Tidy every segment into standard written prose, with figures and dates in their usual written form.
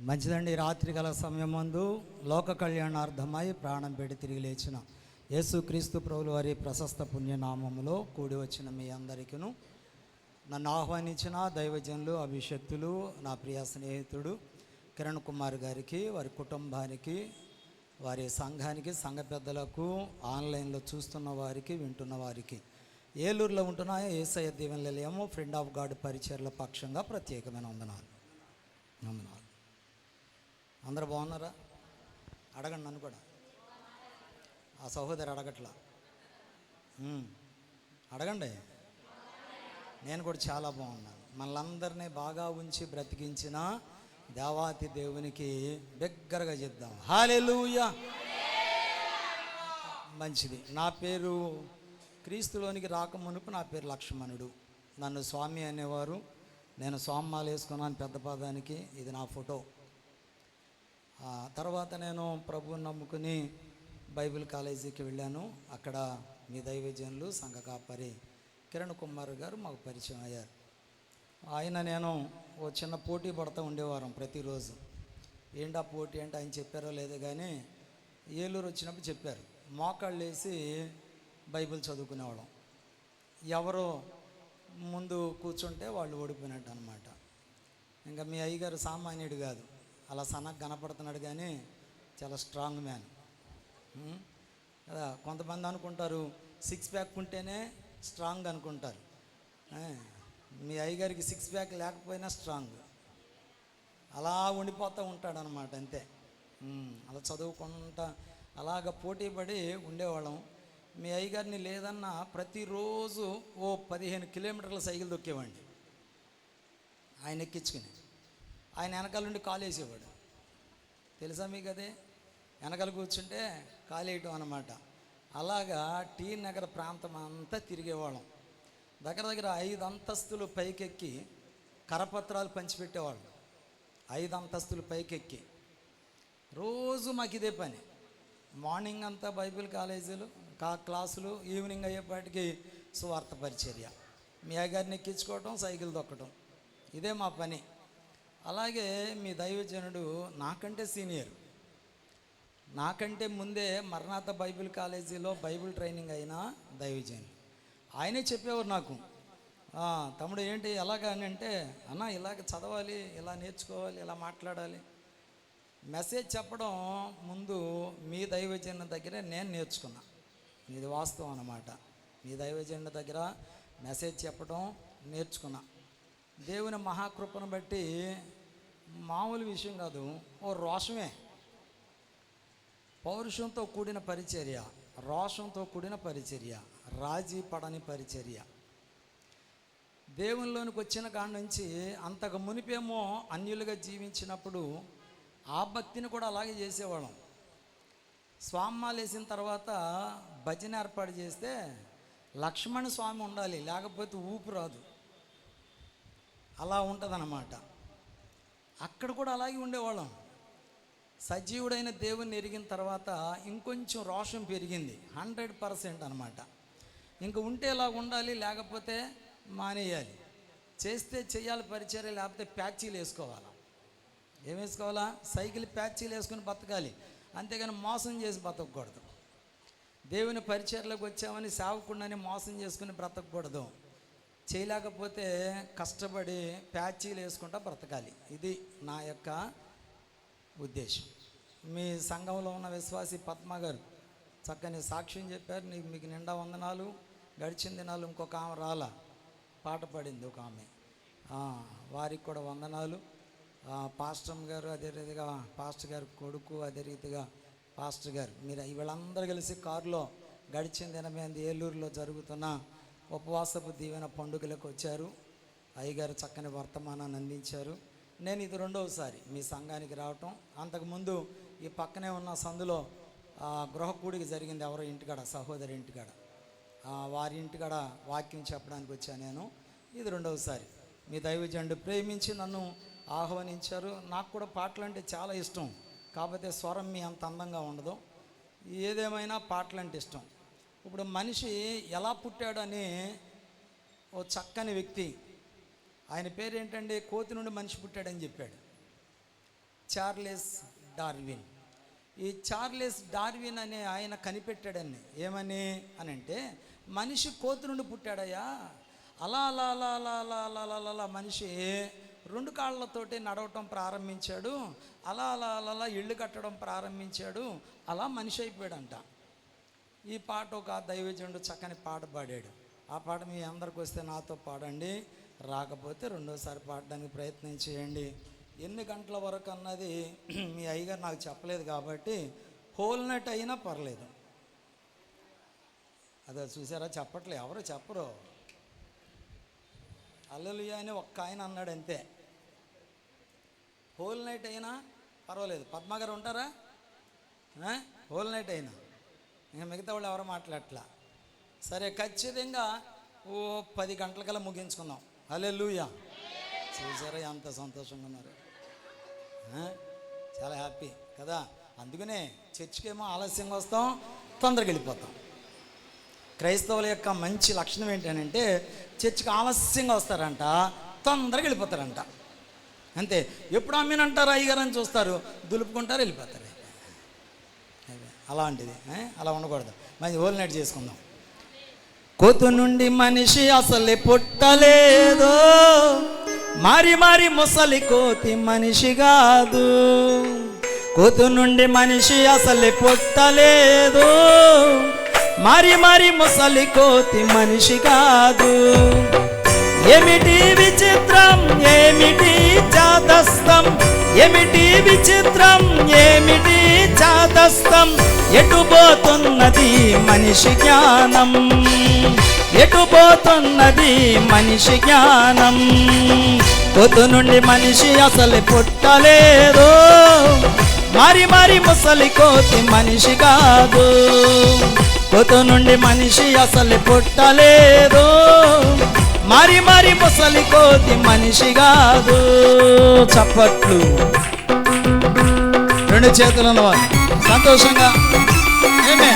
మంచిదండి. రాత్రికాల సమయమందు లోక కళ్యాణార్థమై ప్రాణం పెట్టి తిరిగి లేచిన యేసుక్రీస్తు ప్రభుల వారి ప్రశస్త పుణ్యనామములో కూడి వచ్చిన మీ అందరికీను, నన్ను ఆహ్వానించిన దైవజనులు, అభిషక్తులు, నా ప్రియ స్నేహితుడు కిరణ్ కుమార్ గారికి, వారి కుటుంబానికి, వారి సంఘానికి, సంఘ పెద్దలకు, ఆన్లైన్లో చూస్తున్న వారికి, వింటున్న వారికి, ఏలూరులో ఉంటున్న యేసయ్య దీవెన నిలయము ఫ్రెండ్ ఆఫ్ గాడ్ పరిచర్ల పక్షంగా ప్రత్యేకమైన వందనాలు. అందరూ బాగున్నారా? అడగండి నన్ను కూడా. ఆ సహోదరి అడగట్లా, అడగండి. నేను కూడా చాలా బాగున్నాను. మనలందరినీ బాగా ఉంచి బ్రతికించిన దేవాతి దేవునికి దగ్గరగా చెప్దాం హల్లెలూయా. మంచిది. నా పేరు క్రీస్తులోనికి రాకమునుపు నా పేరు లక్ష్మణుడు. నన్ను స్వామి అనేవారు. నేను స్వామిమాల వేసుకున్నాను పెద్ద పాదానికి. ఇది నా ఫోటో. తర్వాత నేను ప్రభువుని నమ్ముకుని బైబిల్ కాలేజీకి వెళ్ళాను. అక్కడ మీ దైవజనులు సంఘ కాపరి కిరణ్ కుమార్ గారు మాకు పరిచయం అయ్యారు. ఆయన నేను ఓ చిన్న పోటీ పడుతూ ఉండేవారం ప్రతిరోజు. ఏంటి ఆ పోటీ అంటే ఆయన చెప్పారో లేదో కానీ ఏలూరు వచ్చినప్పుడు చెప్పారు. మోకాళ్ళు వేసి బైబిల్ చదువుకునేవాళ్ళం. ఎవరో ముందు కూర్చుంటే వాళ్ళు ఓడిపోయినట్టు అనమాట. ఇంకా మీ అయ్యగారు సామాన్యుడు కాదు, అలా సన్నగా కనపడుతున్నాడు కానీ చాలా స్ట్రాంగ్ మ్యాన్ కదా. కొంతమంది అనుకుంటారు సిక్స్ ప్యాక్ ఉంటేనే స్ట్రాంగ్ అనుకుంటారు. మీ అయ్యగారికి సిక్స్ ప్యాక్ లేకపోయినా స్ట్రాంగ్, అలా ఉండిపోతూ ఉంటాడనమాట. అంతే. అలా చదువుకుంటా అలాగ పోటీ పడి ఉండేవాళ్ళం. మీ అయ్యగారిని లేదన్నా ప్రతిరోజు ఓ 15 కిలోమీటర్ల సైకిల్ దొక్కేవాడిని ఆయన ఎక్కించుకుని. ఆయన వెనకాల నుండి కాలు వేసేవాడు. తెలుసా మీకు? అదే వెనకాల కూర్చుంటే కాలు వేయటం అన్నమాట. అలాగా టీ నగర్ ప్రాంతం అంతా తిరిగేవాళ్ళం. దగ్గర దగ్గర 5 అంతస్తులు పైకెక్కి కరపత్రాలు పంచిపెట్టేవాళ్ళం. 5 అంతస్తులు పైకెక్కి రోజు మాకు ఇదే పని. మార్నింగ్ అంతా బైబిల్ కాలేజీలు క్లాసులు, ఈవినింగ్ అయ్యేపాటికి సువార్త పరిచర్య, మీ అయ్యగారిని ఎక్కించుకోవటం, సైకిల్ దొక్కటం, ఇదే మా పని. అలాగే మీ దైవజనుడు నాకంటే సీనియర్. నాకంటే ముందే మరణాత బైబిల్ కాలేజీలో బైబిల్ ట్రైనింగ్ అయిన దైవజనుడు. ఆయనే చెప్పేవారు నాకు, తమ్ముడు ఏంటి ఎలాగా అని అంటే, అన్న ఇలాగ చదవాలి, ఇలా నేర్చుకోవాలి, ఇలా మాట్లాడాలి. మెసేజ్ చెప్పడం ముందు మీ దైవజనుడి దగ్గరే నేను నేర్చుకున్నా. ఇది వాస్తవం అన్నమాట. మీ దైవజనుడి దగ్గర మెసేజ్ చెప్పడం నేర్చుకున్నా. దేవుని మహాకృపను బట్టి మామూలు విషయం కాదు, ఓ రోషమే. పౌరుషంతో కూడిన పరిచర్య, రోషంతో కూడిన పరిచర్య, రాజీ పడని పరిచర్య. దేవునిలోనికి వచ్చిన కాడి నుంచి అంతకు మునిపేమో అన్యులుగా జీవించినప్పుడు ఆ భక్తిని కూడా అలాగే చేసేవాళ్ళం. స్వామిమాల వేసిన తర్వాత భజన ఏర్పాటు చేస్తే లక్ష్మణ స్వామి ఉండాలి, లేకపోతే ఊపు రాదు. అలా ఉంటుందన్నమాట. అక్కడ కూడా అలాగే ఉండేవాళ్ళం. సజీవుడైన దేవుని ఎరిగిన తర్వాత ఇంకొంచెం రోషం పెరిగింది. 100% అనమాట. ఇంక ఉంటే ఇలా ఉండాలి, లేకపోతే మానేయాలి. చేస్తే చెయ్యాలి పరిచర్య, లేకపోతే ప్యాచీలు వేసుకోవాలి. ఏం వేసుకోవాలా? సైకిల్ ప్యాచీలు వేసుకుని బతకాలి, అంతేగాని మోసం చేసి బతకూడదు. దేవుని పరిచర్యలోకి వచ్చామని సేవకుండానే మోసం చేసుకుని బ్రతకూడదు. చేయలేకపోతే కష్టపడి ప్యాచీలు వేసుకుంటా బ్రతకాలి. ఇది నా యొక్క ఉద్దేశం. మీ సంఘంలో ఉన్న విశ్వాసి పద్మ గారు చక్కని సాక్ష్యం చెప్పారు. మీకు నిండా వందనాలు. గడిచిన దినాలు ఇంకొక ఆమె రాలా, పాట పాడింది ఒక ఆమె, వారికి కూడా వందనాలు. పాస్టర్ గారు, అదే రీతిగా పాస్టర్ గారు కొడుకు, అదే రీతిగా పాస్టర్ గారు, మీరు వీళ్ళందరూ కలిసి కారులో గడిచిన దినమేంది ఏలూరులో జరుగుతున్న ఉపవాసపు దీవెన పండుగలకు వచ్చారు. అయ్యగారు చక్కని వర్తమానాన్ని అందించారు. నేను ఇది 2వసారి మీ సంఘానికి రావటం. అంతకుముందు ఈ పక్కనే ఉన్న సందులో గృహకూడికి జరిగింది, ఎవరో ఇంటికాడ, సహోదరి ఇంటికాడ, వారి ఇంటికాడ వాక్యం చెప్పడానికి వచ్చాను నేను. ఇది 2వసారి. మీ దైవజనుడు ప్రేమించి నన్ను ఆహ్వానించారు. నాకు కూడా పాటలు అంటే చాలా ఇష్టం, కాకపోతే స్వరం మీ అంత అందంగా ఉండదు. ఏదేమైనా పాటలు అంటే ఇష్టం. ఇప్పుడు మనిషి ఎలా పుట్టాడని ఓ చక్కని వ్యక్తి, ఆయన పేరు ఏంటంటే కోతి నుండి మనిషి పుట్టాడని చెప్పాడు. Charles Darwin. ఈ చార్లెస్ డార్విన్ అనే ఆయన కనిపెట్టాడని ఏమని అని అంటే, మనిషి కోతి నుండి పుట్టాడయ్యా, అలా అలా అలా అలా అలా అలా అలా అలా మనిషి 2 కాళ్ళతోటి నడవటం ప్రారంభించాడు, అలా అలా అలా అలా ఇళ్ళు కట్టడం ప్రారంభించాడు, అలా మనిషి అయిపోయాడంట. ఈ పాట ఒక దైవజనుడు చక్కని పాట పాడాడు. ఆ పాట మీ అందరికి వస్తే నాతో పాడండి, రాకపోతే రెండోసారి పాడడానికి ప్రయత్నం చేయండి. ఎన్ని గంటల వరకు అన్నది మీ అయ్యగారు నాకు చెప్పలేదు కాబట్టి హోల్ నైట్ అయినా పర్లేదు. అదే చూసారా, చెప్పట్లే, ఎవరు చెప్పరు. హల్లెలూయా అని ఒక్క ఆయన అన్నాడు అంతే. హోల్ నైట్ అయినా పర్వాలేదు. పద్మగారు ఉంటారా? హోల్ నైట్ అయినా ఇంకా మిగతా వాళ్ళు ఎవరు మాట్లాడట్లా. సరే, ఖచ్చితంగా 10 గంటలకల్లా ముగించుకుందాం. హల్లెలూయా. చూసారా ఎంత సంతోషంగా ఉన్నారు, చాలా హ్యాపీ కదా. అందుకనే చర్చికి ఏమో ఆలస్యంగా వస్తాం, తొందరగా వెళ్ళిపోతాం. క్రైస్తవుల యొక్క మంచి లక్షణం ఏంటంటే చర్చికి ఆలస్యంగా వస్తారంట, తొందరగా వెళ్ళిపోతారంట. అంతే. ఎప్పుడు అమ్మీనంటారు అయ్యగారు అని చూస్తారు, దులుపుకుంటారు, వెళ్ళిపోతారు. అలాంటిది అలా ఉండకూడదు. మంచి హోల్ నైట్ చేసుకుందాం. కోతు నుండి మనిషి అసలే పుట్టలేదు, మారి మారి ముసలి కోతి మనిషి కాదు. కోతు నుండి మనిషి అసలే పుట్టలేదు, మారి మారి ముసలి కోతి మనిషి కాదు. ఏమిటి విచిత్రం, ఏమిటి చాదస్తం, ఏమిటి విచిత్రం, ఏమిటి చాదస్తం, ఎటుపోతున్నది మనిషి జ్ఞానం, ఎటుపోతున్నది మనిషి జ్ఞానం. కోతు నుండి మనిషి అసలు పుట్టలేదు, మారి మారి ముసలి కోతి మనిషి కాదు. కోతు నుండి మనిషి అసలు పుట్టలేదు, మారి మారి ముసలి కోతి మనిషి కాదు. చప్పట్లు. 2 చేతులు ఉన్నవారు సంతోషంగా ఏమే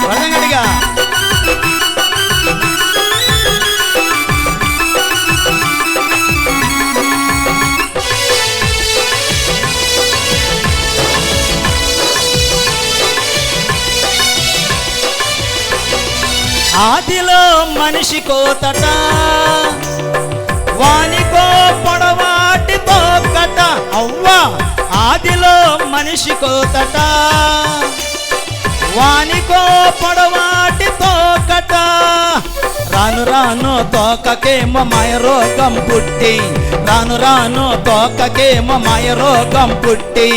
వదంగడిగా. ఆదిలో మనిషి కోతట, వానికో పొడవాటి తోకట. అవ్వా, ఆదిలో మనిషి కోతట, వానికో పొడవాటి తోకట. రాను రాను తోకకేమో మాయరోగం పుట్టి, రాను రాను తోకకేమో మాయరోగం పుట్టి,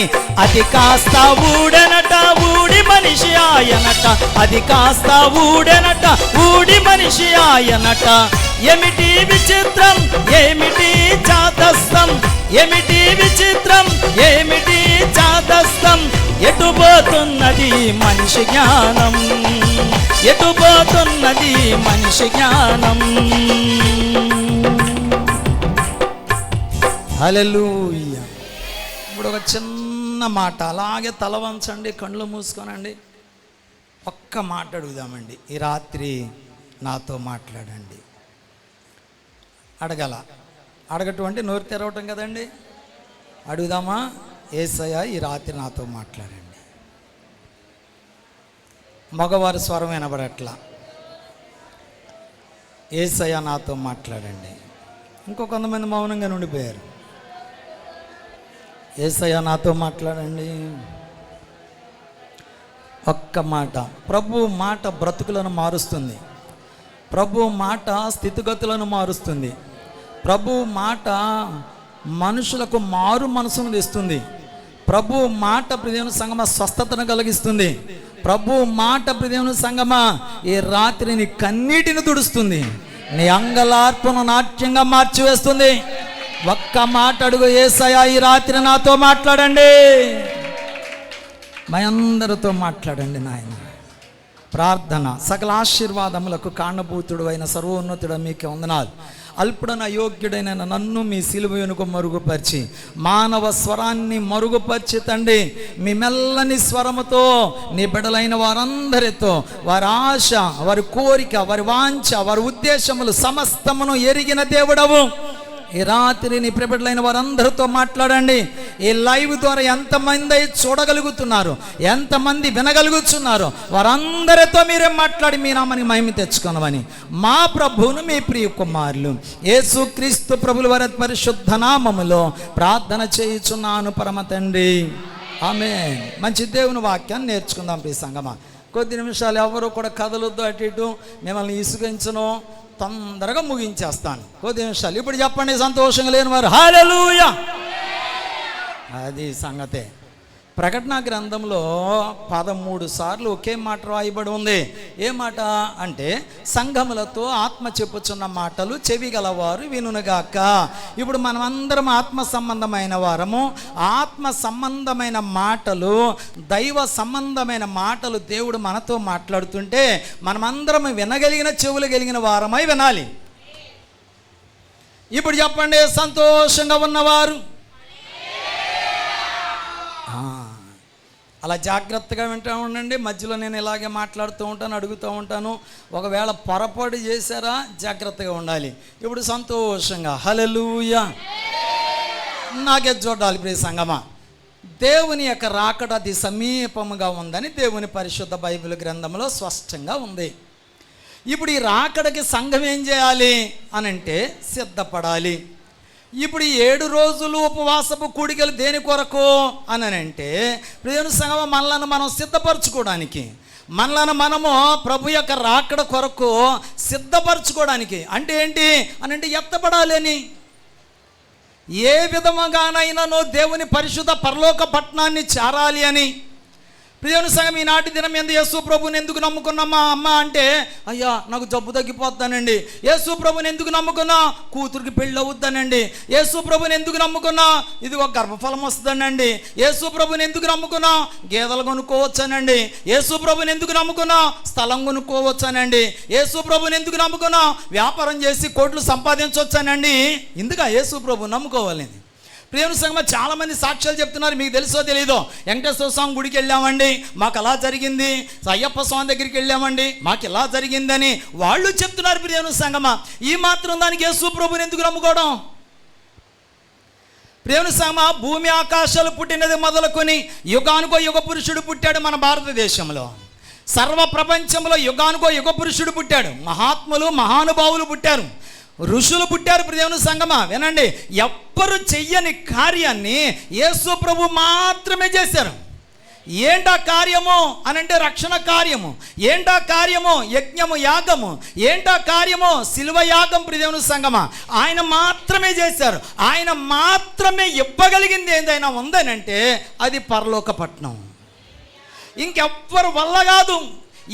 అది కాస్త ఊడెనట, ఊడి మనిషి ఆయనట. అది కాస్త ఊడెనట, ఊడి మనిషి ఆయనట. ఏమిటి విచిత్రం, ఏమిటి చాదస్తం, ఏమిటి విచిత్రం, ఏమిటి చాదస్తం, ఎటుపోతున్నది మనిషి జ్ఞానం, ఎటుపోతున్నది మనిషి జ్ఞానం. హల్లెలూయా. ఇప్పుడు ఒక చిన్న మాట, అలాగే తల వంచండి, కళ్ళు మూసుకోనండి. ఒక్క మాట అడుగుదామండి. ఈ రాత్రి నాతో మాట్లాడండి. అడగల, అడగటువంటి నోరు తెరవటం కదండి. అడుగుదామా? యేసయ్య ఈ రాత్రి నాతో మాట్లాడండి. మగవారి స్వరం వినబడట్లా. యేసయ్య నాతో మాట్లాడండి. ఇంకో కొంతమంది మౌనంగా ఉండిపోయారు. యేసయ్య నాతో మాట్లాడండి. ఒక్క మాట. ప్రభు మాట బ్రతుకులను మారుస్తుంది. ప్రభు మాట స్థితిగతులను మారుస్తుంది. ప్రభు మాట మనుషులకు మారు మనసును తెస్తుంది. ప్రభు మాట ప్రియమైన సంగమ స్వస్థతను కలిగిస్తుంది. ప్రభు మాట ప్రియమైన సంగమ ఈ రాత్రి నీ కన్నీటిని తుడుస్తుంది, నీ అంగలార్పును నాట్యంగా మార్చివేస్తుంది. ఒక్క మాట అడుగు. యేసయ్య ఈ రాత్రి నాతో మాట్లాడండి. మా అందరితో మాట్లాడండి నాయన. ప్రార్థన. సకల ఆశీర్వాదములకు కారణభూతుడు అయిన సర్వోన్నతుడు మీకే వందనాలు. అల్పుడన అయోగ్యుడైన నన్ను మీ సిలువ వెనుక మరుగుపరిచి మానవ స్వరాన్ని మరుగుపరిచి తండ్రి మీ మెల్లని స్వరముతో నీ బిడ్డలైన వారందరితో వారి ఆశ, వారి కోరిక, వారి వాంఛ, వారి ఉద్దేశములు సమస్తమును ఎరిగిన దేవుడవు. ఈ రాత్రి నీ ప్రియబిడ్డలైన వారందరితో మాట్లాడండి. ఈ లైవ్ ద్వారా ఎంతమంది చూడగలుగుతున్నారు, ఎంతమంది వినగలుగుతున్నారు, వారందరితో మీరే మాట్లాడి మీ నామానికి మహిమ తెచ్చుకొనమని మా ప్రభువును మీ ప్రియ కుమారులు యేసుక్రీస్తు ప్రభుల వారి పరిశుద్ధ నామములో ప్రార్థన చేయుచున్నాను పరమ తండ్రి, ఆమేన్. మంచి దేవుని వాక్యాన్ని నేర్చుకుందాం ప్రియ సంగమా. కొద్ది నిమిషాలు ఎవరు కూడా కదలొద్దు, అటు ఇటు మిమ్మల్ని ఇసుగించను, తొందరగా ముగించేస్తాను. కొద్ది నిమిషాలు. ఇప్పుడు చెప్పండి సంతోషంగా లేని వారు హల్లెలూయా. అది సంగతే. ప్రకటన గ్రంథంలో 13 సార్లు ఒకే మాట రాయబడి ఉంది. ఏ మాట అంటే సంఘములతో ఆత్మ చెప్పుచున్న మాటలు చెవి గలవారు వినుగాక. ఇప్పుడు మనమందరం ఆత్మ సంబంధమైన వారము. ఆత్మ సంబంధమైన మాటలు, దైవ సంబంధమైన మాటలు దేవుడు మనతో మాట్లాడుతుంటే మనమందరం వినగలిగిన చెవులు కలిగిన వారమై వినాలి. ఇప్పుడు చెప్పండి సంతోషంగా ఉన్నవారు. అలా జాగ్రత్తగా వింటూ ఉండండి. మధ్యలో నేను ఇలాగే మాట్లాడుతూ ఉంటాను, అడుగుతూ ఉంటాను. ఒకవేళ పొరపాటు చేశారా జాగ్రత్తగా ఉండాలి. ఇప్పుడు సంతోషంగా హల్లెలూయా. నాకే చూడాలి ప్రియ సంగమా. దేవుని యొక్క రాకడ అతి సమీపముగా ఉందని దేవుని పరిశుద్ధ బైబిల్ గ్రంథంలో స్పష్టంగా ఉంది. ఇప్పుడు ఈ రాకడకి సంఘం ఏం చేయాలి అనంటే సిద్ధపడాలి. ఇప్పుడు 7 రోజులు ఉపవాసపు కూడికలు దేని కొరకు అనంటే దేవుని సంఘం మనలను మనం సిద్ధపరచుకోవడానికి, మనలను మనము ప్రభు యొక్క రాకడ కొరకు సిద్ధపరచుకోవడానికి. అంటే ఏంటి అనంటే ఎత్తపడాలి అని. ఏ విధముగానైనానో దేవుని పరిశుద్ధ పరలోక పట్టణాన్ని చేరాలి అని. ప్రియని సంఘం ఈనాటి దినం ఎందు యేసు ప్రభుని ఎందుకు నమ్ముకున్నామా అమ్మ అంటే, అయ్యా నాకు జబ్బు తగ్గిపోతానండి. యేసు ప్రభుని ఎందుకు నమ్ముకున్నా? కూతురికి పెళ్ళి అవుద్దానండి. యేసు ప్రభుని ఎందుకు నమ్ముకున్నా? ఇది ఒక గర్భఫలం వస్తుందనండి. యేసు ప్రభుని ఎందుకు నమ్ముకున్నా? గేదెలు కొనుక్కోవచ్చానండి. యేసు ప్రభుని ఎందుకు నమ్ముకున్నా? స్థలం కొనుక్కోవచ్చానండి. యేసు ప్రభుని ఎందుకు నమ్ముకున్నా? వ్యాపారం చేసి కోట్లు సంపాదించవచ్చానండి. ఇందుక యేసు ప్రభు నమ్ముకోవాలని. ప్రియమైన సంగమా, చాలామంది సాక్ష్యాలు చెప్తున్నారు. మీకు తెలుసో తెలీదో, వెంకటేశ్వర స్వామి గుడికి వెళ్ళామండి, మాకు అలా జరిగింది. అయ్యప్ప స్వామి దగ్గరికి వెళ్ళామండి, మాకు ఇలా జరిగిందని వాళ్ళు చెప్తున్నారు. ప్రియమైన సంగమా, ఈ మాత్రం దానికి యేసు ప్రభుని ఎందుకు నమ్ముకోవడం? ప్రియమైన సంగమా, భూమి ఆకాశాలు పుట్టినది మొదలుకొని యుగానుకో యుగ పురుషుడు పుట్టాడు మన భారతదేశంలో. సర్వ ప్రపంచంలో యుగానుకో యుగ పురుషుడు పుట్టాడు. మహాత్ములు, మహానుభావులు పుట్టారు, ఋషులు పుట్టారు. దేవుని సంగమా వినండి, ఎవ్వరు చెయ్యని కార్యాన్ని యేసు ప్రభు మాత్రమే చేశారు. ఏంటా కార్యము అనంటే రక్షణ కార్యము. ఏంటా కార్యము? యజ్ఞము, యాగము. ఏంటా కార్యము? శిలువ యాగం. దేవుని సంగమా ఆయన మాత్రమే చేశారు. ఆయన మాత్రమే ఇవ్వగలిగింది ఏదైనా ఉందనంటే అది పరలోక పట్టణం. ఇంకెవ్వరు వల్ల కాదు.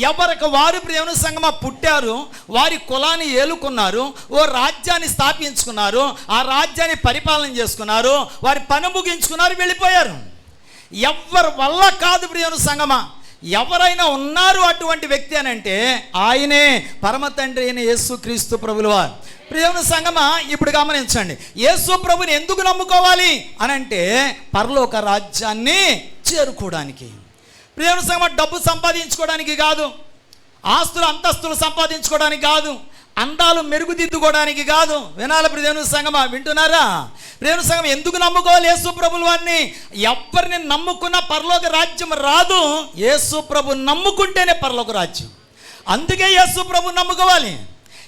ఎవరికి వారు ప్రియమైన సంగమా పుట్టారు, వారి కులాన్ని ఏలుకున్నారు, ఓ రాజ్యాన్ని స్థాపించుకున్నారు, ఆ రాజ్యాన్ని పరిపాలన చేసుకున్నారు, వారి పని ముగించుకున్నారు, వెళ్ళిపోయారు. ఎవరి వల్ల కాదు ప్రియమైన సంగమా. ఎవరైనా ఉన్నారు అటువంటి వ్యక్తి అనంటే ఆయనే పరమ తండ్రి అయిన యేసుక్రీస్తు ప్రభుల వారు. ప్రియమైన సంగమా, ఇప్పుడు గమనించండి, యేసు ప్రభుని ఎందుకు నమ్ముకోవాలి అనంటే పరలోక రాజ్యాన్ని చేరుకోవడానికి. ప్రియమైన సంగమా, డబ్బు సంపాదించుకోవడానికి కాదు, ఆస్తులు అంతస్తులు సంపాదించుకోవడానికి కాదు, అందాలు మెరుగుదిద్దుకోవడానికి కాదు. వినాలి ప్రియమైన సంగమా, వింటున్నారా? ప్రియమైన సంగమా, ఎందుకు నమ్ముకోవాలి యేసు ప్రభుల వారిని? ఎవరిని నమ్ముకున్న పరలోక రాజ్యం రాదు, యేసు ప్రభు నమ్ముకుంటేనే పరలోక రాజ్యం. అందుకే యేసు ప్రభు నమ్ముకోవాలి.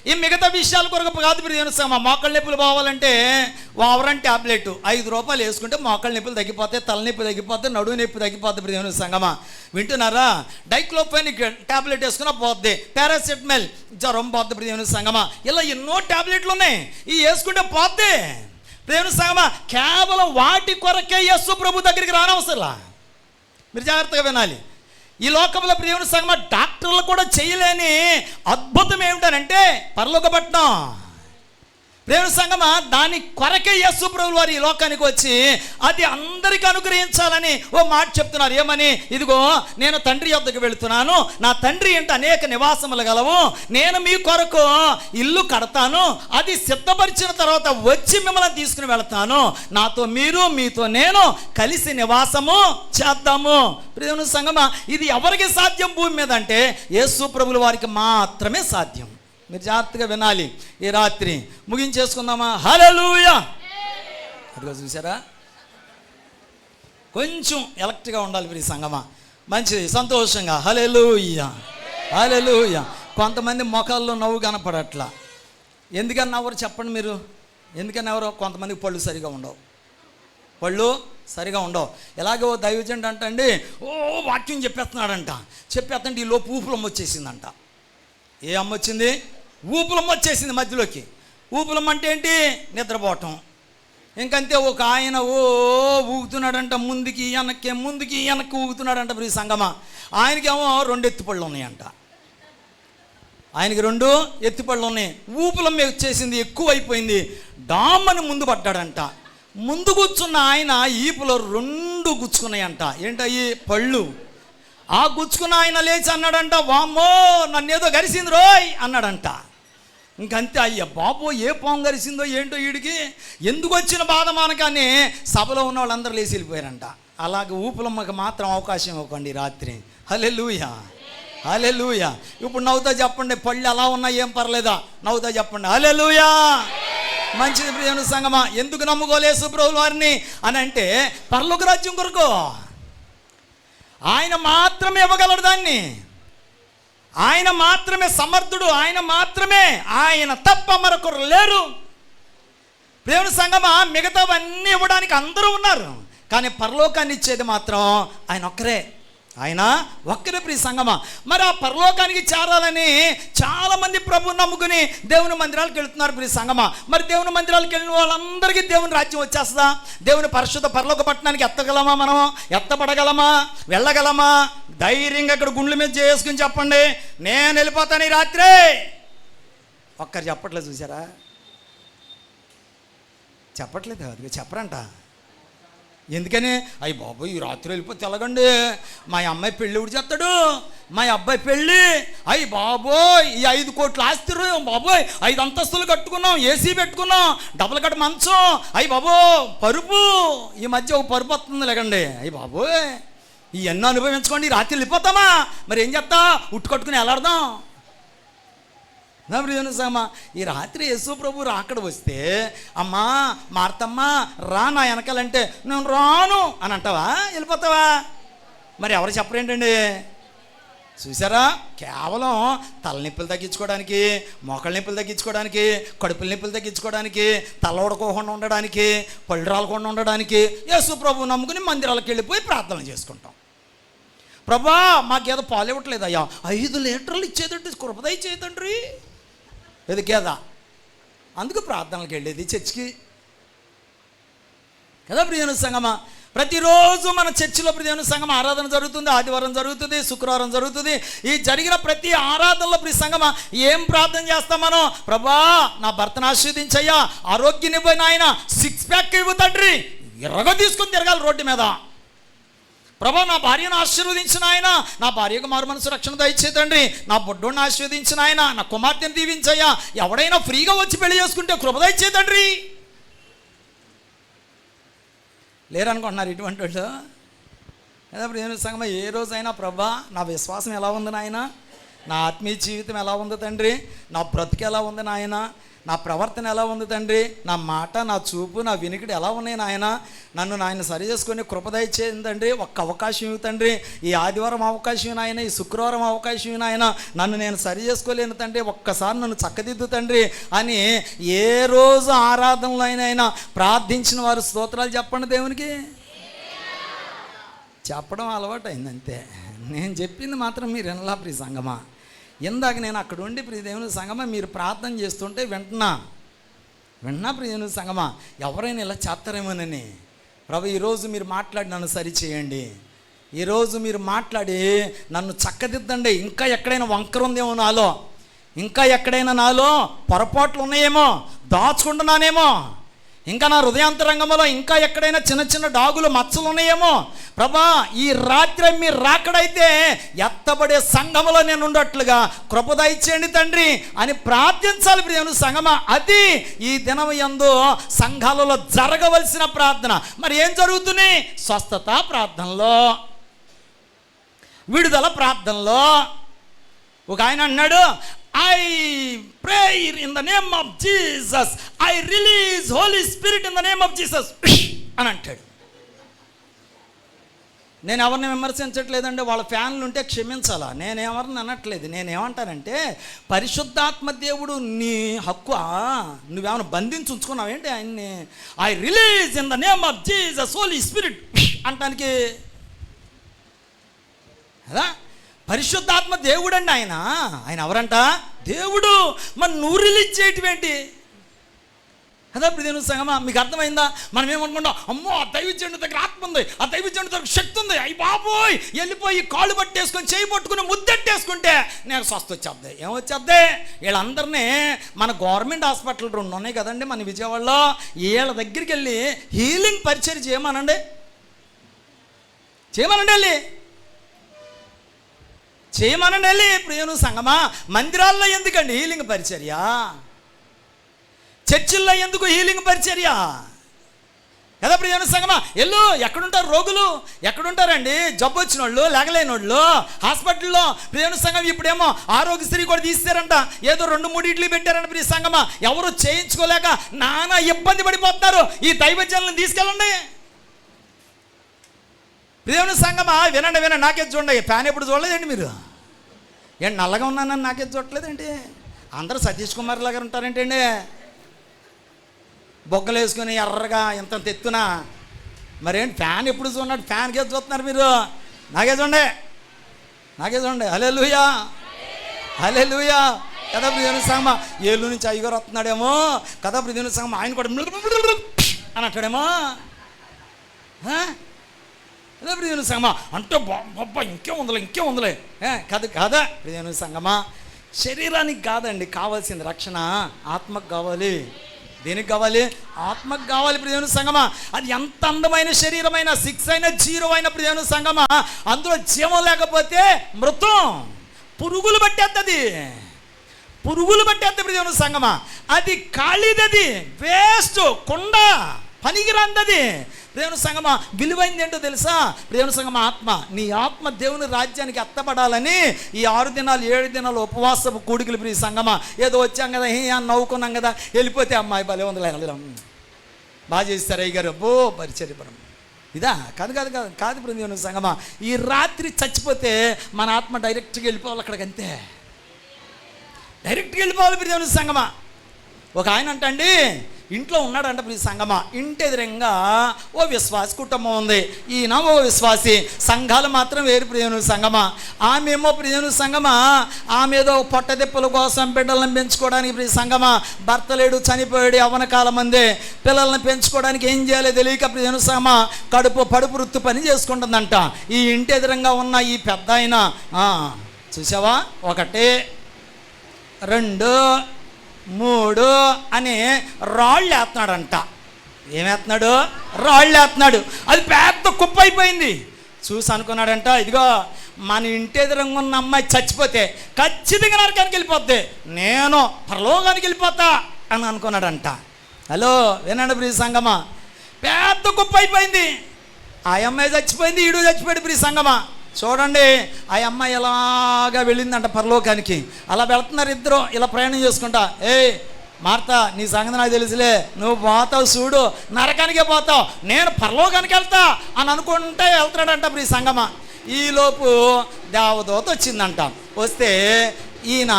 ఈ మిగతా విషయాల కొరకు కాదు ప్రియమైన సంగమా. మోకాళ్ళ నొప్పులు పోవాలంటే వావరం ట్యాబ్లెట్ 5 రూపాయలు వేసుకుంటే మోకాళ్ళ నొప్పులు తగ్గిపోతాయి, తలనొప్పి తగ్గిపోతాయి, నడువు నొప్పి తగ్గిపోతుంది. ప్రియమైన సంగమా వింటున్నారా? డైక్లోఫెనిక్ ట్యాబ్లెట్ వేసుకున్నా పోద్ది, పారాసెటమాల్ జ్వరం పోద్ది. ప్రియమైన సంగమా ఇలా ఎన్నో ట్యాబ్లెట్లు ఉన్నాయి, ఇవి వేసుకుంటే పోద్ది. ప్రియమైన సంగమా కేవలం వాటి కొరకే యేసు ప్రభు దగ్గరికి రానవసరంలా. మీరు జాగ్రత్తగా వినాలి. ఈ లోకంలో ప్రియమైన సంగమా డాక్టర్లు కూడా చేయలేని అద్భుతం ఏమిటనంటే పరలోక పట్టణం. ప్రేమ సంగమా, దాని కొరకే యేసు ప్రభువు వారు ఈ లోకానికి వచ్చి అది అందరికీ అనుగ్రహించాలని ఓ మాట చెప్తున్నారు. ఏమని? ఇదిగో నేను తండ్రి యొద్దకు వెళుతున్నాను, నా తండ్రి ఇంట అనేక నివాసములు గలవు, నేను మీ కొరకు ఇల్లు కడతాను, అది సిద్ధపరిచిన తర్వాత వచ్చి మిమ్మల్ని తీసుకుని వెళతాను, నాతో మీరు మీతో నేను కలిసి నివాసము చేద్దాము. ప్రేమ సంగమా, ఇది ఎవరికి సాధ్యం భూమి మీద అంటే యేసు ప్రభువు వారికి మాత్రమే సాధ్యం. మీరు జాగ్రత్తగా వినాలి. ఈ రాత్రి ముగించేసుకుందామా? హల్లెలూయా. అదిగో చూసారా, కొంచెం ఎలక్ట్గా ఉండాలి ప్రియ సంగమా, మంచిది, సంతోషంగా. హల్లెలూయా, హల్లెలూయా. కొంతమంది ముఖాల్లో నవ్వు కనపడట్లా. ఎందుకని నవ్వరు చెప్పండి మీరు? ఎందుకని ఎవరో? కొంతమందికి పళ్ళు సరిగా ఉండవు, పళ్ళు సరిగా ఉండవు. ఎలాగో దైవజనుడు అంటండి, ఓ వాక్యం చెప్పేస్తున్నాడంట, చెప్పేస్తుంటే ఈ లోపు ఊపులం వచ్చేసిందంట. ఏ అమ్మ వచ్చింది? ఊపులం వచ్చేసింది మధ్యలోకి. ఊపులం అంటే ఏంటి? నిద్రపోవటం. ఇంకంతే. ఒక ఆయన ఓ ఊగుతున్నాడంట, ముందుకి వెనక్కి ఊగుతున్నాడంట ప్రియ సంగమా. ఆయనకేమో 2 ఎత్తుపళ్ళు ఉన్నాయంట, ఆయనకి 2 ఎత్తుపళ్ళు ఉన్నాయి. ఊపులం వచ్చేసింది, ఎక్కువ అయిపోయింది, డామ్మని ముందు పడ్డాడంట. ముందు కూర్చున్న ఆయన ఈపులో 2 గుచ్చుకున్నాయంట. ఏంటయ్యి? పళ్ళు. ఆ గుచ్చుకున్న ఆయన లేచి అన్నాడంట, వామ్మో నన్నేదో గరిసింది రోయ్ అన్నాడంట. ఇంకంతే. అయ్యా బాబో, ఏ పాము గరిసిందో ఏంటో వీడికి, ఎందుకు వచ్చిన బాధ మనకని సభలో ఉన్న వాళ్ళందరూ లేచి వెళ్ళిపోయారంట. అలాగే ఊపులమ్మకి మాత్రం అవకాశం ఇవ్వకండి రాత్రి. హల్లెలూయా, హల్లెలూయా. ఇప్పుడు నవ్వుతా చెప్పండి, పళ్ళు అలా ఉన్నా ఏం పర్లేదా? నవ్వుతా చెప్పండి, హల్లెలూయా. మంచిది ప్రియమైన సంగమా. ఎందుకు నమ్ముకోలేదు ప్రభువు వారిని అని అంటే పరలోక రాజ్యం కొరకు. ఆయన మాత్రమే ఇవ్వగలడు దాన్ని, ఆయన మాత్రమే సమర్థుడు, ఆయన తప్ప మరొకరు లేరు. ప్రియమైన సంగమా, మిగతావన్నీ ఇవ్వడానికి అందరూ ఉన్నారు, కానీ పరలోకాన్ని ఇచ్చేది మాత్రం ఆయన ఒక్కరే, ఆయన ఒక్కరే ప్రియ సంగమా. మరి ఆ పరలోకానికి చేరాలని చాలామంది ప్రభువుని నమ్ముకుని దేవుని మందిరాలకు వెళుతున్నారు ప్రియ సంగమా. మరి దేవుని మందిరాలకు వెళ్ళిన వాళ్ళందరికీ దేవుని రాజ్యం వచ్చేస్తుందా? దేవుని పరిశుద్ధ పరలోక పట్టణానికి ఎత్తగలమా? మనం ఎత్తపడగలమా? వెళ్ళగలమా? ధైర్యంగా ఇక్కడ గుండ్ల మీద చేసుకుని చెప్పండి, నేను వెళ్ళిపోతాను ఈ రాత్రే. ఒక్కరు చెప్పట్లేదు, చూసారా? చెప్పట్లేదు, అది చెప్పరంట. ఎందుకని? అయ్యి బాబు ఈ రాత్రి వెళ్ళిపోతే ఎలాగండి, మా అమ్మాయి పెళ్ళి ఊడి చేస్తాడు, మా అబ్బాయి పెళ్ళి, అయ్యి బాబోయ్ ఈ 5 కోట్ల ఆస్తి, బాబోయ్ 5 అంతస్తులు కట్టుకున్నాం, ఏసీ పెట్టుకున్నాం, డబుల్ కట్ట మంచం, అయ్యి బాబో పరుపు, ఈ మధ్య ఒక పరుపు వస్తుంది లేకండి, అయ్యి బాబోయ్ ఇవన్నీ అనుభవించుకోండి, రాత్రి వెళ్ళిపోతామా? మరి ఏం చేస్తా? ఉట్టు కట్టుకుని వెళ్ళాడదాం. నా ప్రియమైన సంగమా, ఈ రాత్రి యేసు ప్రభు రాకడ వస్తే, అమ్మా మార్తమ్మ రా నా వెనకాలంటే నేను రాను అని అంటావా? వెళ్ళిపోతావా? మరి ఎవరు చెప్పరేంటండి? చూసారా, కేవలం తలనొప్పులు తగ్గించుకోవడానికి, మోకాళ్ళ నొప్పులు తగ్గించుకోవడానికి, కడుపుల నొప్పులు తగ్గించుకోవడానికి, తల ఉడకోకుండా ఉండడానికి, పళ్ళు రాలకుండా ఉండడానికి యేసు ప్రభు నమ్ముకుని మందిరాలకు వెళ్ళిపోయి ప్రార్థనలు చేసుకుంటాం. ప్రభా మాకేదో పాలు ఇవ్వట్లేదయ్యా, 5 లీటర్లు ఇచ్చేదండి, కృపదయ చేయదండ్రి, ఎదిగేదా? అందుకు ప్రార్థనలకు వెళ్ళేది చర్చికి కదా ప్రియమైన సంగమా. ప్రతిరోజు మన చర్చిలో ప్రియమైన సంగమా ఆరాధన జరుగుతుంది, ఆదివారం జరుగుతుంది, శుక్రవారం జరుగుతుంది. ఈ జరిగిన ప్రతి ఆరాధనలో ప్రియ సంగమా ఏం ప్రార్థన చేస్తాం మనం? ప్రభా నా భర్తను ఆశీర్వదించయ్యా, ఆరోగ్యనివ్వని ఆయన, 6 ప్యాక్ ఇవ్వు తండ్రి, ఎర్రగా తీసుకొని తిరగాలి రోడ్డు మీద. ప్రభా నా భార్యను ఆశీర్వదించిన ఆయన, నా భార్యకు మారు మనసు రక్షణ దయచేతండి, నా బొడ్డోడిని ఆశీర్వదించిన ఆయన, నా కుమార్తెను దీవించయ్యా, ఎవడైనా ఫ్రీగా వచ్చి పెళ్లి చేసుకుంటే కృప దయచేతండి. లేరనుకుంటున్నారు ఇటువంటి వాళ్ళు కదా ప్రియమైన సంగమా. ఏ రోజైనా ప్రభా నా విశ్వాసం ఎలా ఉంది నాయన, నా ఆత్మీయ జీవితం ఎలా ఉంది తండ్రి, నా బ్రతుకు ఎలా ఉంది నాయన, నా ప్రవర్తన ఎలా ఉంది తండ్రి, నా మాట, నా చూపు, నా వినికిడి ఎలా ఉన్నాయి నాయన, నన్ను నాయన సరి చేసుకొని కృపదయ చేయండి. ఒక్క అవకాశం ఇవ్వండి, ఈ ఆదివారం అవకాశం నాయన, ఈ శుక్రవారం అవకాశం నాయన, నన్ను నేను సరి చేసుకోలేను తండ్రి, ఒక్కసారి నన్ను చక్కదిద్దు తండ్రి అని ఏ రోజు ఆరాధనలో అయినా ప్రార్థించిన వారు స్తోత్రాలు చెప్పండి దేవునికి. చెప్పడం అలవాటు అయిందంతే, నేను చెప్పింది మాత్రం మీరు వినలా ప్రియ సంగమా. ఇందాక నేను అక్కడ ఉండి ప్రియ దేవుని సంగమా మీరు ప్రార్థన చేస్తుంటే వింటున్నా ప్రియ దేవుని సంగమా, ఎవరైనా ఇలా చేస్తారేమోనని. ప్రభు ఈరోజు మీరు మాట్లాడి నన్ను సరిచేయండి, ఈరోజు మీరు మాట్లాడి నన్ను చక్కదిద్దండి, ఇంకా ఎక్కడైనా వంకర ఉందేమో నాలో, ఇంకా ఎక్కడైనా నాలో పొరపాట్లు ఉన్నాయేమో, దాచుకుంటున్నానేమో, ఇంకా నా హృదయాంతరంగంలో ఇంకా ఎక్కడైనా చిన్న చిన్న డాగులు మచ్చలు ఉన్నాయేమో, ప్రభా ఈ రాత్రి మీరు రాకడైతే ఎత్తబడే సంఘములో నేను ఉండట్లుగా కృప దయచేయండి తండ్రి అని ప్రార్థించాలి ప్రియను సంఘమా. అది ఈ దినం యందు సంఘాలలో జరగవలసిన ప్రార్థన. మరి ఏం జరుగుతుంది? స్వస్థత ప్రార్థనలో, విడుదల ప్రార్థనలో. ఒక ఆయన అన్నాడు, I pray in the name of Jesus, I release Holy Spirit in the name of Jesus అని అంటాడు. నేను ఎవరిని విమర్శించట్లేదండి, వాళ్ళ ఫ్యాన్లు ఉంటే క్షమించాలా, నేనెవరిని అనట్లేదు. నేనేమంటానంటే పరిశుద్ధాత్మ దేవుడు నీ హక్కు, నువ్వేమైనా బంధించి ఉంచుకున్నావేంటి ఆయన్ని? I release in the name of Jesus Holy Spirit అంటానికి కదా. పరిశుద్ధాత్మ దేవుడు అండి ఆయన ఎవరంట? దేవుడు. మరి నువ్వు రిలీజ్ చేయటం ఏంటి కదా? ఇప్పుడు నేను సంగమా, మీకు అర్థమైందా? మనం ఏమనుకుంటాం, అమ్మో ఆ దైవజనుడి దగ్గర ఆత్మ ఉంది, ఆ దైవజనుడి దగ్గర శక్తి ఉంది, అయ్యి బాబోయ్ వెళ్ళిపోయి కాళ్ళు పట్టేసుకొని చేయి పట్టుకుని ముద్దెట్టేసుకుంటే నేను స్వస్థ వచ్చేద్ది. ఏమొచ్చేద్ది? వీళ్ళందరినీ మన గవర్నమెంట్ హాస్పిటల్ 2 ఉన్నాయి కదండి మన విజయవాడలో, వీళ్ళ దగ్గరికి వెళ్ళి హీలింగ్ పరిచయం చేయమనండి వెళ్ళి ప్రియను సంగమా. మందిరాల్లో ఎందుకండి హీలింగ్ పరిచర్య? చర్చిల్లో ఎందుకు హీలింగ్ పరిచర్య కదా ప్రియను సంగమా? ఎల్లు, ఎక్కడుంటారు రోగులు? ఎక్కడుంటారండి జబ్బు వచ్చిన వాళ్ళు, లేగలేని వాళ్ళు హాస్పిటల్లో? ప్రియను సంగం ఇప్పుడేమో ఆరోగ్యశ్రీ కూడా తీస్తారంట, ఏదో 2-3 ఇడ్లీ పెట్టారంట ప్రియ సంగమా. ఎవరు చేయించుకోలేక నానా ఇబ్బంది పడిపోతున్నారు. ఈ దైవజనులను తీసుకెళ్ళండి ప్రియను సంగమా. వినండి, నాకే చూడండి. ఫ్యాన్ ఎప్పుడు చూడలేదండి మీరు? ఏంటి నల్లగా ఉన్నానని నాకే చూడలేదండి? అందరూ సతీష్ కుమార్ లాగా ఉంటారేంటండి? బొగ్గలు వేసుకొని ఎర్రగా ఎంత ఎత్తున. మరేంటి ఫ్యాన్ ఎప్పుడు చూడన్నాడు? ఫ్యాన్కే చూస్తున్నారు మీరు. నాకే చూడండి. హల్లెలూయా కదా ప్రియను సంగమా. ఏళ్ళు నుంచి అయ్యగారు వస్తున్నాడేమో కదా ప్రియను సంగమా. ఆయన కూడా అని అంటాడేమో అదే ప్రియను సంగమా. అంటే బాబా ఇంకే ఉందలే కాదా ప్రియను సంగమా. శరీరానికి కాదండి కావాల్సింది రక్షణ, ఆత్మకు కావాలి. దేనికి కావాలి? ఆత్మకు కావాలి ప్రియను సంగమా. అది ఎంత అందమైన శరీరమైన 6 అయినా 0 అయిన ప్రియను సంగమా, అందులో జీవం లేకపోతే మృతం, పురుగులు పట్టేస్తుంది ప్రియను సంగమా. అది ఖాళీదది, వేస్ట్, కొండ, పనికిరాందది ప్రియను సంగమా. విలువైంది ఏంటో తెలుసా ప్రియను సంగమా? ఆత్మ. నీ ఆత్మ దేవుని రాజ్యానికి ఎత్తబడాలని ఈ 6 దినాలు 7 దినాలు ఉపవాసపు కూడికలు ప్రియ సంగమా. ఏదో వచ్చాం కదా అని నవ్వుకున్నాం కదా, వెళ్ళిపోతే అమ్మాయి భలే ఉంది బాగా చేస్తారు అయ్యగారు, అబ్బో పరిచర్యపరం ఇదా? కాదు ప్రియను సంగమా. ఈ రాత్రి చచ్చిపోతే మన ఆత్మ డైరెక్ట్గా వెళ్ళిపోవాలి అక్కడికి, అంతే. డైరెక్ట్గా వెళ్ళిపోవాలి ప్రియను సంగమా. ఒక ఆయన అంటండి ఇంట్లో ఉన్నాడంట ప్రియ సంగమా. ఇంటి ఎదురంగా ఓ విశ్వాసి కుటుంబం ఉంది. ఈయన ఓ విశ్వాసి. సంఘాలు మాత్రం వేరు ప్రియను సంగమా. ఆమెమో ప్రియను సంగమా, ఆమె ఏదో పొట్టదెప్పుల కోసం బిడ్డలను పెంచుకోవడానికి ప్రియ సంగమా. భర్త లేడు, చనిపోయాడు, యవ్వన కాలం మందే. పిల్లల్ని పెంచుకోవడానికి ఏం చేయాలో తెలియక ప్రియను సంగమా పడుపు వృత్తి పని చేసుకుంటుందంట. ఈ ఇంటి ఎదురంగా ఉన్న ఈ పెద్ద ఆయన చూసావా, 1 2 3 అని రాళ్ళు వేస్తున్నాడంట. ఏమేస్తున్నాడు? రాళ్ళు వేస్తున్నాడు. అది పెద్ద కుప్ప అయిపోయింది. చూసి అనుకున్నాడంట, ఇదిగో మన ఇంటి ఎదురంగా ఉన్న అమ్మాయి చచ్చిపోతే ఖచ్చితంగా నరకానికి వెళ్ళిపోద్ది, నేను పరలోకానికి వెళ్ళిపోతా అని అనుకున్నాడంట. హలో వినండి ప్రియ సంగమా, పెద్ద కుప్ప అయిపోయింది. ఆ అమ్మాయి చచ్చిపోయింది, ఈడు చచ్చిపోయాడు ప్రియ సంగమా. చూడండి, ఆ అమ్మాయి ఎలాగా వెళ్ళిందంట పరలోకానికి. అలా వెళ్తున్నారు ఇద్దరు, ఇలా ప్రయాణం చేసుకుంటా. మార్తా, నీ సంగతి నాకు తెలుసులే, నువ్వు పోతావు చూడు, నరకానికే పోతావు, నేను పరలోకానికి వెళ్తా అని అనుకుంటే వెళ్తున్నాడంట ప్రియ సంగమా. ఈలోపు దేవదూత వచ్చిందంట. వస్తే ఈయన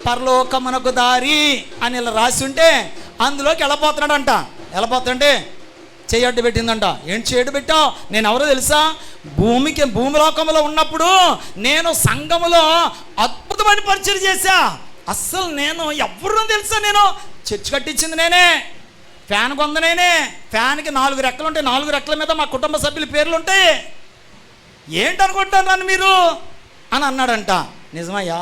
పరలోకమునకు దారి అని ఇలా రాసి ఉంటే అందులోకి వెళ్ళిపోతున్నాడంట. వెళ్ళిపోతుంటే చేయడ్డు పెట్టిందంట. ఏంటి చేయడ్డు పెట్టావు? నేను ఎవరో తెలుసా? భూమిలోకంలో ఉన్నప్పుడు నేను సంఘములో అద్భుతమైన పరిచయం చేశా. అస్సలు నేను ఎవరినో తెలుసా? నేను చర్చి కట్టించింది నేనే, ఫ్యాన్ కొంద నేనే. ఫ్యాన్కి 4 రెక్కలు ఉంటాయి, 4 రెక్కల మీద మా కుటుంబ సభ్యుల పేర్లు ఉంటాయి. ఏంటనుకుంటారు నన్ను మీరు అని అన్నాడంట. నిజమయ్యా,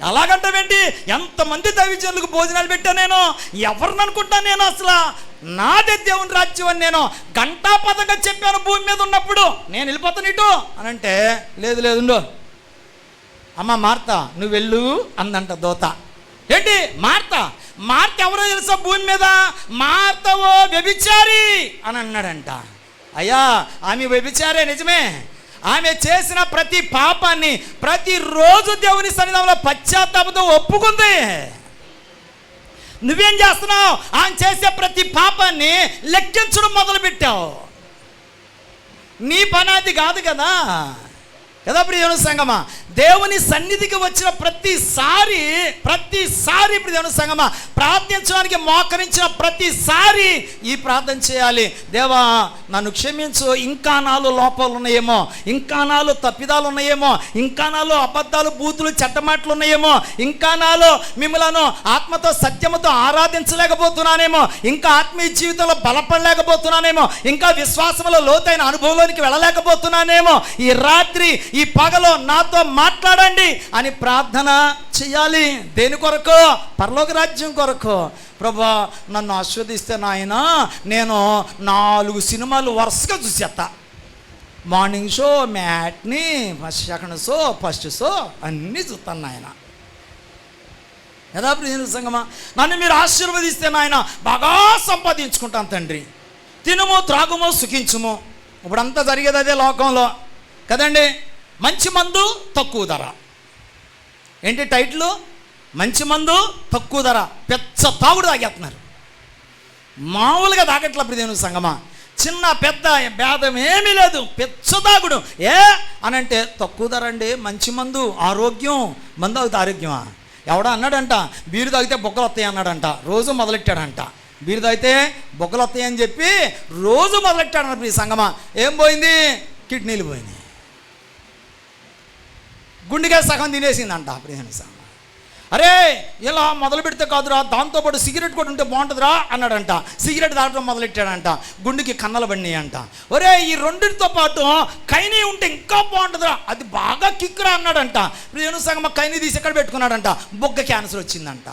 అలాగంటావేంటి? ఎంతమంది దైవజనులకు భోజనాలు పెట్టాను నేను, ఎవరిని అనుకుంటాను నేను? అసలు నాదే దేవుని రాజ్యం అని నేను ఘంటాపథంగా చెప్పాను భూమి మీద ఉన్నప్పుడు. నేను వెళ్ళిపోతాను ఇటు అని అంటే, లేదు అమ్మ మార్తా నువ్వు వెళ్ళు అందంట దోత. ఏంటి మార్త ఎవరో తెలుసా భూమి మీద? మార్తవో వ్యభిచారి అని అన్నాడంట. అయ్యా ఆమె వ్యభిచారే నిజమే. ఆమె చేసిన ప్రతి పాపాన్ని ప్రతిరోజు దేవుని సన్నిధానంలో పశ్చాత్తాపంతో ఒప్పుకుంది. నువ్వేం చేస్తున్నావు? ఆమె చేసే ప్రతి పాపాన్ని లెక్కించడం మొదలుపెట్టావు. నీ పని అది కాదు కదా ప్రియమైన సంగమా. దేవుని సన్నిధికి వచ్చిన ప్రతిసారి ప్రియమైన సంగమా, ప్రార్థించడానికి మోకరించిన ప్రతిసారి ఈ ప్రార్థన చేయాలి. దేవా నన్ను క్షమించు, ఇంకా నాలో లోపాలు ఉన్నాయేమో, ఇంకా నాలో తప్పిదాలు ఉన్నాయేమో, ఇంకా నాలో అబద్ధాలు బూతులు చెడ్డమాటలు ఉన్నాయేమో, ఇంకా నాలో మిమ్మలను ఆత్మతో సత్యముతో ఆరాధించలేకపోతున్నానేమో, ఇంకా ఆత్మీయ జీవితంలో బలపడలేకపోతున్నానేమో, ఇంకా విశ్వాసంలో లోతైన అనుభవంలోనికి వెళ్ళలేకపోతున్నానేమో. ఈ రాత్రి ఈ పగలో నాతో మాట్లాడండి అని ప్రార్థన చేయాలి. దేని కొరకు? పరలోక రాజ్యం కొరకు. ప్రభా నన్ను ఆస్వాదిస్తే నాయన నేను 4 సినిమాలు వరుసగా చూసేస్తా. Morning show, matinee, second show, first show అన్నీ చూస్తాను నాయన. ప్రియమైన సంగమా, నన్ను మీరు ఆశీర్వదిస్తే నాయన బాగా సంపాదించుకుంటాను తండ్రి. తినుము త్రాగుము సుఖించుము. ఇప్పుడంతా జరిగేది అదే లోకంలో కదండి. మంచి మందు తక్కువ ధర. ఏంటి టైటిల్? మంచి మందు తక్కువ ధర. పెద్ద తాగుడు తాగేస్తున్నారు. మామూలుగా తాగట్ల ప్రియమైన సంగమా. చిన్న పెద్ద భేదం ఏమీ లేదు, పెద్ద తాగుడు. అనంటే తక్కువ ధర అండి, మంచి మందు, ఆరోగ్యం. మందు తాగితే ఆరోగ్యమా? ఎవడా అన్నాడంట బీరు తాగితే బొగ్గలు వస్తాయి అన్నాడంట. రోజు మొదలెట్టాడంట. బీరు తాగితే బొగ్గలు వస్తాయి అని చెప్పి రోజు మొదలెట్టాడన్న ప్రియ సంగమా. ఏం పోయింది? కిడ్నీలు పోయినాయి. గుండెగా సగం తినేసిందంట ప్రియమైన సంగమా. అరే ఇలా మొదలు పెడితే కాదురా, దాంతోపాటు సిగరెట్ కూడా ఉంటే బాగుంటుందిరా అన్నాడంట. సిగరెట్ తాగడం మొదలెట్టాడంట. గుండెకి కన్నలు పడినాయి అంట. ఒరే ఈ రెండింటితో పాటు కైనీ ఉంటే ఇంకా బాగుంటుందిరా, అది బాగా కిక్కురా అన్నాడంట. ప్రియమైన సంగమా కైనీ తీసి ఎక్కడ పెట్టుకున్నాడంట? బొగ్గ క్యాన్సర్ వచ్చిందంట.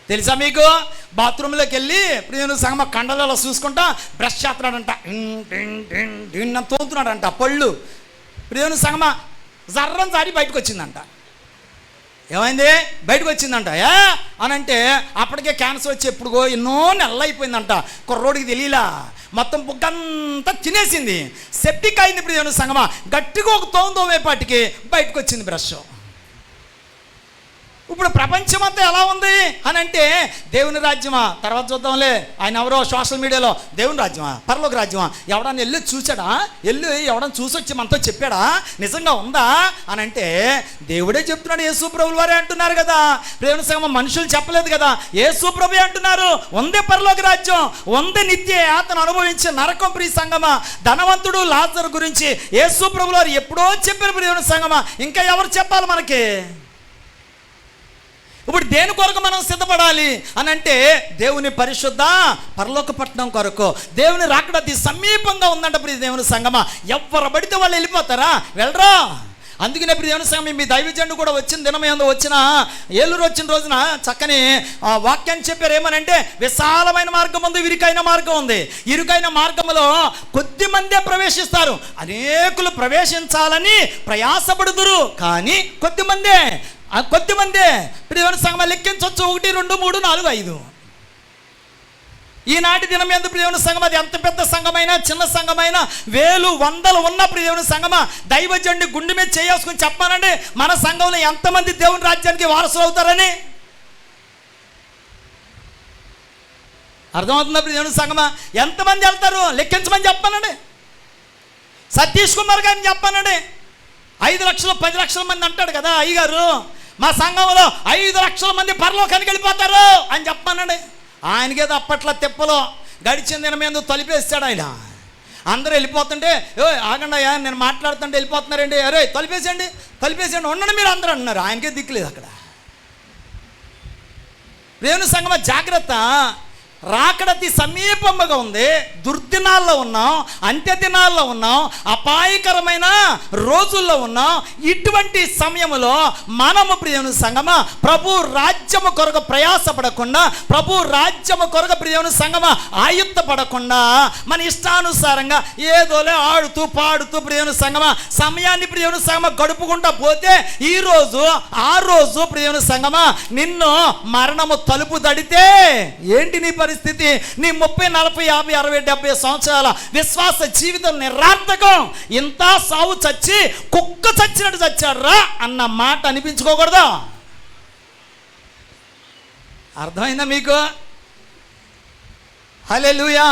తెలుసా మీకు? బాత్రూంలోకి వెళ్ళి ప్రియమైన సంగమా కండలలో చూసుకుంటా బ్రష్ చేస్తున్నాడంట, తోలుతున్నాడంట పళ్ళు. ప్రియమైన సంగమా జర్రం జారి బయటకు వచ్చిందంట. ఏమైంది? బయటకు వచ్చిందంట. అనంటే అప్పటికే క్యాన్సర్ వచ్చి ఎప్పుడుగో ఎన్నో నెలలు అయిపోయిందంట. కుర్రోడికి తెలియలా, మొత్తం బుగ్గంతా తినేసింది. సెప్టిక్ అయింది ప్రియమైన సంగమా. గట్టిగా ఒక తోమేపాటికి బయటకు వచ్చింది బ్రష్. ఇప్పుడు ప్రపంచం అంతా ఎలా ఉంది అని అంటే దేవుని రాజ్యమా? తర్వాత చూద్దాంలే. ఆయన ఎవరో సోషల్ మీడియాలో దేవుని రాజ్యమా పరలోక రాజ్యమా ఎవడన్నా వెళ్ళి చూసాడా? ఎవడన్నా చూసొచ్చి మనతో చెప్పాడా నిజంగా ఉందా అని అంటే దేవుడే చెప్తున్నాడు. యేసు ప్రభువు వారే అంటున్నారు కదా. దేవుని సంగమం మనుషులు చెప్పలేదు కదా, యేసు ప్రభువే అంటున్నారు. ఉందే పరలోక రాజ్యం, ఉందే నిత్య యాతన అనుభవించే నరకం. ప్రియ సంగమా ధనవంతుడు లాజరు గురించి యేసు ప్రభువు వారు ఎప్పుడో చెప్పారు. దేవుని సంగమా ఇంకా ఎవరు చెప్పాలి మనకి? ఇప్పుడు దేని కొరకు మనం సిద్ధపడాలి అని అంటే దేవుని పరిశుద్ధ పరలోక పట్టణం కొరకు. దేవుని రాకడ అతి సమీపంగా ఉందంట ప్రియ దేవుని సంగమా. ఎవరు పడితే వాళ్ళు వెళ్ళిపోతారా? వెళ్ళరా. అందుకనే ప్రియ దేవుని సంగమం మీ దైవజనుడు కూడా వచ్చిన దినమేందో వచ్చిన ఏలూరు వచ్చిన రోజున చక్కని వాక్యాన్ని చెప్పారు. ఏమనంటే విశాలమైన మార్గం ఉంది, ఇరుకైన మార్గం ఉంది. ఇరుకైన మార్గంలో కొద్ది మందే ప్రవేశిస్తారు, అనేకులు ప్రవేశించాలని ప్రయాసపడుదురు కానీ కొద్దిమందే ప్రియమైన సంగమా లెక్కించవచ్చు. 1 2 3 4 5. ఈనాటి దినం ఎందు ప్రియమైన సంగమా అది ఎంత పెద్ద సంఘమైనా చిన్న సంఘమైనా వేలు వందలు ఉన్న ప్రియమైన సంగమా దైవజనుడి గుండె మీద చేసుకుని చెప్పానండి మన సంఘంలో ఎంతమంది దేవుని రాజ్యానికి వారసులు అవుతారని. అర్థమవుతుందా ప్రియమైన సంగమా? ఎంతమంది వెళ్తారు లెక్కించమని చెప్పానండి. సతీష్ కుమార్ గారిని చెప్పానండి. 5 లక్షలు 10 లక్షల మంది అంటాడు కదా అయ్యగారు. మా సంఘంలో 5 లక్షల మంది పరలోకానికి వెళ్ళిపోతారు అని చెప్పానండి. ఆయనకేదో అప్పట్లో తెప్పలో గడిచిన దినం మీద తలిపేస్తాడు ఆయన. అందరూ వెళ్ళిపోతుంటే ఆగండి అయ్యా నేను మాట్లాడుతుంటే వెళ్ళిపోతున్నారండి, అరే తలిపేసేయండి ఉండండి మీరు అందరూ అంటున్నారు. ఆయనకే దిక్కులేదు అక్కడ. దేవుని సంగమా జాగ్రత్త. రాకడతి సమీపముగా ఉంది. దుర్దినాల్లో ఉన్నాం, అంత్య దినాల్లో ఉన్నాం, అపాయకరమైన రోజుల్లో ఉన్నాం. ఇటువంటి సమయంలో మనము ప్రియమైన సంగమా ప్రభు రాజ్యము కొరకు ప్రయాసపడకుండా, ప్రభు రాజ్యము కొరకు ప్రియమైన సంగమా ఆయుత్తపడకుండా మన ఇష్టానుసారంగా ఏదోలే ఆడుతూ పాడుతూ ప్రియమైన సంగమా సమయాన్ని ప్రియమైన సంగమా గడుపుకుంటా పోతే ఈ రోజు ఆ రోజు ప్రియమైన సంగమా నిన్ను మరణము తలుపు తడితే ఏంటి నీ పరిస్థితి? నీ 30, 40, 50, 60, 70 సంవత్సరాల విశ్వాస జీవితం నిరార్థకం. ఇంత సావు చచ్చి కుక్క చచ్చినట్టు చచ్చాడు రా అన్న మాట అనిపించుకోకూడదు. అర్థమైందా మీకు? హల్లెలూయా.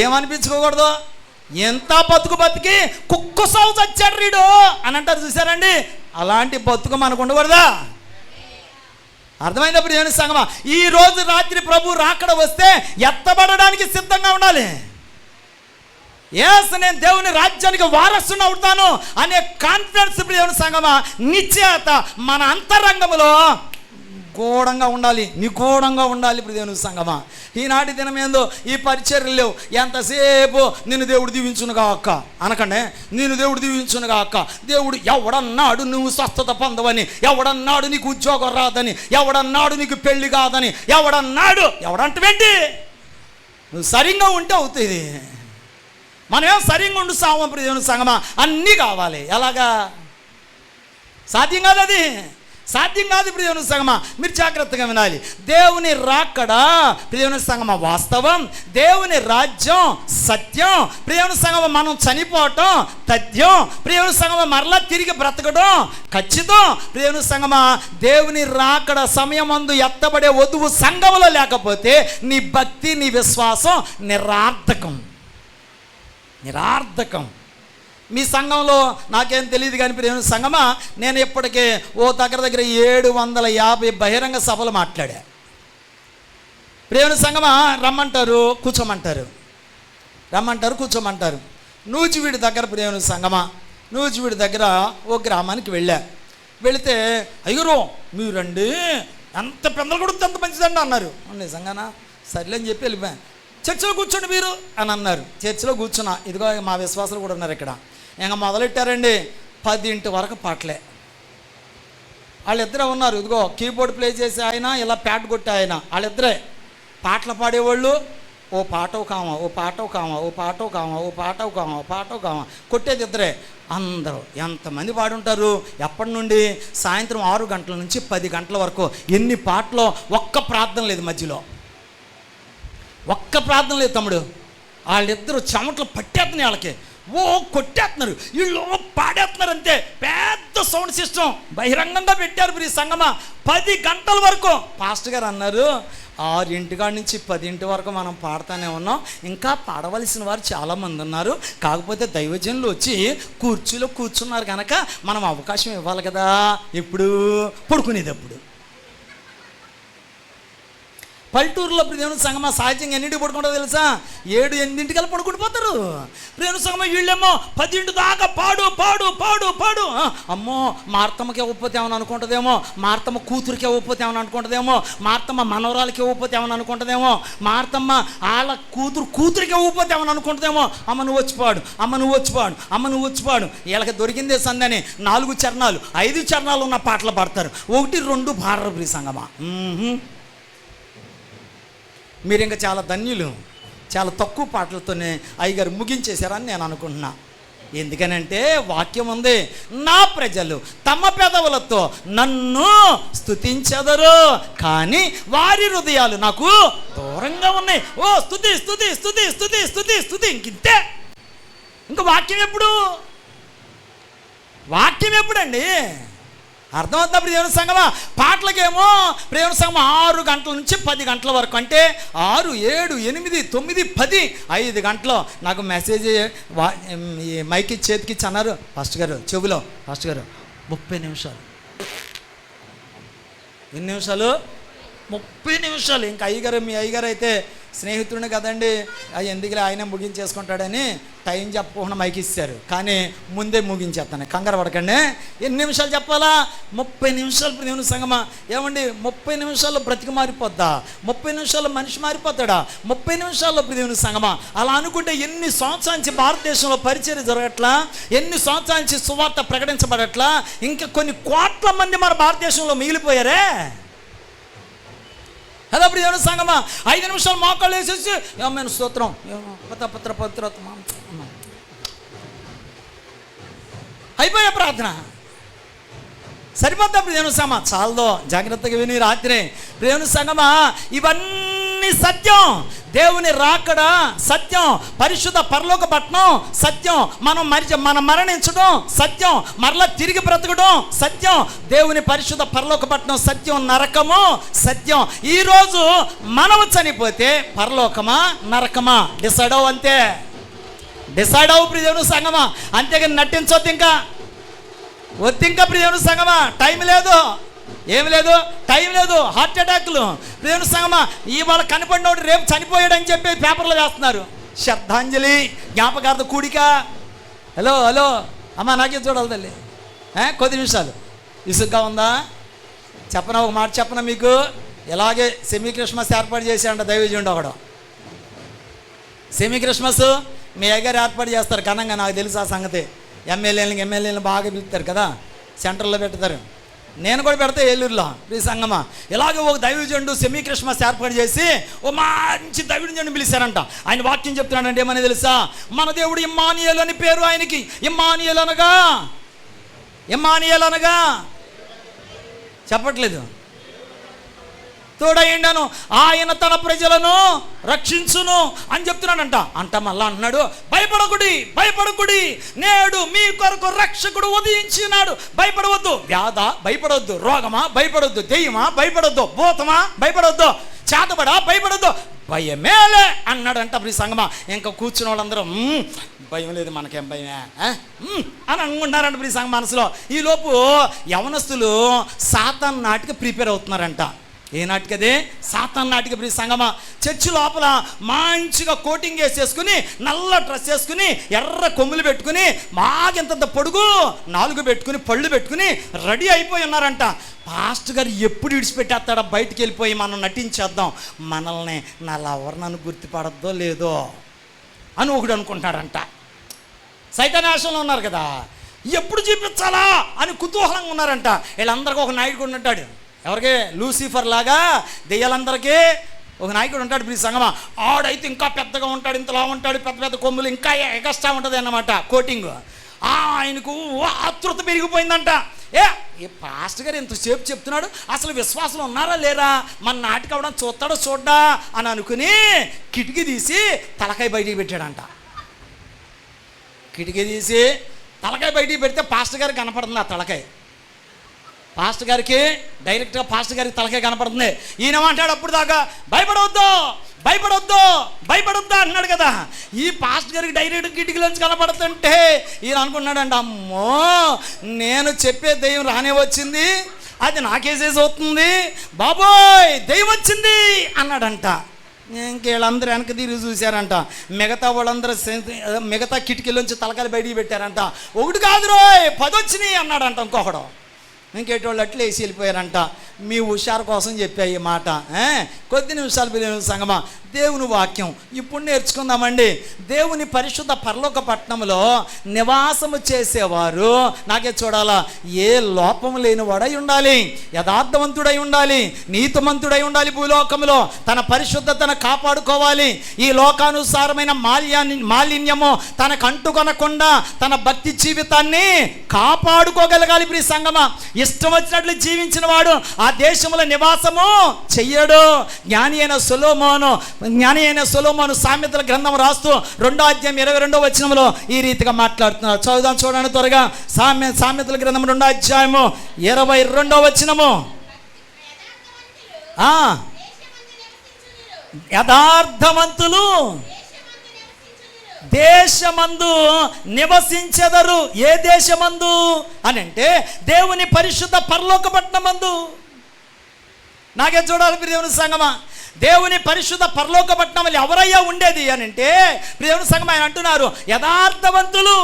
ఏమనిపించుకోకూడదు? ఎంత బతుకు బతికి కుక్క సావు చచ్చాడు రీడు అని అంటారు చూసారండి. అలాంటి బతుకు మనకు ఉండకూడదా? అర్థమైందా ప్రియమైన సంగమా? ఈ రోజు రాత్రి ప్రభు రాకడ వస్తే ఎత్తబడడానికి సిద్ధంగా ఉండాలి. నేను దేవుని రాజ్యానికి వారసుని అవుతాను అనే కాన్ఫిడెన్స్ ప్రియమైన సంగమా నిశ్చయత మన అంతరంగంలో గూఢంగా ఉండాలి, నిగూఢంగా ఉండాలి ప్రియమైన సంగమా. ఈనాటి దినం ఏందో ఈ పరిచర్యలు లేవు. ఎంతసేపు నిన్ను దేవుడు దీవించునుగా అక్క అనకండి, నేను దేవుడు దీవించునుగా అక్క. దేవుడు ఎవడన్నాడు నువ్వు స్వస్థత పొందవని, ఎవడన్నాడు నీకు ఉద్యోగం రాదని, ఎవడన్నాడు నీకు పెళ్లి కాదని, ఎవడంటవేంటి? నువ్వు సరిగ్గా ఉంటే అవుతుంది. మనమేం సరిగ్గా ఉండు సావం ప్రియమైన సంగమా. అన్నీ కావాలి. ఎలాగా? సాధ్యం కాదు, అది సాధ్యం కాదు ప్రియమైన సంగమా. మీరు జాగ్రత్తగా వినాలి. దేవుని రాకడ ప్రియమైన సంగమా వాస్తవం, దేవుని రాజ్యం సత్యం. ప్రియమైన సంగమా మనం చనిపోవటం తథ్యం. ప్రియమైన సంగమా మరలా తిరిగి బ్రతకడం ఖచ్చితం. ప్రియమైన సంగమా దేవుని రాకడ సమయమందు ఎత్తబడే వధువు సంఘములో లేకపోతే నీ భక్తి, నీ విశ్వాసం నిరార్థకం. మీ సంఘంలో నాకేం తెలియదు కానీ ప్రియమైన సంగమా నేను ఇప్పటికే దగ్గర 750 బహిరంగ సభలు మాట్లాడా. ప్రియమైన సంగమా రమ్మంటారు, కూర్చోమంటారు. నూజివీడి దగ్గర ప్రియమైన సంగమా, నూజివీడి దగ్గర ఓ గ్రామానికి వెళితే అయ్యో మీరండి ఎంత పెందలు కొడుతుంది అంత మంచిదండి అన్నారు. నిజంగానా? సర్లే అని చెప్పి వెళ్ళిపోయాను. చర్చిలో కూర్చోండి మీరు అని అన్నారు. చర్చిలో కూర్చున్నా. ఇదిగో మా విశ్వాసాలు కూడా ఉన్నారు ఇక్కడ. ఇంకా మొదలెట్టారండి 10 వరకు పాటలే. వాళ్ళిద్దరే ఉన్నారు. ఇదిగో కీబోర్డ్ ప్లే చేసే ఆయన, ఇలా ప్యాడ్ కొట్టే ఆయన, వాళ్ళిద్దరే పాటలు పాడేవాళ్ళు. ఓ పాటవు కామా కొట్టేది ఇద్దరే. అందరూ ఎంతమంది పాడుంటారు? ఎప్పటి నుండి? సాయంత్రం 6 గంటల నుంచి 10 గంటల వరకు. ఎన్ని పాటలో? ఒక్క ప్రార్థన లేదు మధ్యలో, ఒక్క ప్రార్థన లేదు తమ్ముడు. వాళ్ళిద్దరూ చెమటలు పట్టేస్తున్నాయి వాళ్ళకి. కొట్టేస్తున్నారు, వీళ్ళు పాడేస్తున్నారు అంతే. పెద్ద సౌండ్ సిస్టమ్ బహిరంగంగా పెట్టారు ప్రియ సంగమా. 10 గంటల వరకు. పాస్టర్ గారు అన్నారు 6 నుంచి 10 వరకు మనం పాడుతూనే ఉన్నాం, ఇంకా పాడవలసిన వారు చాలామంది ఉన్నారు. కాకపోతే దైవజనులు వచ్చి కుర్చీలో కూర్చున్నారు కనుక మనం అవకాశం ఇవ్వాలి కదా. ఎప్పుడు? పడుకునేటప్పుడు. పల్లెటూరులో ప్రియమైన సంగమా సహజంగా ఎన్నింటికి పడుకుంటారో తెలుసా? 7, 8 పడుకుంటూ పోతారు. ప్రియమైన సంగమా వీళ్ళేమో 10 దాకా పాడు. అమ్మో మార్తమ్మకి ఇవ్వకపోతే ఏమని అనుకుంటుందేమో, మార్తమ్మ కూతురికి ఇవ్వకపోతే ఏమని అనుకుంటుందేమో, మార్తమ్మ మనవరాలకి ఇవ్వకపోతే ఏమని అనుకుంటుందేమో, మార్తమ్మ వాళ్ళ కూతురికి ఇవ్వకపోతే ఏమని అనుకుంటుందేమో. అమ్మ నువ్వు వచ్చిపాడు. వీళ్ళకి దొరికిందే సందని 4 చరణాలు 5 చరణాలు ఉన్న పాటలు పాడతారు. 1, 2 పాడరు ప్రియ సంగమా. మీరు ఇంకా చాలా ధన్యులు. చాలా తక్కువ పాటలతోనే అయ్యగారు ముగించేశారని నేను అనుకుంటున్నా. ఎందుకనంటే వాక్యం ఉంది, నా ప్రజలు తమ పెదవులతో నన్ను స్తుతించెదరు కానీ వారి హృదయాలు నాకు దూరంగా ఉన్నాయి. స్తుతి ఇంకింతే. ఇంకా వాక్యం ఎప్పుడండి? అర్థమవుతుందా ప్రియమైన సంగమా? పాటలకేమో ప్రియమైన సంగమా 6 గంటల నుంచి 10 గంటల వరకు. అంటే 6, 7, 8, 9, 10 5 గంటలు. నాకు మెసేజ్ మైకి చేతికి అన్నారు పాస్టర్ గారు, చెవులో పాస్టర్ గారు 30 నిమిషాలు. ఎన్ని నిమిషాలు? 30 నిమిషాలు. ఇంకా మీ అయ్యగారు అయితే స్నేహితుడిని కదండి, ఎందుకులే ఆయన ముగించేసుకుంటాడని టైం చెప్పకుండా మైక్ ఇస్తారు, కానీ ముందే ముగించేస్తాను. కంగారు పడకండి. ఎన్ని నిమిషాలు చెప్పాలా? 30 నిమిషాలు. దేవుని సంగమా, ఏమండి 30 నిమిషాల్లో బ్రతికి మారిపోద్దా? 30 నిమిషాల్లో మనిషి మారిపోతాడా? 30 నిమిషాల్లో దేవుని సంగమా, అలా అనుకుంటే ఎన్ని సంవత్సరాల నుంచి భారతదేశంలో పరిచర్య జరగట్లా, ఎన్ని సంవత్సరాల నుంచి సువార్త ప్రకటించబడట్లా, ఇంకా కొన్ని కోట్ల మంది మన భారతదేశంలో మిగిలిపోయారే. అదే అప్పుడు దేవుని సంగమా 5 నిమిషాలు మోకాళ్ళు వేసేసి ఏమైనా స్తోత్రం పత్ర అయిపోయే ప్రార్థన సరిపోద్ది. దేవుని సంగమా చాలదో, జాగ్రత్తగా విని రాత్రి. దేవుని సంగమా ఇవన్నీ సత్యం. దేవుని రాకడ సత్యం, పరిశుద్ధ పరలోక పట్టణం సత్యం, మనం మరణించడం సత్యం, మరలా తిరిగి బ్రతకడం సత్యం. దేవుని పరిశుద్ధ పరలోక పట్టణం సత్యం, నరకము సత్యం. ఈరోజు మనము చనిపోతే పరలోకమా నరకమా డిసైడ్ అవ్వు, అంతే. డిసైడ్ అవ్వు ప్రియదేవుని సంగమా, అంతేగాని నటించొద్దు. ఇంకా ప్రియదేవుని సంగమా, టైం లేదు, ఏమి లేదు, టైం లేదు. హార్ట్ అటాక్లు దేవుని సంగమా, ఇవాళ కనపడినోడు రేపు చనిపోయాడని చెప్పి పేపర్లో వేస్తున్నారు. శ్రద్ధాంజలి జ్ఞాపకార్థ కూడిక. హలో అమ్మ, నాకే చూడాలి తల్లి. కొద్ది నిమిషాలు ఇసుగ్గా ఉందా? చెప్పనా, ఒక మాట చెప్పనా మీకు. ఇలాగే సెమీ క్రిస్మస్ ఏర్పాటు చేశాడంట దైవజనుడు ఒకడు. సెమీ క్రిస్మస్ మీ అయ్యగారు ఏర్పాటు చేస్తారు ఘనంగా, నాకు తెలుసు ఆ సంగతి. ఎమ్మెల్యేలను బాగా పిలుస్తారు కదా, సెంటర్లో పెడతారు. నేను కూడా పెడతా ఏలూరులో ఈ సంగమా. ఇలాగే ఒక దైవజనుడు సెమీ క్రిస్మస్ ఏర్పాటు చేసి ఓ మంచి దైవజనుడిని పిలిచారంట. ఆయన వాక్యం చెప్తున్నాడంటే ఏమని తెలుసా? మన దేవుడు ఇమ్మానుయేలు అని పేరు ఆయనకి. ఇమ్మానుయేలు అనగా చెప్పట్లేదు, తోడైండను, ఆయన తన ప్రజలను రక్షించును అని చెప్తున్నాడంట. మళ్ళా అన్నాడు, భయపడకుడి, నేడు మీ కొరకు రక్షకుడు ఉదయించినాడు. భయపడవద్దు. వ్యాధ భయపడవద్దు, రోగమా భయపడొద్దు, దెయ్యమా భయపడొద్దు, భూతమా భయపడొద్దు, చేతబడా భయపడొద్దు, భయమేలే అన్నాడంట. ప్రియ సంగమా, ఇంకా కూర్చున్న వాళ్ళందరూ భయం లేదు, మనకేం భయమే అని అనుకుంటున్నారంట ప్రియ సంగమా మనసులో. ఈలోపు యవనస్తులు సాతాన్ నాటికి ప్రిపేర్ అవుతున్నారంట. ఏ నాటికదే? సాతాన్ నాటిక. ప్రియ సంగమా, చర్చి లోపల మంచిగా కోటింగ్ వేసేసుకుని, నల్ల డ్రెస్ వేసుకుని, ఎర్ర కొమ్ములు పెట్టుకుని, మాకెంత పొడుగు 4 పెట్టుకుని, పళ్ళు పెట్టుకుని రెడీ అయిపోయి ఉన్నారంట. పాస్టర్ గారు ఎప్పుడు విడిచిపెట్టేస్తాడో, బయటికి వెళ్ళిపోయి మనం నటించేద్దాం, మనల్ని నా లవర్ నన్ను గుర్తుపడద్దో లేదో అని ఒకడు అనుకుంటాడంట. సైతానాశంలో ఉన్నారు కదా, ఎప్పుడు చూపించాలా అని కుతూహలంగా ఉన్నారంట. వీళ్ళందరికీ ఒక నాయకుడు ఉంటాడు. ఎవరికి? లూసిఫర్ లాగా దెయ్యాలందరికీ ఒక నాయకుడు ఉంటాడు ప్రియ సంగమా. ఆడైతే ఇంకా పెద్దగా ఉంటాడు, ఇంతలా ఉంటాడు, పెద్ద పెద్ద కొమ్ములు, ఇంకా ఎగస్ట్రా ఉంటుంది అన్నమాట కోటింగ్. ఆయనకు ఆతృత పెరిగిపోయిందంట. ఏ పాస్టర్ గారు ఎంతసేపు చెప్తున్నాడు, అసలు విశ్వాసం ఉన్నారా లేరా, మన నాటికి అవడం చూస్తాడో చూడ్డా అని అనుకుని కిటికీ తీసి తలకాయ బయటికి పెట్టాడంట. కిటికీ తీసి తలకాయ బయటికి పెడితే పాస్టర్ గారికి కనపడుతుంది. ఆ తలకాయ పాస్టర్ గారికి డైరెక్ట్గా పాస్టర్ గారికి తలకాయ కనపడుతుంది. ఈయన అంటాడు అప్పుడు దాకా భయపడొద్దు అన్నాడు కదా. ఈ పాస్టర్ గారికి డైరెక్ట్ కిటికీలోంచి కనపడుతుంటే ఈయన అనుకున్నాడంట, అమ్మో నేను చెప్పే దెయ్యం రానే వచ్చింది, అది నాకేసేసి అవుతుంది, బాబోయ్ దెయ్యం వచ్చింది అన్నాడంట. ఇంకేళ్ళందరూ వెనక తిరిగి చూశారంట. మిగతా వాళ్ళందరూ మిగతా కిటికీలోంచి తలకాయలు బయటికి పెట్టారంట. 1 కాదు రోయ్ 10 వచ్చినాయి అన్నాడంట ఇంకొకడు. ఇంకేటోళ్ళు అట్లా వేసి వెళ్ళిపోయారంట. మీ హుషారు కోసం చెప్పా ఈ మాట. కొద్ది నిమిషాలు పిల్లల సంగమా, దేవుని వాక్యం ఇప్పుడు నేర్చుకుందామండి. దేవుని పరిశుద్ధ పరలోక పట్టణంలో నివాసము చేసేవారు నాకే చూడాలా, ఏ లోపము లేనివాడై ఉండాలి, యథార్థవంతుడై ఉండాలి, నీతిమంతుడై ఉండాలి. భూలోకంలో తన పరిశుద్ధతను కాపాడుకోవాలి. ఈ లోకానుసారమైన మాలిన్యము తనకు అంటుకొనకుండా తన భక్తి జీవితాన్ని కాపాడుకోగలగాలి. ప్రియ సంగమా, ఇష్టం వచ్చినట్లు జీవించిన వాడు ఆ దేశంలో నివాసము చెయ్యడు. జ్ఞాని అయిన సొలొమోను సామెతల గ్రంథం రాస్తూ 2వ అధ్యాయం 22వ వచనంలో ఈ రీతిగా మాట్లాడుతున్నారు. చదువుదాం చూడండి త్వరగా. సామెతల గ్రంథం 2వ అధ్యాయము 22వ వచనము. యథార్థవంతులు దేశమందు నివసించెదరు. ఏ దేశమందు అని అంటే దేవుని పరిశుద్ధ పరలోక పట్టణమందు. నాకే చూడాలి ప్రియమైన సంగమా. దేవుని పరిశుద్ధ పరలోక పట్టణంలో ఎవరయ్యా ఉండేది అని అంటే ప్రియమైన సంగమా ఆయన అంటున్నారు యథార్థవంతులు.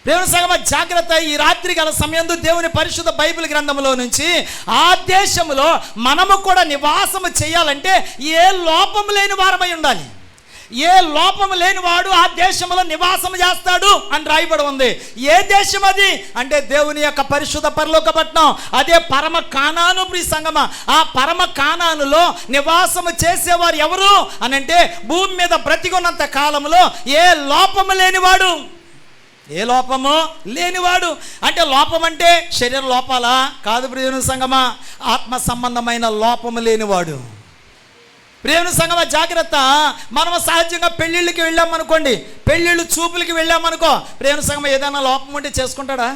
దేవుని సంగమా జాగ్రత్త. ఈ రాత్రి గల సమయంలో దేవుని పరిశుద్ధ బైబిల్ గ్రంథంలో నుంచి ఆ దేశంలో మనము కూడా నివాసము చేయాలంటే ఏ లోపము లేని వారమై ఉండాలి. ఏ లోపము లేనివాడు ఆ దేశంలో నివాసం చేస్తాడు అని రాయబడి ఉంది. ఏ దేశం అది అంటే దేవుని యొక్క పరిశుద్ధ పరలోక పట్టణం, అదే పరమ కానాను. ప్రియ సంగమా, ఆ పరమ కానానులో నివాసము చేసేవారు ఎవరు అని అంటే భూమి మీద బ్రతికున్నంత కాలంలో ఏ లోపము లేనివాడు. ఏ లోపము లేనివాడు అంటే లోపం అంటే శరీర లోపాలా కాదు ప్రియమైన సంగమా, ఆత్మ సంబంధమైన లోపము లేనివాడు. ప్రియమైన సంగమా జాగ్రత్త. మనం సహజంగా పెళ్ళిళ్ళకి వెళ్ళామనుకోండి, పెళ్ళిళ్ళు చూపులకి వెళ్ళామనుకో, ప్రియమైన సంగమా ఏదైనా లోపం ఉంటే చేసుకుంటాడా?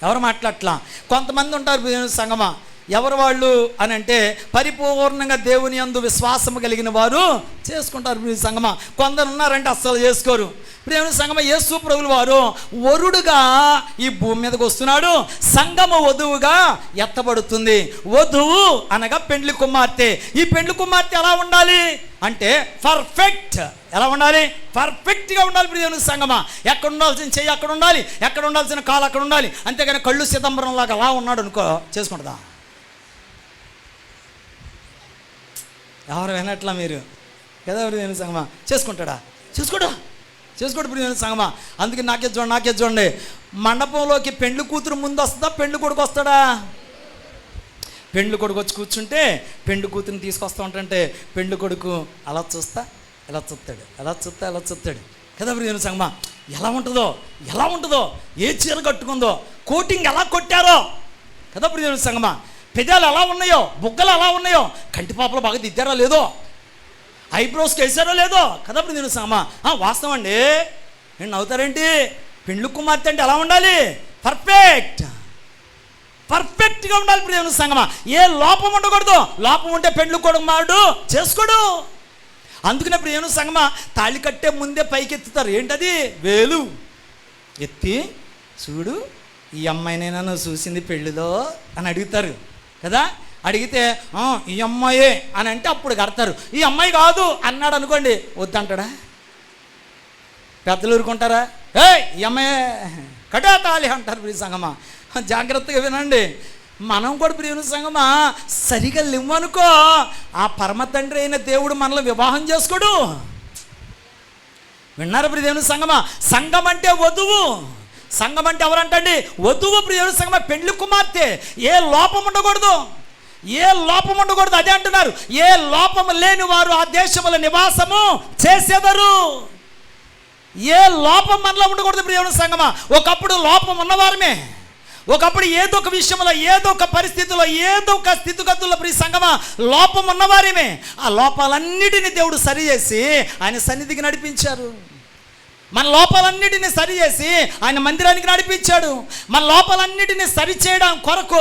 ఎవరు మాట్లాడట్లా. కొంతమంది ఉంటారు ప్రియమైన సంగమా, ఎవరు వాళ్ళు అని అంటే పరిపూర్ణంగా దేవుని యందు విశ్వాసము కలిగిన వారు చేసుకుంటారు ప్రియమైన సంగమా. కొందరు ఉన్నారంటే అస్సలు చేసుకోరు. ప్రియమైన సంగమా యేసు ప్రభువు వారు వరుడుగా ఈ భూమి మీదకి వస్తున్నాడు, సంగమ వధువుగా ఎత్తబడుతుంది. వధువు అనగా పెండ్లి కుమార్తె. ఈ పెండ్లి కుమార్తె ఎలా ఉండాలి అంటే పర్ఫెక్ట్. ఎలా ఉండాలి? పర్ఫెక్ట్గా ఉండాలి ప్రియమైన సంగమా. ఎక్కడ ఉండాల్సిన చెయ్యి అక్కడ ఉండాలి, ఎక్కడ ఉండాల్సిన కాలు అక్కడ ఉండాలి. అంతేగాని కళ్ళు సిదంబరం లాగా అలా ఉన్నాడు అనుకో చేసుకుంటుందా? ఎవరు వినట్లా మీరు కదా ప్రియమైన సంగమా? చేసుకుంటాడా? చేసుకోడు ప్రియమైన సంగమా. అందుకే నాకే చూడండి, మండపంలోకి పెండ్లి కూతురు ముందు వస్తుందా, పెండ్లి కొడుకు వస్తాడా? పెండ్లి కొడుకు వచ్చి కూర్చుంటే పెండ్లి కూతురుని తీసుకొస్తా ఉంటుంటే పెండ్లి కొడుకు అలా చూస్తా ఎలా చూస్తాడు కదా ప్రియమైన సంగమా. ఎలా ఉంటుందో ఏ చీర కట్టుకుందో, కోటింగ్ ఎలా కొట్టారో కదా ప్రియమైన సంగమా. పెదాలు ఎలా ఉన్నాయో, బుగ్గలు ఎలా ఉన్నాయో, కంటి పాపలు బాగా దిద్దారో లేదో, ఐబ్రోస్కి వేసారో లేదో కదా ప్రియమైన సంగమా. వాస్తవం అండి, నేను నవ్వుతారేంటి? పెండ్లి కుమార్తె అంటే ఎలా ఉండాలి? పర్ఫెక్ట్గా ఉండాలి ప్రియమైన సంగమా. ఏ లోపం ఉండకూడదు. లోపం ఉంటే పెండ్లి కుమారుడు చేసుకోడు. అందుకనే ప్రియమైన సంగమా తాళి కట్టే ముందే పైకి ఎత్తుతారు. ఏంటది? వేలు ఎత్తి చూడు ఈ అమ్మాయినైనా నువ్వు చూసింది పెళ్ళిలో అని అడుగుతారు కదా. అడిగితే ఈ అమ్మాయే అని అంటే అప్పుడు కడతారు. ఈ అమ్మాయి కాదు అన్నాడు అనుకోండి, వద్దంటాడా? పెద్దలు ఊరుకుంటారా? ఈ అమ్మాయే కటా తాళి అంటారు. ప్రియ సంగమా జాగ్రత్తగా వినండి. మనం కూడా ప్రియమైన సంగమా సరిగా లేవనుకో ఆ పరమ తండ్రి అయిన దేవుడు మనల్ని వివాహం చేసుకోడు. విన్నారా ప్రియమైన సంగమా? సంఘం అంటే వధువు. సంఘం అంటే ఎవరంటండి? వధువు. ప్రియమైన సంగమా పెండ్లి కుమార్తె. ఏ లోపం ఉండకూడదు. అదే అంటున్నారు, ఏ లోపము లేని వారు ఆ దేశముల నివాసము చేసేదరు. ఏ లోపం మనలో ఉండకూడదు ప్రియమైన సంగమా. ఒకప్పుడు లోపం ఉన్నవారమే, ఒకప్పుడు ఏదో ఒక విషయంలో, ఏదో ఒక పరిస్థితిలో, ఏదో ఒక స్థితిగతుల్లో ప్రియ సంగమా లోపం ఉన్నవారేమే. ఆ లోపాలన్నిటినీ దేవుడు సరిచేసి ఆయన సన్నిధికి నడిపించారు. మన లోపాలన్నిటిని సరిచేసి ఆయన మందిరానికి నడిపించాడు. మన లోపాలన్నిటిని సరిచేయడం కొరకు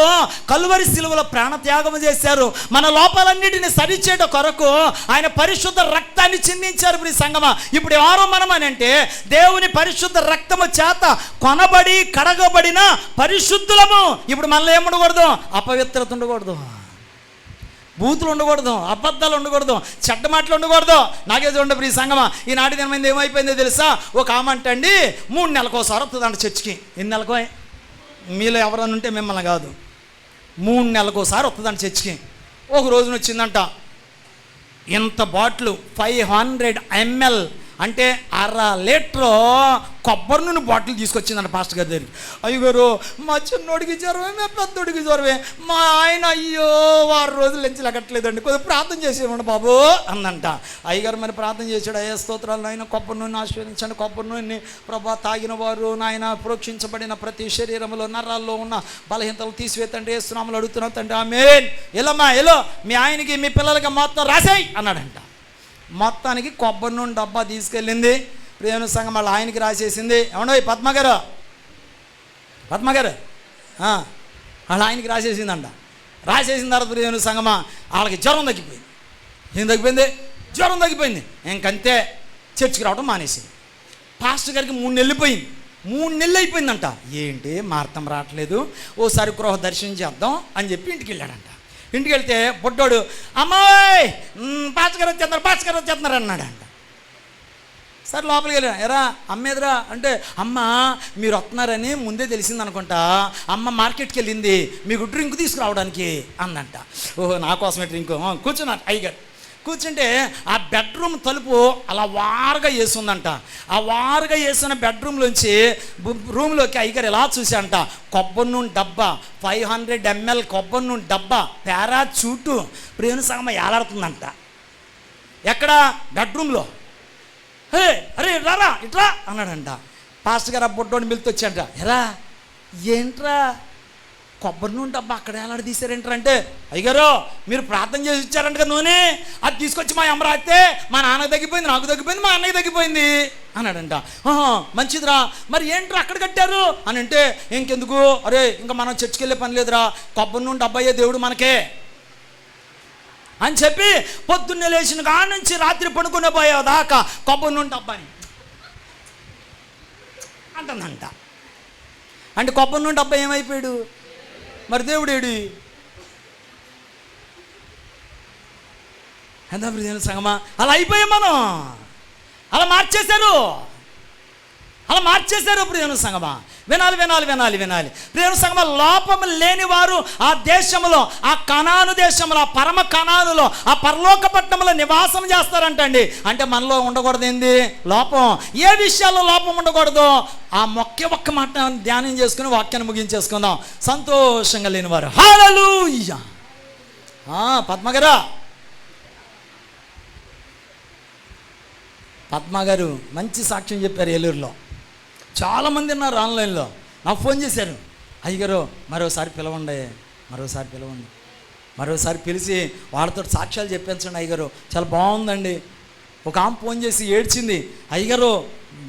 కలువరి శిలువలో ప్రాణత్యాగం చేశారు. మన లోపాలన్నిటిని సరిచేయడం కొరకు ఆయన పరిశుద్ధ రక్తాన్ని చిందించారు. ప్రియ సంగమా ఇప్పుడు ఎవరో మనం అని అంటే దేవుని పరిశుద్ధ రక్తము చేత కొనబడి కడగబడిన పరిశుద్ధులము. ఇప్పుడు మనలో ఏముండకూడదు? అపవిత్రత ఉండకూడదు, బూతులు ఉండకూడదు, అబద్ధాలు ఉండకూడదు, చెడ్డ మాటలు ఉండకూడదు. నాకే చూడండి ప్రియ సంగమా ఈనాటి దినమైంది ఏమైపోయిందో తెలుసా? ఒక ఆమంటండి 3 నెలలకోసారి వస్తుందంట చర్చికి. ఎన్ని నెలకో? మీలో ఎవరన్నా ఉంటే మిమ్మల్ని కాదు, 3 నెలలకోసారి వస్తుందంట చర్చికి. ఒక రోజున వచ్చిందంట ఇంత బాటిల్ 500 ml అంటే 1/2 లీటరు కొబ్బరి నూనె బాటిల్ తీసుకొచ్చిందంట పాస్టర్ గారి దగ్గరికి. అయ్యగారు మా చిన్నోడికి జ్వరమే, మా పెద్దోడికి జ్వరమే, మా ఆయన అయ్యో 6 రోజుల నుంచి లెక్కట్లేదండి, కొద్దిగా ప్రార్థన చేసేవాడు బాబు అందంట. అయ్యగారు మరి ప్రార్థన చేశాడు. అయ్యా స్తోత్రాలు నాయన, కొబ్బరి నూనె ఆశీర్వదించండి, కొబ్బరి నూనె ప్రభా తాగిన వారు నాయన ప్రోక్షించబడిన ప్రతి శరీరంలో నరాల్లో ఉన్న బలహీనతలు తీసివేతండి యేసునామములో అడుగుతున్నా తండ్రి ఆమేన్. ఎలో మీ ఆయనకి మీ పిల్లలకి మొత్తం రాసేయి అన్నాడంట. మొత్తానికి కొబ్బరి నూనె డబ్బా తీసుకెళ్ళింది. ప్రియమైన సంఘం వాళ్ళ ఆయనకి రాసేసింది. ఏమన్నా పద్మగారు వాళ్ళ ఆయనకి రాసేసిందంట. రాసేసిన తర్వాత ప్రియమైన సంఘమా వాళ్ళకి జ్వరం తగ్గిపోయింది. ఏం తగ్గిపోయింది? జ్వరం తగ్గిపోయింది. ఇంకంతే చర్చికి రావడం మానేసింది. పాస్టర్ గారికి 3 నెలలు పోయింది. 3 నెలలు అయిపోయిందంట. ఏంటి మార్తం రావట్లేదు, ఓసారి గృహ దర్శనం చేద్దాం అని చెప్పి ఇంటికి వెళ్ళాడంట. ఇంటికి వెళ్తే బొడ్డోడు అమ్మాయి పాచకర వచ్చేస్తున్నారు అన్నాడంట. సరే లోపలికి వెళ్ళా, ఎరా అమ్మేదిరా అంటే, అమ్మ మీరు వస్తున్నారని ముందే తెలిసింది అనుకుంటా, అమ్మ మార్కెట్కి వెళ్ళింది మీకు డ్రింక్ తీసుకురావడానికి అందంట. ఓహో నా కోసమే డ్రింక్. కూర్చున్నారు అయ్యగారు. కూర్చుంటే ఆ బెడ్రూమ్ తలుపు అలా వారుగా వేసిందంట. ఆ వారుగా వేసిన బెడ్రూమ్లోంచి రూమ్లోకి అయ్యగారు ఎలా చూశాంట, కొబ్బరి నూనె డబ్బా, 500 ml కొబ్బరి నూనె డబ్బా, పారాచూటు ప్రేణు సగమ ఏలాడుతుందంట. ఎక్కడ? బెడ్రూమ్లో. హే అరే రారా ఇట్రా అన్నాడంట. పాస్టర్ గారు ఆ బొడ్డోని పిలిచి వచ్చాంట, ఎరా ఏంట్రా కొబ్బరి నూనె డబ్బా అక్కడ ఎలాడ తీశారేంట్రా అంటే, అయ్యగారు మీరు ప్రార్థన చేసి ఇచ్చారంట కదా నూనె, అది తీసుకొచ్చి మా అమ్మ రాస్తే మా నాన్నకు తగ్గిపోయింది, నాకు తగ్గిపోయింది, మా అన్నయ్య తగ్గిపోయింది అన్నాడంట. మంచిదిరా, మరి ఏంట్రా అక్కడ కట్టారు అని అంటే, ఇంకెందుకు, అరే ఇంకా మనం చర్చికి వెళ్ళే పని లేదురా, కొబ్బరి నూనె డబ్బా అయ్యే దేవుడు మనకే అని చెప్పి పొద్దున్నే లేచిన కాడ నుంచి రాత్రి పడుకునే పోయేదాకా కొబ్బరి నూనె డబ్బాని అంటుందంట. అంటే కొబ్బరి నూనె డబ్బా ఏమైపోయాడు, మరి దేవుడు ఏడు? ఎంత ప్రియమైన సంగమా, అలా అయిపోయాం మనం, అలా మార్చేశారు ప్రియమైన సంగమా. వినాలి ప్రియమైన సంగమా. లోపము లేని వారు ఆ దేశంలో, ఆ కనాను దేశంలో, ఆ పరమ కనానులో, ఆ పరలోక పట్టణంలో నివాసం చేస్తారంటండి. అంటే మనలో ఉండకూడదు ఏంది లోపం, ఏ విషయాల్లో లోపం ఉండకూడదు. ఆ ఒక్క మాట ధ్యానం చేసుకుని వాక్యాన్ని ముగించేసుకుందాం. సంతోషంగా లేనివారు హల్లెలూయా. పద్మగారు మంచి సాక్ష్యం చెప్పారు. ఏలూరులో చాలామంది ఉన్నారు ఆన్లైన్లో, నాకు ఫోన్ చేశారు, అయ్యగారు మరోసారి పిలవండి, మరోసారి పిలిచి వాళ్ళతో సాక్ష్యాలు చెప్పించండి అయ్యగారు, చాలా బాగుందండి. ఒక ఆమె ఫోన్ చేసి ఏడ్చింది, అయ్యగారు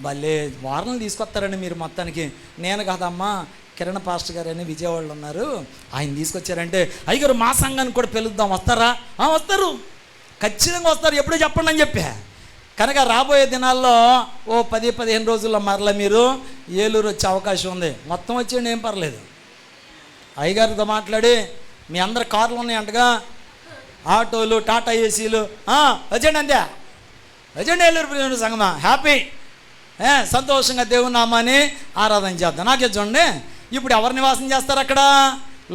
భలే వారణలు తీసుకొస్తారండి మీరు మొత్తానికి. నేను కాదమ్మా, కిరణ్ పాస్టర్ గారు అని విజయవాడలో ఉన్నారు, ఆయన తీసుకొచ్చారంటే, అయ్యగారు మా సంఘానికి కూడా పిలుద్దాం, వస్తారా? వస్తారు, ఖచ్చితంగా వస్తారు, ఎప్పుడో చెప్పండి అని చెప్పా. కనుక రాబోయే దినాల్లో ఓ 10-15 రోజుల్లో మరలా మీరు ఏలూరు వచ్చే అవకాశం ఉంది. మొత్తం వచ్చేయండి, ఏం పర్లేదు. అయ్యగారితో మాట్లాడి, మీ అందరు కార్లు ఉన్నాయంటగా, ఆటోలు, టాటా ఏసీలు, వచ్చేయండి, అంతే వచ్చేయండి ఏలూరు ప్రియమైన సంగమా, హ్యాపీ సంతోషంగా దేవుని నామాన్ని ఆరాధన చేద్దాం. నాకే చూడండి, ఇప్పుడు ఎవరు నివాసం చేస్తారు అక్కడ?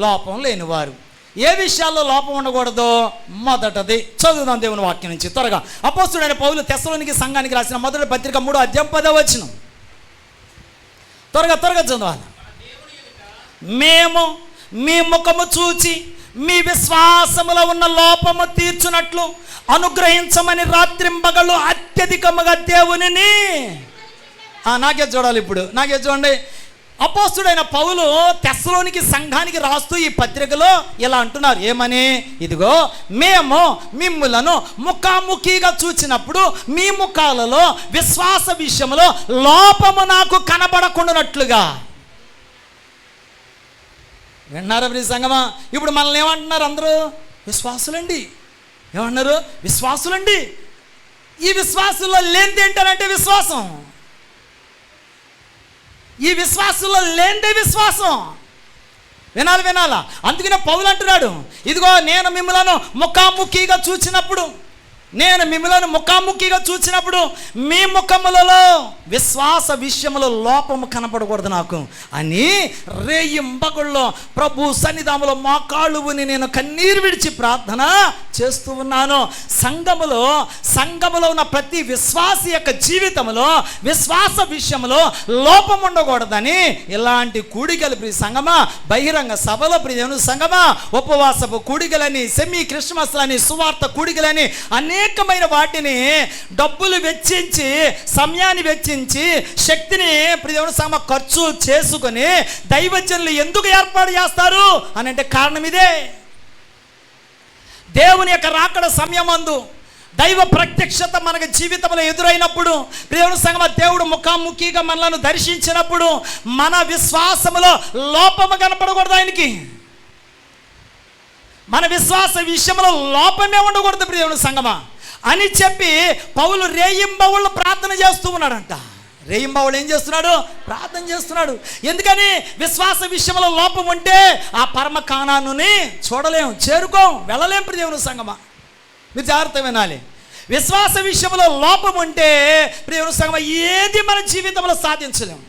లోపం లేనివారు. ఏ విషయాల్లో లోపం ఉండకూడదు? మొదటది చదువుదాం దేవుని వాక్యం నుంచి త్వరగా. అపోస్తలుడైన పౌలు తెస్సలోనికే సంఘానికి రాసిన మొదటి పత్రిక 3వ అధ్యాయం 10వ వచనం. త్వరగా చదవాలి. మేము మీ ముఖము చూచి మీ విశ్వాసములో ఉన్న లోపము తీర్చునట్లు అనుగ్రహించమని రాత్రింబగళ్ళు అత్యధికముగా దేవునిని నాకే చూడాలి. ఇప్పుడు నాకే చూడండి. అపోస్తలుడైన పౌలు తెస్సలోనికే సంఘానికి రాస్తూ ఈ పత్రికలో ఇలా అంటున్నారు, ఏమని? ఇదిగో మేము మిమ్ములను ముఖాముఖిగా చూచినప్పుడు మీ ముఖాలలో విశ్వాస విషయంలో లోపము నాకు కనబడకుండానట్లుగా. విన్నారా ప్రియ సంగమా? ఇప్పుడు మనల్ని ఏమంటున్నారు అందరూ? విశ్వాసులండి. ఏమన్నారు? విశ్వాసులండి. ఈ విశ్వాసుల్లో లేనిది ఏంటంటే విశ్వాసం. ఈ విశ్వాసంలో లేనిదే విశ్వాసం. వినాలా. అందుకనే పౌలు అంటున్నాడు, ఇదిగో నేను మిమ్మలను ముఖాముఖిగా చూచినప్పుడు మీ ముఖములలో విశ్వాస విషయంలో లోపము కనపడకూడదు నాకు అని రేయింబగుల్లో ప్రభు సన్నిధానంలో మోకాళ్ళుని నేను కన్నీరు విడిచి ప్రార్థన చేస్తూ ఉన్నాను. సంఘములో ఉన్న ప్రతి విశ్వాసి యొక్క జీవితంలో విశ్వాస విషయంలో లోపం ఉండకూడదని ఇలాంటి కూడికలు ప్రియ సంగమా, బహిరంగ సభలో ప్రియ సంగమా, ఉపవాసపు కూడికలని, సెమీ క్రిస్మస్ అని, సువార్త కూడికలని, అనేకమైన వాటిని డబ్బులు వెచ్చించి, సమయాన్ని వెచ్చించి, శక్తిని ప్రియమైన సంగమ ఖర్చు చేసుకుని దైవజనులు ఎందుకు ఏర్పాటు చేస్తారు అని అంటే కారణం ఇదే. దేవుని యొక్క రాకడ సమయమందు దైవ ప్రత్యక్షత మనకు జీవితంలో ఎదురైనప్పుడు, ప్రియమైన సంగమ దేవుడు ముఖాముఖిగా మనలను దర్శించినప్పుడు మన విశ్వాసములో లోపము కనపడకూడదు. ఆయనకి మన విశ్వాస విషయంలో లోపమే ఉండకూడదు ప్రియమైన సంగమా అని చెప్పి పౌలు రేయింబవుళ్ళు ప్రార్థన చేస్తూ ఉన్నాడంట. రేయింబావుడు ఏం చేస్తున్నాడు? ప్రార్థన చేస్తున్నాడు. ఎందుకని? విశ్వాస విషయంలో లోపం ఉంటే ఆ పరమ కానానుని చూడలేం, చేరుకోం, వెళ్ళలేం. ప్రియమైన సంగమా, మీరు జాగ్రత్త వినాలి. విశ్వాస విషయంలో లోపం ఉంటే ప్రియమైన సంగమా ఏది మన జీవితంలో సాధించలేం.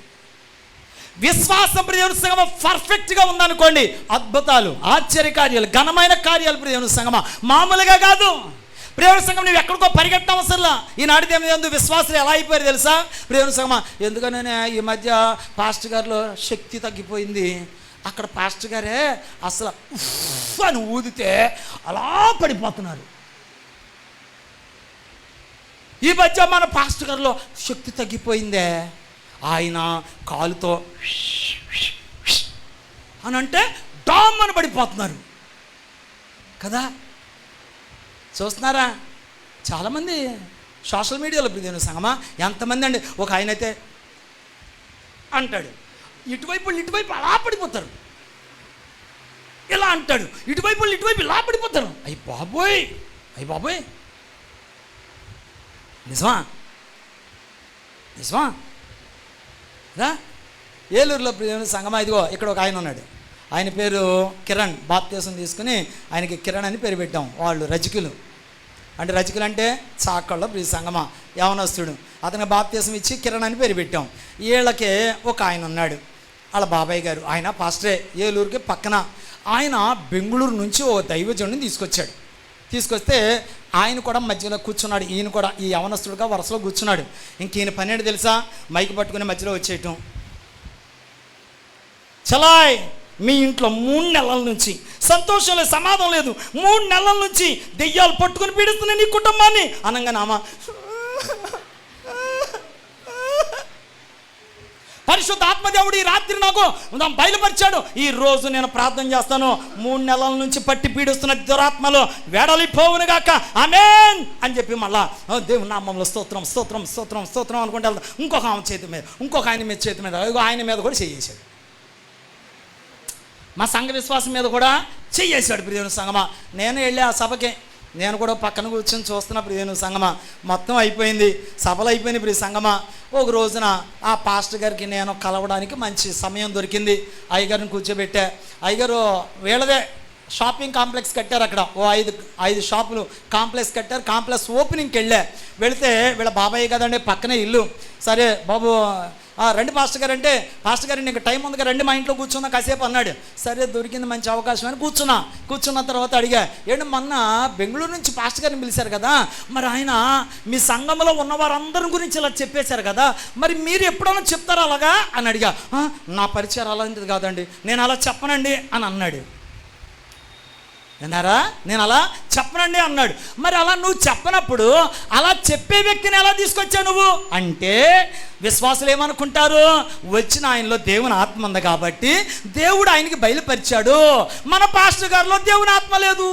విశ్వాసం ప్రియమైన సంగమా పర్ఫెక్ట్గా ఉందనుకోండి, అద్భుతాలు, ఆశ్చర్యకార్యాలు, ఘనమైన కార్యాలు ప్రియమైన సంగమా మామూలుగా కాదు. ప్రియమైన సంగమా నువ్వు ఎక్కడికో పరిగెట్టడం అసలు. ఈనాటి దేవుని విశ్వాసులు ఎలా అయిపోయారు తెలుసా? ప్రియమైన సంగమా, ఎందుకనే ఈ మధ్య పాస్టర్ గారిలో శక్తి తగ్గిపోయింది. అక్కడ పాస్టర్ గారే అసలు ఉఫ్ అని ఊదితే అలా పడిపోతున్నారు. ఈ మధ్య మన పాస్టర్ గారిలో శక్తి తగ్గిపోయిందే, ఆయన కాలుతో అని అంటే డామ్ అని పడిపోతున్నారు కదా. చూస్తున్నారా? చాలామంది సోషల్ మీడియాలో ప్రియమైన సంగమా ఎంతమంది అండి. ఒక ఆయన అయితే అంటాడు, ఇటువైపు అలా పడిపోతారు, ఇలా అంటాడు, ఇటువైపు ఇలా పడిపోతారు. అయ్యి బాబోయ్ నిజమా రా. ఏలూరులో ప్రియమైన సంగమా ఇదిగో ఇక్కడ ఒక ఆయన ఉన్నాడు. ఆయన పేరు కిరణ్. బాప్తీసం తీసుకుని ఆయనకి కిరణ్ అని పేరు పెట్టాం. వాళ్ళు రజకులు అంటే చాకళ్ళ ప్రియ సంగమా యవనస్తుడు. అతనికి బాప్తీసం ఇచ్చి కిరణ్ అని పేరు పెట్టాం. వీళ్ళకే ఒక ఆయన ఉన్నాడు, వాళ్ళ బాబాయ్ గారు. ఆయన పాస్టరే, ఏలూరుకి పక్కన. ఆయన బెంగళూరు నుంచి ఓ దైవజనుడిని తీసుకొస్తే ఆయన కూడా మధ్యలో కూర్చున్నాడు. ఈయన కూడా ఈ యవనస్తుడుగా వరుసలో కూర్చున్నాడు. ఇంక ఈయన పని ఏంటి తెలుసా? మైక్ పట్టుకుని మధ్యలో వచ్చేయటం. చలాయ్, మీ ఇంట్లో 3 నెలల నుంచి సంతోషం లేదు, సమాధానం లేదు, 3 నెలల నుంచి దెయ్యాలు పట్టుకుని పీడిస్తున్నాయి నీ కుటుంబాన్ని అనగానామా పరిశుద్ధ ఆత్మదేవుడు ఈ రాత్రి నాకు బయలుపరిచాడు. ఈ రోజు నేను ప్రార్థన చేస్తాను, 3 నెలల నుంచి పట్టి పీడిస్తున్న దురాత్మలు వెడలిపోవును గాక, ఆమేన్ అని చెప్పి మళ్ళా దేవుని నామములో స్తోత్రం అనుకుంటే ఇంకొక ఆమె చేతి మీద, ఇంకొక ఆయన మీద చేతి మీద, ఆయన మీద కూడా చేయేశాడు. మా సంఘ విశ్వాసం మీద కూడా చెయ్యేశాడు. ప్రియమైన సంగమా, నేను వెళ్ళి ఆ సభకి నేను కూడా పక్కన కూర్చొని చూస్తున్నా. ప్రియమైన సంగమా, మొత్తం అయిపోయింది, సభలు అయిపోయినాయి. ప్రియ సంగమా, ఒక రోజున ఆ పాస్టర్ గారికి నేను కలవడానికి మంచి సమయం దొరికింది. అయ్యగారిని కూర్చోబెట్టా. అయ్యగారు వీళ్ళదే షాపింగ్ కాంప్లెక్స్ కట్టారు. అక్కడ ఓ 5 షాపులు కాంప్లెక్స్ కట్టారు. కాంప్లెక్స్ ఓపెనింగ్కి వెళితే వీళ్ళ బాబాయ్ కదండి, పక్కనే ఇల్లు. సరే బాబు రండి పాస్టర్ గారు అంటే, పాస్టర్ గారు నీకు టైం ఉంది కదా, రండి మా ఇంట్లో కూర్చున్నా కాసేపు అన్నాడు. సరే దొరికింది మంచి అవకాశం అని కూర్చున్న తర్వాత అడిగా, ఏంటి మొన్న బెంగళూరు నుంచి పాస్టర్ గారిని పిలిచారు కదా, మరి ఆయన మీ సంఘంలో ఉన్న వారందరి గురించి ఇలా చెప్పేశారు కదా, మరి మీరు ఎప్పుడైనా చెప్తారా అలాగా అని అడిగా. నా పరిచయం అలాంటిది కాదండి, నేను అలా చెప్పనండి అని అన్నాడు. విన్నారా? నేను అలా చెప్పనండి అన్నాడు. మరి అలా నువ్వు చెప్పనప్పుడు అలా చెప్పే వ్యక్తిని ఎలా తీసుకొచ్చావు నువ్వు అంటే, విశ్వాసులు ఏమనుకుంటారు? వచ్చిన ఆయనలో దేవుని ఆత్మ ఉంది కాబట్టి దేవుడు ఆయనకి బయలుపరిచాడు. మన పాస్టర్ గారిలో దేవుని ఆత్మ లేదు.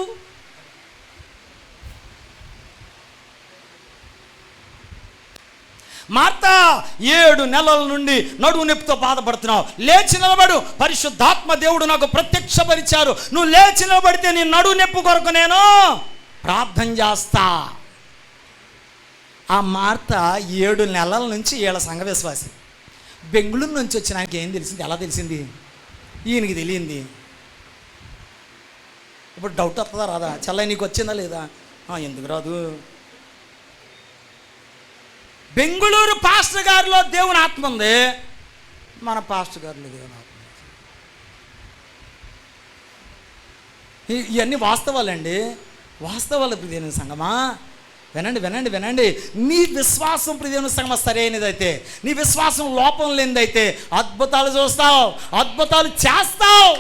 మార్తా 7 నెలల నుండి నడువు నొప్పితో బాధపడుతున్నావు, లేచి నిలబడు, పరిశుద్ధాత్మ దేవుడు నాకు ప్రత్యక్షపరిచారు, నువ్వు లేచి నిలబడితే నీ నడువు నొప్పి కొరకు నేను ప్రార్థన చేస్తా. ఆ మార్తా 7 నెలల నుంచి వీళ్ళ సంఘ విశ్వాసి. బెంగళూరు నుంచి వచ్చిన ఆయనకి ఏం తెలిసింది? ఎలా తెలిసింది? ఈయనకి తెలియంది. ఇప్పుడు డౌట్ వస్తుందా రాదా? చల్ల నీకు వచ్చిందా లేదా? ఎందుకు రాదు? బెంగళూరు పాస్టర్ గారిలో దేవుని ఆత్మ ఉంది, మన పాస్టర్ గారిలో దేవుని ఆత్మ. ఇవన్నీ వాస్తవాలండి, వాస్తవాలు. ప్రియమైన సంగమా వినండి. నీ విశ్వాసం ప్రియమైన సంగమా సరైనదైతే, నీ విశ్వాసం లోపం లేనిదైతే అద్భుతాలు చూస్తావు, అద్భుతాలు చేస్తావు.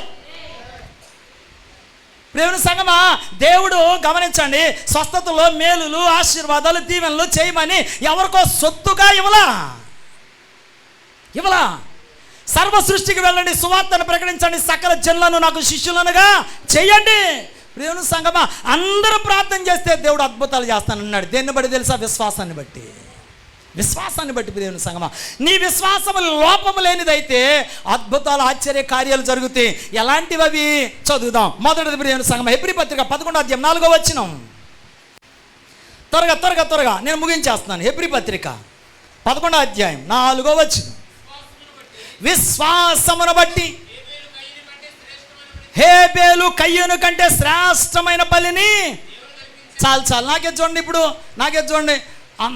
ప్రియమైన సంగమా, దేవుడు గమనించండి, స్వస్థతలో మేలులు, ఆశీర్వాదాలు, దీవెనలు చేయమని ఎవరికో సొత్తుగా ఇవ్వలా. సర్వ సృష్టికి వెళ్ళండి, సువార్తను ప్రకటించండి, సకల జనులను నాకు శిష్యులనుగా చేయండి. ప్రియమైన సంగమా, అందరూ ప్రార్థన చేస్తే దేవుడు అద్భుతాలు చేస్తానన్నాడు. దేన్ని బట్టి తెలుసా? విశ్వాసాన్ని బట్టి. ప్రియమైన సంగమా, నీ విశ్వాసము లోపము లేనిదైతే అద్భుతాలు, ఆశ్చర్య కార్యాలు జరుగుతాయి. ఎలాంటివి అవి చదువుదాం. మొదటిది ప్రియమైన సంగమా, హెబ్రీ పత్రిక 11వ అధ్యాయం 4వ వచనం. త్వరగా నేను ముగించేస్తున్నాను. హెబ్రీ పత్రిక 11వ అధ్యాయం 4వ వచనం. విశ్వాసమును బట్టి హేబేలు కయ్యను కంటే శ్రేష్టమైన బలిని. చాలు నాకే చూడండి, ఇప్పుడు నాకే చూడండి.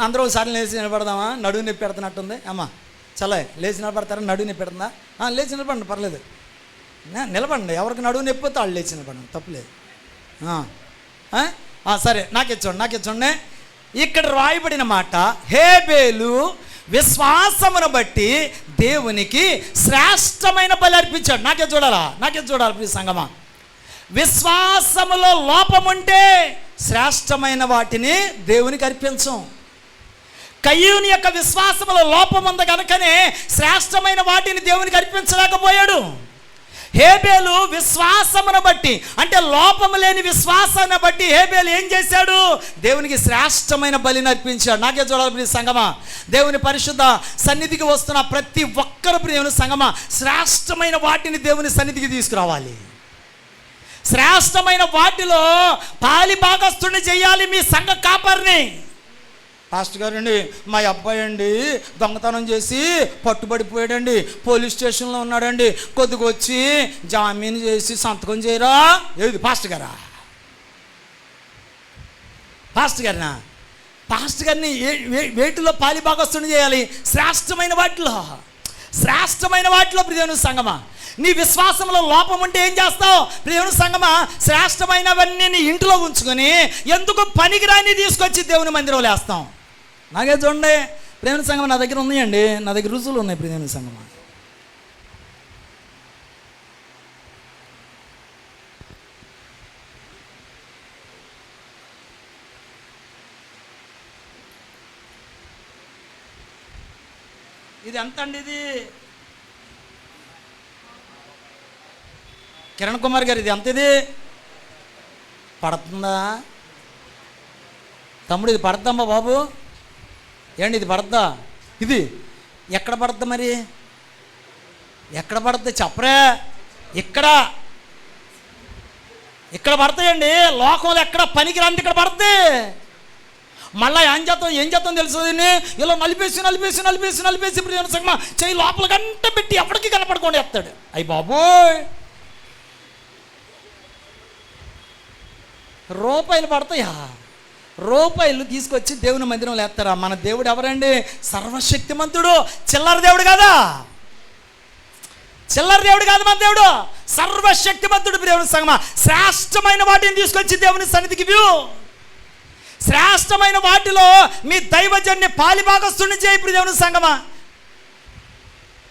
అందరూ ఒకసారి లేచి నిలబడదామా? నడువు నొప్పి పెడుతున్నట్టుంది అమ్మా. చల్లే లేచి నిలబడతారా? నడువు నొప్పి పెడుతుందా? లేచి నిలబడండి, పర్లేదు, నిలబడండి. ఎవరికి నడువు నొప్పితే వాళ్ళు లేచి నిలబడండి, తప్పులేదు. సరే, నాకే చూడండి. ఇక్కడ రాయబడిన మాట, హేబేలు విశ్వాసమును బట్టి దేవునికి శ్రేష్టమైన బలి అర్పించాడు. నాకే చూడాలి ప్రియ సంగమా. విశ్వాసములో లోపముంటే శ్రేష్టమైన వాటిని దేవునికి అర్పించం. కయ్యూని యొక్క విశ్వాసములో లోపం ఉంది కనుకనే శ్రేష్టమైన వాటిని దేవునికి అర్పించలేకపోయాడు. హేబేలు విశ్వాసమును బట్టి, అంటే లోపము లేని విశ్వాసాన్ని బట్టి హేబేలు ఏం చేశాడు? దేవునికి శ్రేష్టమైన బలిని అర్పించాడు. నాకే చూడాలి ప్రియ సంగమా. దేవుని పరిశుద్ధ సన్నిధికి వస్తున్న ప్రతి ఒక్కరు ప్రియమైన సంగమా, శ్రేష్టమైన వాటిని దేవుని సన్నిధికి తీసుకురావాలి. శ్రేష్టమైన వాటిలో పాలి భాగస్తుడిని చేయాలి మీ సంఘ కాపరిని. పాస్టర్ గారు అండి, మా అబ్బాయి అండి దొంగతనం చేసి పట్టుబడిపోయాడండి, పోలీస్ స్టేషన్లో ఉన్నాడండి, కొద్దిగా వచ్చి జామీన్ చేసి సంతకం చేయరా? ఏది పాస్టర్ గారా? పాస్టర్ గారిని వేటిలో పాలి భాగస్తుడిని చేయాలి? శ్రేష్టమైన వాటిలో ప్రియమైన సంగమా. నీ విశ్వాసంలో లోపం ఉంటే ఏం చేస్తావు ప్రియమైన సంగమా? శ్రేష్టమైనవన్నీ నీ ఇంట్లో ఉంచుకొని ఎందుకు పనికిరాని తీసుకొచ్చి దేవుని మందిరంలో వేస్తాం. నాకే చూడండి ప్రియమైన సంగమా, నా దగ్గర ఉన్నాయండి, నా దగ్గర రుజువులు ఉన్నాయి ప్రియమైన సంగమా. ఇది ఎంత అండి? ఇది కిరణ్ కుమార్ గారు, ఇది ఎంత? ఇది పడుతుందా తమ్ముడు? ఇది పడతామ్మా బాబు? ఏంటి ఇది పడద్దా? ఇది ఎక్కడ పడుద్దా? మరి ఎక్కడ పడుతుంది చెప్పరే? ఇక్కడ పడతాయండి. లోకంలో ఎక్కడ పనికి రాంది ఇక్కడ పడుతుంది. మళ్ళీ ఏం చేద్దాం తెలుసు? దీన్ని ఇలా నలిపేసి ప్రియమైన సంగమా చెయ్యి లోపల గంట పెట్టి ఎప్పటికీ కనపడకుండా ఎత్తాడు. అయ్యి బాబోయ్, రూపాయలు పడతాయా? రూపాయలు తీసుకొచ్చి దేవుని మందిరంలో వేస్తారా? మన దేవుడు ఎవరండి? సర్వశక్తిమంతుడు. చిల్లర దేవుడు కాదు మన దేవుడు, సర్వశక్తిమంతుడు. ప్రియమైన సంగమా, శ్రేష్టమైన వాటిని తీసుకొచ్చి దేవుని సన్నిధికి శ్రేష్టమైన వాటిలో మీ దైవజన్ని పాలిభాగస్తుని చేయి ప్రియమైన సంగమా.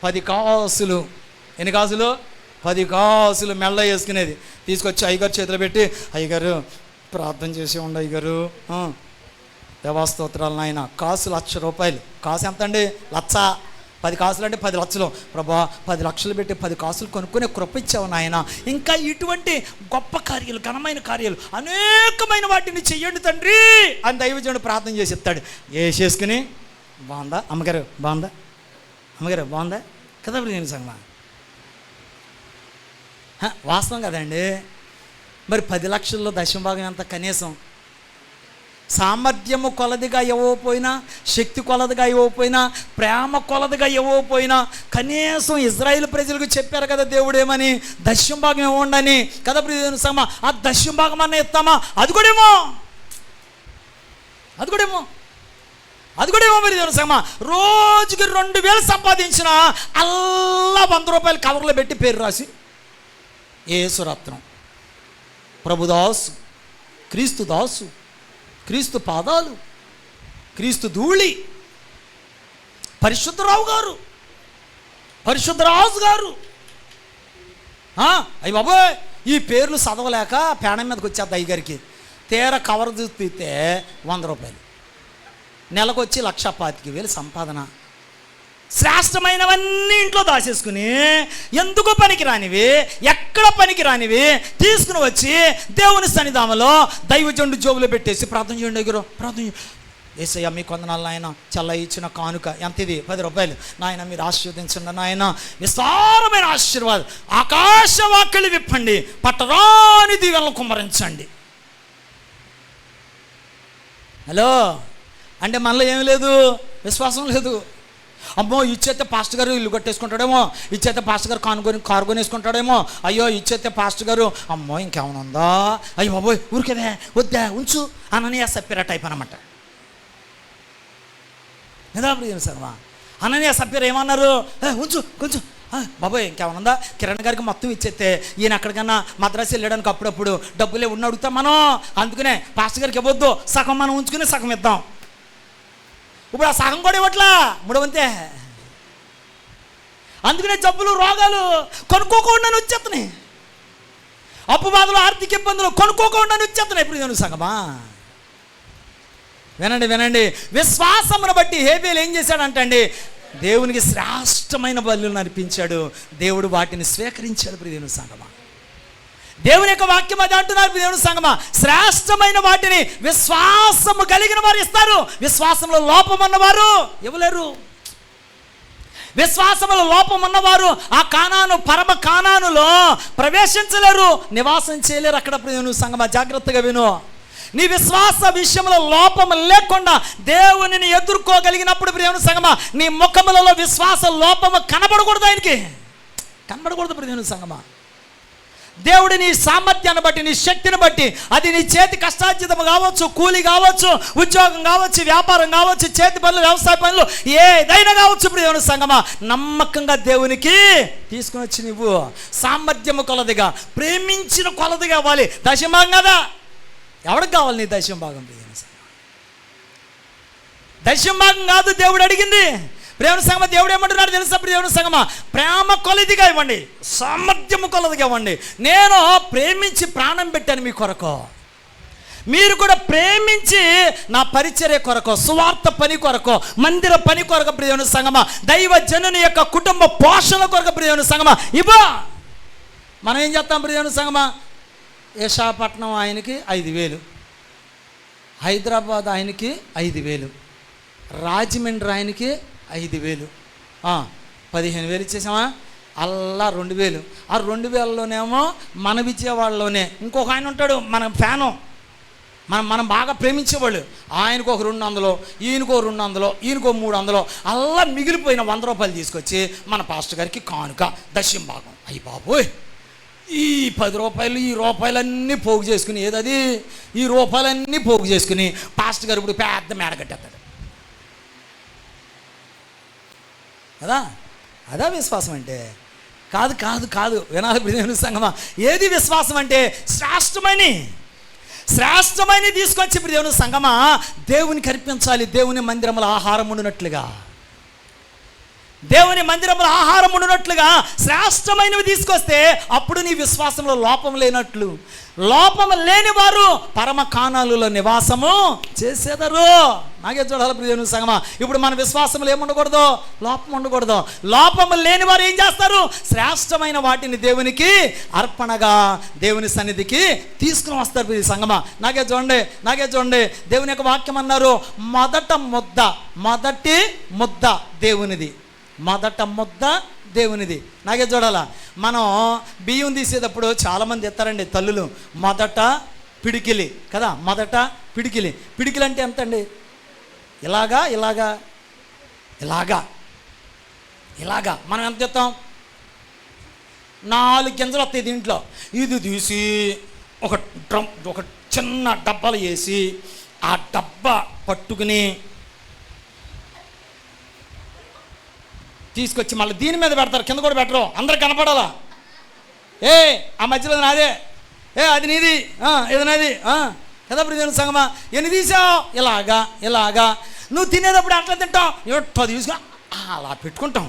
10 కాసులు, ఎన్ని కాసులు? 10 కాసులు మెల్ల వేసుకునేది తీసుకొచ్చి అయ్యగారు చేతిలో పెట్టి, అయ్యగారు ప్రార్థన చేసి ఉండి అయ్యగారు దేవాస్తోత్రాలు నాయన. కాసు ₹1,00,000. కాసు ఎంత అండి? 1,00,000. 10 కాసులు అంటే 10 లక్షలు. ప్రభా 10 లక్షలు పెట్టి 10 కాసులు కొనుక్కునే కృప ఇచ్చావు నాయన. ఇంకా ఇటువంటి గొప్ప కార్యాలు, ఘనమైన కార్యాలు, అనేకమైన వాటిని చెయ్యండి తండ్రి అని దైవజనుడు ప్రార్థన చేసి చెప్తాడు. వేసేసుకుని బాగుందా అమ్మగారు? బాగుందా కదా ప్రియమైన సంగమా? వాస్తవం కదండి. మరి 10 లక్షల్లో దశమ భాగం ఎంత? కనీసం సామర్థ్యము కొలదిగా ఇవ్వకపోయినా, శక్తి కొలదిగా ఇవ్వకపోయినా, ప్రేమ కొలదిగా ఇవ్వకపోయినా, కనీసం ఇజ్రాయేల్ ప్రజలకు చెప్పారు కదా దేవుడు ఏమని? దశమ భాగం ఇవ్వండి కదా ప్రియమైన సంగమా. ఆ దశమ భాగం అన్న ఇస్తామా? అది కూడా ఏమో ప్రియమైన సంగమా. రోజుకి 2,000 సంపాదించిన అల్లా ₹100 కవర్లో పెట్టి పేరు రాసి, యేసురత్నం, ప్రభుదాసు, క్రీస్తు దాసు, క్రీస్తు పాదాలు, క్రీస్తు ధూళి, పరిశుద్ధరావు గారు, పరిశుద్ధరాజు గారు. అయ్యి బాబోయ్, ఈ పేర్లు చదవలేక పేడ మీదకి వచ్చేది అయ్యగారికి. తీర కవర్ చూపితే ₹100. నెలకు వచ్చి 1,25,000 సంపాదన. శ్రేష్టమైనవన్నీ ఇంట్లో దాచేసుకుని ఎందుకు పనికిరానివి, ఎక్కడ పనికిరానివి తీసుకుని వచ్చి దేవుని సన్నిధానంలో దైవజనుడు జోబులో పెట్టేసి ప్రార్థన చేయండి దగ్గర ప్రార్థన. యేసయ్య మీ కొందనాలు నాయన, చల్ల ఇచ్చిన కానుక ఎంత? ఇది ₹10. నాయన మీరు ఆశీర్వదించండి నాయన, విస్తారమైన ఆశీర్వాదం, ఆకాశవాక్యలు విప్పండి, పట్టరాని దీవెనలు కుమ్మరించండి. హలో అంటే మనలో ఏమి లేదు విశ్వాసం లేదు. అమ్మో ఇచ్చేస్తే పాస్టర్ గారు ఇల్లు కట్టేసుకుంటాడేమో, ఇచ్చేస్తే పాస్టర్ గారు కారు కొనేసుకుంటాడేమో, అయ్యో ఇచ్చేస్తే పాస్టర్ గారు అమ్మో ఇంకేమైనా ఉందా, అయ్యో బాబోయ్ ఊరికేదే వద్దా ఉంచు అననీయ సప్పిరా టైప్ అనమాట. కదా ప్రియమైన సంగమా, అననీయ సప్పిరా ఏమన్నారు, ఉంచు కొంచెం బాబోయ్ ఇంకేమైనా ఉందా, కిరణ్ గారికి మొత్తం ఇచ్చేస్తే ఈయన ఎక్కడికన్నా మద్రాసు వెళ్ళడానికి అప్పుడప్పుడు డబ్బులే ఉన్న అడుగుతాం మనం, అందుకనే పాస్టర్ గారికి ఇవ్వద్దు, సగం మనం ఉంచుకుని సగం ఇద్దాం. ఇప్పుడు ఆ సగం కూడా ఇవ్వట్లా, మూడవంతే. అందుకనే జబ్బులు రోగాలు కొనుక్కోకుండా వచ్చేస్తున్నాయి, అప్పు బాధలు ఆర్థిక ఇబ్బందులు కొనుక్కోకుండా వచ్చేస్తున్నాయి. ఇప్పుడు నేను సగమా వినండి, విశ్వాసమును బట్టి హేబేలు ఏం చేశాడంటే అండి, దేవునికి శ్రేష్టమైన బలులను అర్పించాడు, దేవుడు వాటిని స్వీకరించాడు. ప్రియదేవుని సంగమా, దేవుని యొక్క వాక్యం అది అంటున్నారు. దేవుని సంగమా, శ్రేష్టమైన వాటిని విశ్వాసము కలిగిన వారు ఇస్తారు, విశ్వాసంలో లోపం ఉన్నవారు ఇవ్వలేరు. విశ్వాసంలో లోపం ఉన్నవారు ఆ కానాను పరమ కానానులో ప్రవేశించలేరు, నివాసం చేయలేరు అక్కడ. దేవుని సంగమా జాగ్రత్తగా విను, నీ విశ్వాస విషయంలో లోపం లేకుండా దేవునిని ఎదుర్కోగలిగినప్పుడు దేవుని సంగమా నీ ముఖములలో విశ్వాస లోపము కనబడకూడదు, ఆయనకి కనబడకూడదు. దేవుని సంగమా, దేవుడి నీ సామర్థ్యాన్ని బట్టి, నీ శక్తిని బట్టి, అది నీ చేతి కష్టార్జితం కావచ్చు, కూలి కావచ్చు, ఉద్యోగం కావచ్చు, వ్యాపారం కావచ్చు, చేతి పనులు, వ్యవసాయ పనులు ఏదైనా కావచ్చు. ఇప్పుడు దేవుని సంగమా నమ్మకంగా దేవునికి తీసుకుని వచ్చి నువ్వు సామర్థ్యము కొలదిగా, ప్రేమించిన కొలదిగా ఇవ్వాలి. దశమభాగం కదా, ఎవరికి కావాలి నీ దశమభాగం? దశమభాగం కాదు దేవుడు అడిగింది. ప్రేమ సంగమ దేవుడు ఏమంటున్నాడు తెలుసా? దేవుని సంగమ ప్రేమ కొలదిగా ఇవ్వండి, సామర్థ్యము కొలదిగా ఇవ్వండి. నేను ప్రేమించి ప్రాణం పెట్టాను మీ కొరకు, మీరు కూడా ప్రేమించి నా పరిచర్య కొరకు, సువార్త పని కొరకు, మందిర పని కొరకు ప్రియమైన సంగమ, దైవ జనుని యొక్క కుటుంబ పోషణ కొరకు ప్రియమైన సంగమ ఇవ్వ. మనం ఏం చేస్తాం ప్రియమైన సంగమ? విశాఖపట్నం ఆయనకి 5,000, హైదరాబాద్ ఆయనకి 5,000, రాజమండ్రి ఆయనకి 5,000, 15,000 ఇచ్చేసామా? అల్లా 2,000. ఆ 2,000లోనేమో మన విజయవాడలోనే ఇంకొక ఆయన ఉంటాడు, మన ఫ్యాను, మనం బాగా ప్రేమించేవాళ్ళు, ఆయనకు ఒక 200, ఈయనకో 200, ఈయనకో 300, అల్లా మిగిలిపోయిన 100 రూపాయలు తీసుకొచ్చి మన పాస్టర్ గారికి కానుక దశం భాగం. అయ్యి బాబోయ్, ఈ 10 రూపాయలు ఈ రూపాయలన్నీ పోగు చేసుకుని, ఏదది ఈ రూపాయలన్నీ పోగు చేసుకుని పాస్టర్ గారు ఇప్పుడు పెద్ద మేడ కట్టేస్తాడు కదా. అదా విశ్వాసం అంటే? కాదు కాదు కాదు వినాలి ప్రియమైన సంగమా. ఏది విశ్వాసం అంటే? శ్రేష్టమైన తీసుకొచ్చి ఇప్పుడు దేవుని సంగమా దేవునికి అర్పించాలి. దేవుని మందిరముల ఆహారం ఉండినట్లుగా, దేవుని మందిరముల ఆహారం ఉండినట్లుగా శ్రేష్టమైనవి తీసుకొస్తే అప్పుడు నీ విశ్వాసంలో లోపం లేనట్లు. లోపం లేని వారు పరమ కానాలలో నివాసము చేసేదరు. నాకే చూడాలి ప్రియమైన సంగమా. ఇప్పుడు మన విశ్వాసంలో ఏముండకూడదు? లోపం ఉండకూడదు. లోపం లేని వారు ఏం చేస్తారు? శ్రేష్టమైన వాటిని దేవునికి అర్పణగా దేవుని సన్నిధికి తీసుకుని వస్తారు ఈ సంగమా. నాకే చూడండి దేవుని యొక్క వాక్యం అన్నారు, మొదటి ముద్ద దేవునిది, మొదట ముద్ద దేవునిది. నాకే చూడాలా, మనం బియ్యం తీసేటప్పుడు చాలామంది ఎత్తారండి తల్లులు, మొదట పిడికిలి కదా, మొదట పిడికిలి. పిడికిలి అంటే ఎంత అండి? ఇలాగా ఇలాగా ఇలాగా ఇలాగా మనం ఎంత ఎత్తాం? 4 గింజలు వస్తాయి దీంట్లో. ఇది తీసి ఒక చిన్న డబ్బాలు వేసి ఆ డబ్బా పట్టుకుని తీసుకొచ్చి మళ్ళీ దీని మీద పెడతారు, కింద కూడా పెట్టరు, అందరికి కనపడాలా. ఆ మధ్యలో నాదే, అది నీది, ఇది నాది కదా ప్రియమైన సంగమా. ఎన్ని తీసావు? ఇలాగా. నువ్వు తినేటప్పుడు అట్లా తింటావు, ఎట్టో తీసుకుని అలా పెట్టుకుంటాం.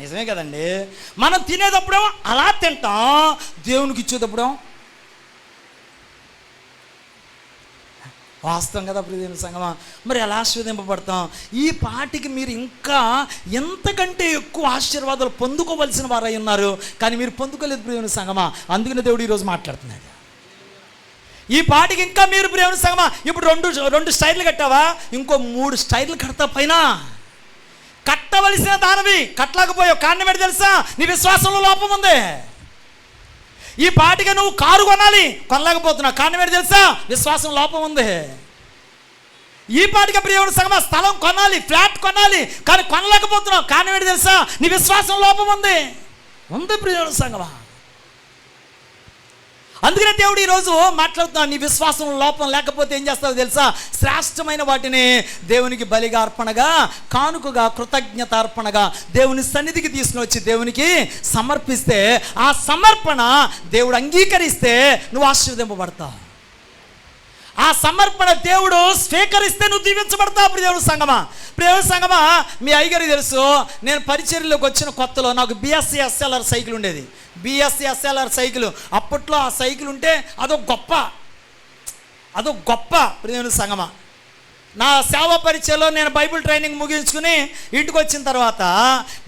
నిజమే కదండి. మనం తినేటప్పుడేమో అలా తింటాం, దేవునికి ఇచ్చేటప్పుడేమో వాస్తవం కదా ప్రియమైన సంగమా. మరి ఎలా ఆశీర్వదింపబడతాం? ఈ పాటికి మీరు ఇంకా ఎంతకంటే ఎక్కువ ఆశీర్వాదాలు పొందుకోవలసిన వారై ఉన్నారు, కానీ మీరు పొందుకోలేదు ప్రియమైన సంగమా. అందుకనే దేవుడు ఈరోజు మాట్లాడుతున్నాడు. ఈ పాటికి ఇంకా మీరు ప్రియమైన సంగమా ఇప్పుడు రెండు స్టైర్లు కట్టావా, ఇంకో 3 స్టైర్లు కడతా పైన. కట్టవలసిన దానివి కట్టలేకపోయావు, కారణం ఏంటి తెలుసా? నీ విశ్వాసంలో లోపం ఉంది. ఈ పాటిగా నువ్వు కారు కొనాలి, కొనలేకపోతున్నావు, కారణం ఏంటి తెలుసా? విశ్వాసం లోపం ఉంది. ఈ పాటికి ప్రియమైన సంగమా స్థలం కొనాలి, ఫ్లాట్ కొనాలి, కానీ కొనలేకపోతున్నావు. కానీ ఏంటి తెలుసా? నీ విశ్వాసం లోపం ఉంది ప్రియమైన సంగమా. అందుకనే దేవుడు ఈరోజు మాట్లాడుతున్నాడు, నీ విశ్వాసం లోపం లేకపోతే ఏం చేస్తావో తెలుసా? శ్రేష్టమైన వాటిని దేవునికి బలిగా అర్పణగా, కానుకగా, కృతజ్ఞత అర్పణగా దేవుని సన్నిధికి తీసుకుని వచ్చి దేవునికి సమర్పిస్తే, ఆ సమర్పణ దేవుడు అంగీకరిస్తే నువ్వు ఆశీర్వదింపబడతావు. ఆ సమర్పణ దేవుడు స్వీకరిస్తే నువ్వు దీవించబడతావు. ప్రియమైన సంగమా, మీ అయ్యగారికి తెలుసు, నేను పరిచర్యలోకి వచ్చిన కొత్తలో నాకు BSc SLR సైకిల్ ఉండేది. BSc SLR సైకిల్ అప్పట్లో ఆ సైకిల్ ఉంటే అదో గొప్ప ప్రియమైన సంగమా. నా సేవా పరిచయలో నేను బైబిల్ ట్రైనింగ్ ముగించుకుని ఇంటికి వచ్చిన తర్వాత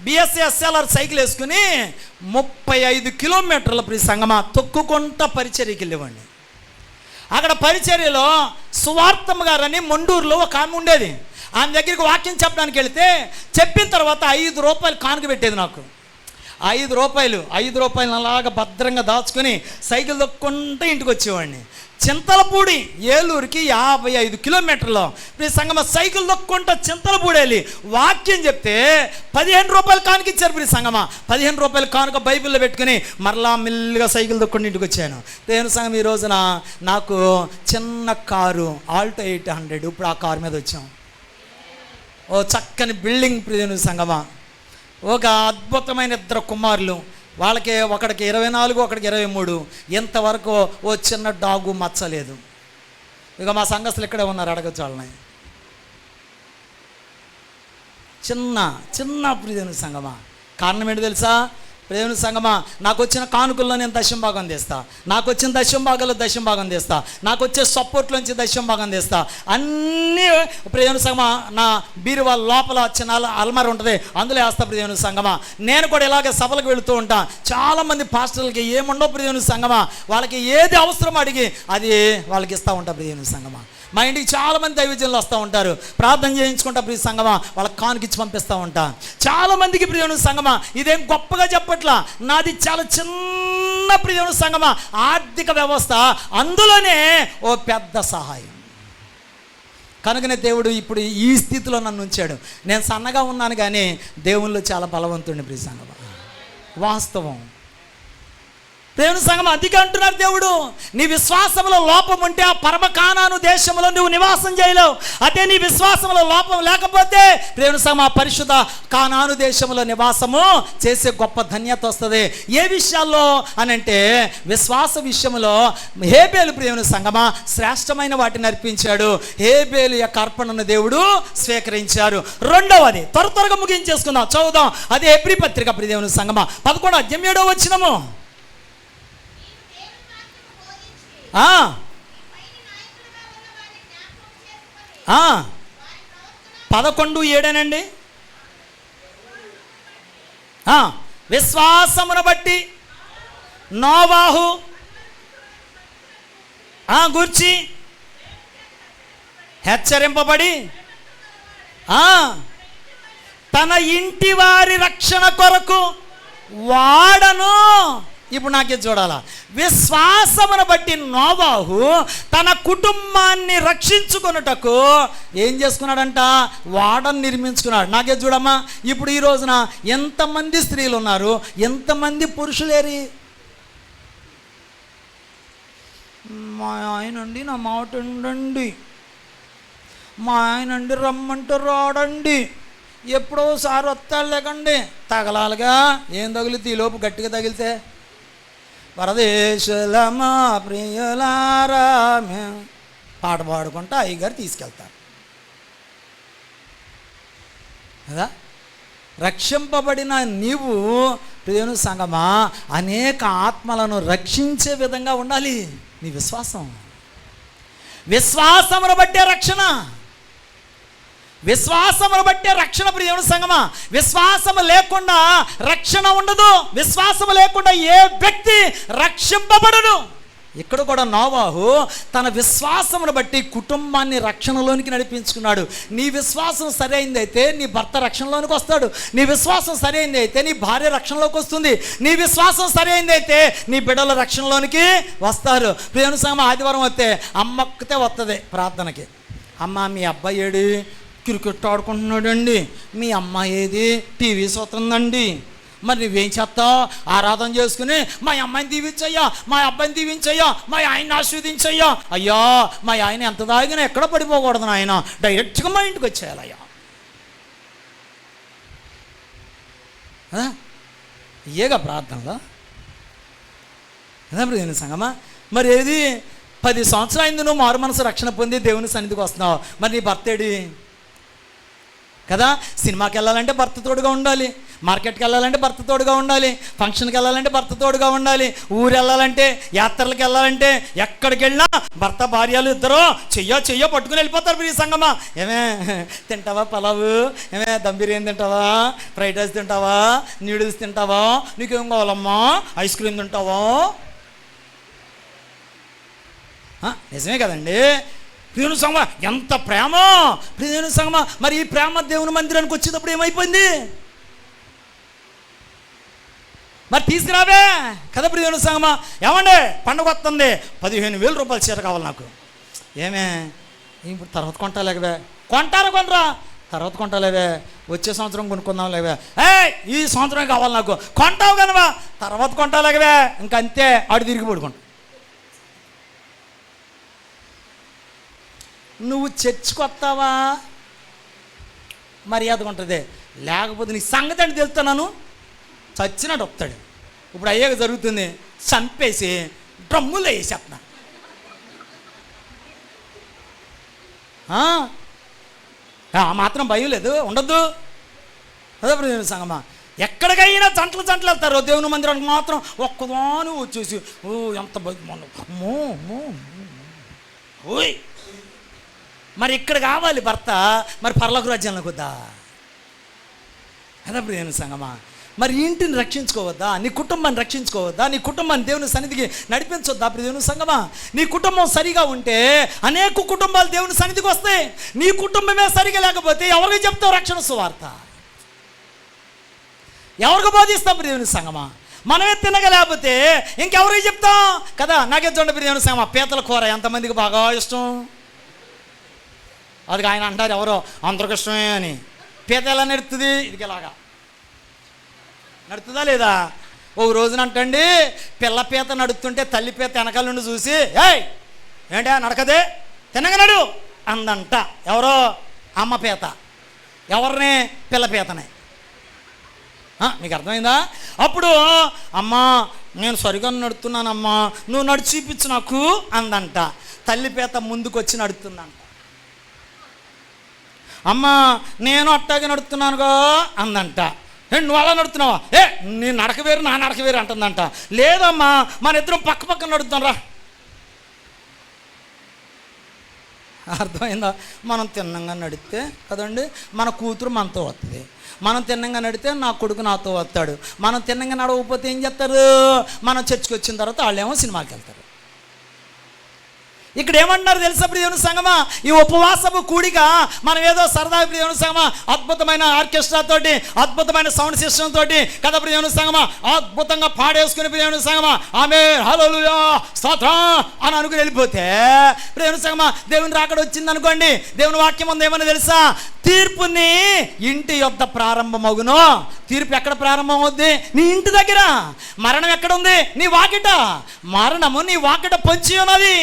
BSc SLR సైకిల్ వేసుకుని 35 కిలోమీటర్ల ప్రియ సంగమా తొక్కుకుంటా పరిచర్యకి వెళ్ళేవాడిని. అక్కడ పరిచర్యలో సువార్తమ్మ గారని మొండూరులో ఒక ఆమె ఉండేది. ఆమె దగ్గరికి వాక్యం చెప్పడానికి వెళితే చెప్పిన తర్వాత 5 రూపాయలు కానుక పెట్టేది నాకు. 5 రూపాయలు అలాగా భద్రంగా దాచుకొని సైకిల్ దొక్కుంటే ఇంటికి వచ్చేవాడిని. చింతలపూడి ఏలూరుకి 55 కిలోమీటర్లు ఈ సంగమ సైకిల్ దొక్కుంటా చింతలపూడి వెళ్ళి వాక్యం చెప్తే 15 రూపాయలు కానుక ఇచ్చారు. ప్రియ సంగమ 15 రూపాయలు కానుక బైబిల్లో పెట్టుకుని మరలా మెల్లిగా సైకిల్ దొక్కుంటూ ఇంటికి వచ్చాను. దేవుని సంగం ఈ రోజున నాకు చిన్న కారు ఆల్టో 800, ఇప్పుడు ఆ కారు మీద వచ్చాం. ఓ చక్కని బిల్డింగ్. ప్రియ సంగమ ఒక అద్భుతమైన 2 కుమారులు, వాళ్ళకి ఒకడికి 24, ఒకడికి 23. ఎంతవరకు ఓ చిన్న డాగు మచ్చలేదు. ఇక మా సంఘస్థులు ఇక్కడే ఉన్నారు, అడగచ్చు వాళ్ళని. చిన్న ప్రియదేవుని సంగమా. కారణం ఏంటి తెలుసా? ప్రియదేవుని సంగమా, నాకు వచ్చిన కానుకల్లో నేను దశంభాగం తీస్తా, నాకు వచ్చిన దశంభాగాల్లో దశంభాగం తీస్తా, నాకు వచ్చే సపోర్ట్లోంచి దశంభాగం తీస్తా. అన్నీ ప్రియదేవుని సంగమా నా బీరువా లోపల చిన్న అల్మార ఉంటుంది, అందులో వేస్తా. ప్రియదేవుని సంగమా నేను కూడా ఇలాగే సభలకు వెళుతూ ఉంటా. చాలామంది పాస్టర్లకి ఏముండవు ప్రియదేవుని సంగమా, వాళ్ళకి ఏది అవసరం అడిగి అది వాళ్ళకి ఇస్తూ ఉంటా. ప్రియదేవుని సంగమా మా ఇంటికి చాలామంది దైవజనులు వస్తూ ఉంటారు, ప్రార్థన చేయించుకుంటా. ప్రియ సంగమా వాళ్ళకి కానుకిచ్చి పంపిస్తూ ఉంటా. చాలామందికి ప్రియదేవుని సంగమా ఇదేం గొప్పగా చెప్పట్లా, నాది చాలా చిన్న ప్రియదేవుని సంగమా ఆర్థిక వ్యవస్థ, అందులోనే ఓ పెద్ద సహాయం. కనుకనే దేవుడు ఇప్పుడు ఈ స్థితిలో నన్ను ఉంచాడు. నేను సన్నగా ఉన్నాను కానీ దేవుళ్ళు చాలా బలవంతుడిని. ప్రియ సంగమా వాస్తవం. దేవుని సంగమా అందుకే అంటున్నారు దేవుడు, నీ విశ్వాసంలో లోపం ఉంటే ఆ పరమ కానాను దేశంలో నువ్వు నివాసం చేయలేవు. అదే నీ విశ్వాసంలో లోపం లేకపోతే దేవుని సంగమా పరిశుద్ధ కానాను దేశంలో నివాసము చేసే గొప్ప ధన్యత వస్తుంది. ఏ విషయాల్లో అనంటే విశ్వాస విషయంలో హేబేలు దేవుని సంగమా శ్రేష్టమైన వాటిని అర్పించాడు. హేబేలు యొక్క అర్పణను దేవుడు స్వీకరించారు. రెండవది త్వరగా ముగించేసుకుందాం, చదువుదాం. అదే హెబ్రీ పత్రిక దేవుని సంగమా 11 వచనము. 11:7 విశ్వాసమును బట్టి నోవాహు గూర్చి హెచ్చరింపబడి తన ఇంటి వారి రక్షణ కొరకు వాడను. ఇప్పుడు నాకే చూడాలా, విశ్వాసమును బట్టి నోవాహు తన కుటుంబాన్ని రక్షించుకొనుటకు ఏం చేసుకున్నాడంట? వాడను నిర్మించుకున్నాడు. నాకే చూడమ్మా, ఇప్పుడు ఈ రోజున ఎంతమంది స్త్రీలు ఉన్నారు, ఎంతమంది పురుషులేరి? మా ఆయనండి నా మాట ఉండండి, మా ఆయనండి రమ్మంటే రాడండి, ఎప్పుడోసారి వస్తాడు లేకండి, తగలాలిగా. ఏం తగిలితే ఈ లోపు గట్టిగా తగిలితే పరదేశులమా ప్రియులారా పాట పాడుకుంటా అయ్యగారు తీసుకెళ్తారు కదా. రక్షింపబడిన నీవు ప్రియను సంగమా అనేక ఆత్మలను రక్షించే విధంగా ఉండాలి నీ విశ్వాసం. విశ్వాసమును బట్టే రక్షణ, విశ్వాసమును బట్టే రక్షణ. ప్రియమైన సంగమా విశ్వాసము లేకుండా రక్షణ ఉండదు. విశ్వాసము లేకుండా ఏ వ్యక్తి రక్షింపబడను. ఇక్కడ కూడా నోవాహు తన విశ్వాసమును బట్టి కుటుంబాన్ని రక్షణలోనికి నడిపించుకున్నాడు. నీ విశ్వాసం సరైనదైతే నీ భర్త రక్షణలోనికి వస్తాడు, నీ విశ్వాసం సరైనదైతే నీ భార్య రక్షణలోకి వస్తుంది, నీ విశ్వాసం సరైనదైతే నీ బిడ్డల రక్షణలోనికి వస్తారు. ప్రియమైన సంగమా ఆదివారం వస్తే అమ్మక్కతే వస్తుంది ప్రార్థనకి, అమ్మ మీ అబ్బాయి ఏడి? క్రికెట్ ఆడుకుంటున్నాడండి. మీ అమ్మాయి ఏది? టీవీ చూస్తుందండి. మరి నువ్వేం చేస్తావు? ఆరాధన చేసుకుని మా అమ్మాయిని దీవించయ్యా, మా అబ్బాయిని దీవించయ్యా, మా ఆయన్ని ఆస్వాదించయ్యా. అయ్యా మా ఆయన ఎంత దాగినా ఎక్కడ పడిపోకూడదు నాయన, డైరెక్ట్గా మా ఇంటికి వచ్చేయాలయ్యా. ఇయేగా ప్రార్థనలో అదే ప్రయోజన సంగమా. మరి ఏది 10 సంవత్సరాలు అయింది నువ్వు మారు మనసు రక్షణ పొంది దేవుని సన్నిధికి వస్తున్నావు. మరి నీ భర్త ఏడి కదా? సినిమాకి వెళ్ళాలంటే భర్త తోడుగా ఉండాలి, మార్కెట్కి వెళ్ళాలంటే భర్త తోడుగా ఉండాలి, ఫంక్షన్కి వెళ్ళాలంటే భర్త తోడుగా ఉండాలి, ఊరు వెళ్ళాలంటే, యాత్రలకు వెళ్ళాలంటే, ఎక్కడికి వెళ్ళినా భర్త భార్యలు ఇద్దరు చెయ్యో పట్టుకుని వెళ్ళిపోతారు. ప్రియ సంగమా, ఏమే తింటావా పలావు, ఏమే దమ్ బిర్యానీ తింటావా, ఫ్రైడ్ రైస్ తింటావా, నూడిల్స్ తింటావా, నీకేం కావాలమ్మా, ఐస్ క్రీమ్ తింటావా? నిజమే కదండి ప్రియుని సంగమా. ఎంత ప్రేమ ప్రియుని సంగమా. మరి ఈ ప్రేమ దేవుని మందిరానికి వచ్చేటప్పుడు ఏమైపోయింది? మరి తీసుకురావే కదా ప్రియుని సంగమా. ఏమండి పండుగ వస్తుంది, 15,000 రూపాయల చీర కావాలి నాకు. ఏమే ఇప్పుడు తర్వాత కొంటాలేవే? కొంటారా కొనరా? తర్వాత కొంటాలేవే, వచ్చే సంవత్సరం కొనుక్కుందాం లేవే. ఈ సంవత్సరం కావాలి నాకు. కొంటావు కనవా, తర్వాత కొంటాలేవే. ఇంకంతే ఆడు తిరిగి పడుకుంటా. నువ్వు చర్చికి వస్తావా మర్యాదగా ఉంటుంది, లేకపోతే నీ సంగతి అంటే తెలుస్తున్నాను చచ్చినట్టు వస్తాడు. ఇప్పుడు అయ్యాక జరుగుతుంది, చంపేసి డ్రమ్ములో వేసేస్తున్నా. మాత్రం భయం లేదు, ఉండద్దు. అదే ప్రయోజన సంగమా. ఎక్కడికైనా జంటలు వెళ్తారు, దేవుని మందిరానికి మాత్రం ఒక్కదాని వచ్చేసి ఎంత ఓయ్. మరి ఇక్కడ కావాలి భర్త, మరి పరలోక రాజ్యంలోకి వద్దా? అదే ప్రియమైన సంగమా. మరి ఇంటిని రక్షించుకోవద్దా? నీ కుటుంబాన్ని రక్షించుకోవద్దా? నీ కుటుంబాన్ని దేవుని సన్నిధికి నడిపించొద్దా? ప్రియమైన సంగమా, నీ కుటుంబం సరిగా ఉంటే అనేక కుటుంబాలు దేవుని సన్నిధికి వస్తాయి. నీ కుటుంబమే సరిగా లేకపోతే ఎవరికి చెప్తావు రక్షణ సువార్త? ఎవరికి బోధిస్తాం? ప్రియమైన సంగమా, మనమే తినగలేకపోతే ఇంకెవరికి చెప్తాం కదా? నాకే చూడండి ప్రియమైన సంగమా, పీతల కూర ఎంతమందికి బాగా ఇష్టం? అది ఆయన అంటారు ఎవరో అందరికి ఇష్టమే అని. పీత ఎలా నడుతుంది? ఇదిలాగా నడుతుందా లేదా? ఒక రోజున అంటండి, పిల్ల పీత నడుస్తుంటే తల్లి పీత వెనకాల నుండి చూసి ఏంటా నడకదే, తినగలడు అందంట. ఎవరో అమ్మ పీత, ఎవరిని? పిల్ల పీతనే. మీకు అర్థమైందా? అప్పుడు అమ్మా నేను సరిగా నడుతున్నానమ్మా, నువ్వు నడిచి చూపించు నాకు అందంట. తల్లి పీత ముందుకు వచ్చి నడుతుందంట. అమ్మా నేను అట్టాగే నడుతున్నానుగా అందంట. నువ్వు అలా నడుతున్నావా? నీ నడక వేరు నా నడక వేరు అంటుందంట. లేదమ్మా మన ఇద్దరం పక్క పక్కన నడుద్దాం రా. అర్థమైందా? మనం తిన్నంగా నడిస్తే కదండి మన కూతురు మనతో వస్తుంది, మనం తిన్నంగా నడితే నా కొడుకు నాతో వస్తాడు. మనం తిన్నంగా నడవకపోతే ఏం చేస్తారు? మనం చర్చికి వచ్చిన తర్వాత వాళ్ళేమో సినిమాకి వెళ్తారు. ఇక్కడ ఏమంటున్నారు తెలుసా ప్రియమైన సంగమా? ఈ ఉపవాసపు కూడిక మనం ఏదో సరదా ప్రియమైన సంగమా, అద్భుతమైన ఆర్కెస్ట్రా తోటి, అద్భుతమైన సౌండ్ సిస్టమ్ తోటి కదా ప్రియమైన సంగమా, అద్భుతంగా పాడేసుకుని ప్రియమైన సంగమా ఆమేన్ హల్లెలూయా స్తోత్రం అని అనుకుని వెళ్ళిపోతే ప్రియమైన సంగమా, దేవుని రాకడ వచ్చింది అనుకోండి, దేవుని వాక్యం ఉంది ఏమని తెలుసా? తీర్పుని ఇంటి యొద్ద ప్రారంభమగును. తీర్పు ఎక్కడ ప్రారంభం అవుద్ది? నీ ఇంటి దగ్గర. మరణం ఎక్కడ ఉంది? నీ వాకిట. మరణము నీ వాకిట పొంచి ఉన్నది.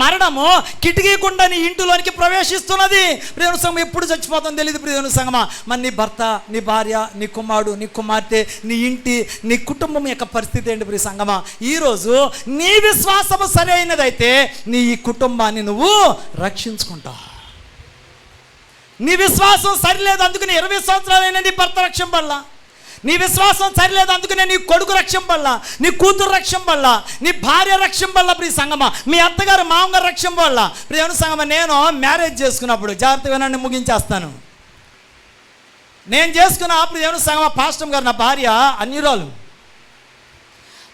మరణము కిటికీ గుండా నీ ఇంటిలోనికి ప్రవేశిస్తున్నది. ప్రియమైన సంగమా, ఎప్పుడు చచ్చిపోతాం తెలియదు ప్రియమైన సంగమా. మరి నీ భర్త, నీ భార్య, నీ కుమారుడు, నీ కుమార్తె, నీ ఇంటి, నీ కుటుంబం యొక్క పరిస్థితి ఏంటి ప్రియ సంగమా? ఈరోజు నీ విశ్వాసము సరైనదైతే నీ కుటుంబాన్ని నువ్వు రక్షించుకుంటావు. నీ విశ్వాసం సరిలేదు అందుకని 20 సంవత్సరాలైనా నీ భర్త రక్షణ పడలా. నీ విశ్వాసం సరిలేదు అందుకనే నీ కొడుకు రక్షణ పడలా, నీ కూతురు రక్షణ పడలా, నీ భార్య రక్షణ పడలా. ప్రియ సంగమా, మీ అత్తగారు మామగారు రక్షణ పడలా. ప్రియ సంగమా, నేను మ్యారేజ్ చేసుకున్నప్పుడు జాగ్రత్త వినండి, ముగించేస్తాను. నేను చేసుకున్న ప్రియ సంగమా, పాస్టర్ గారు నా భార్య అన్యురాలు.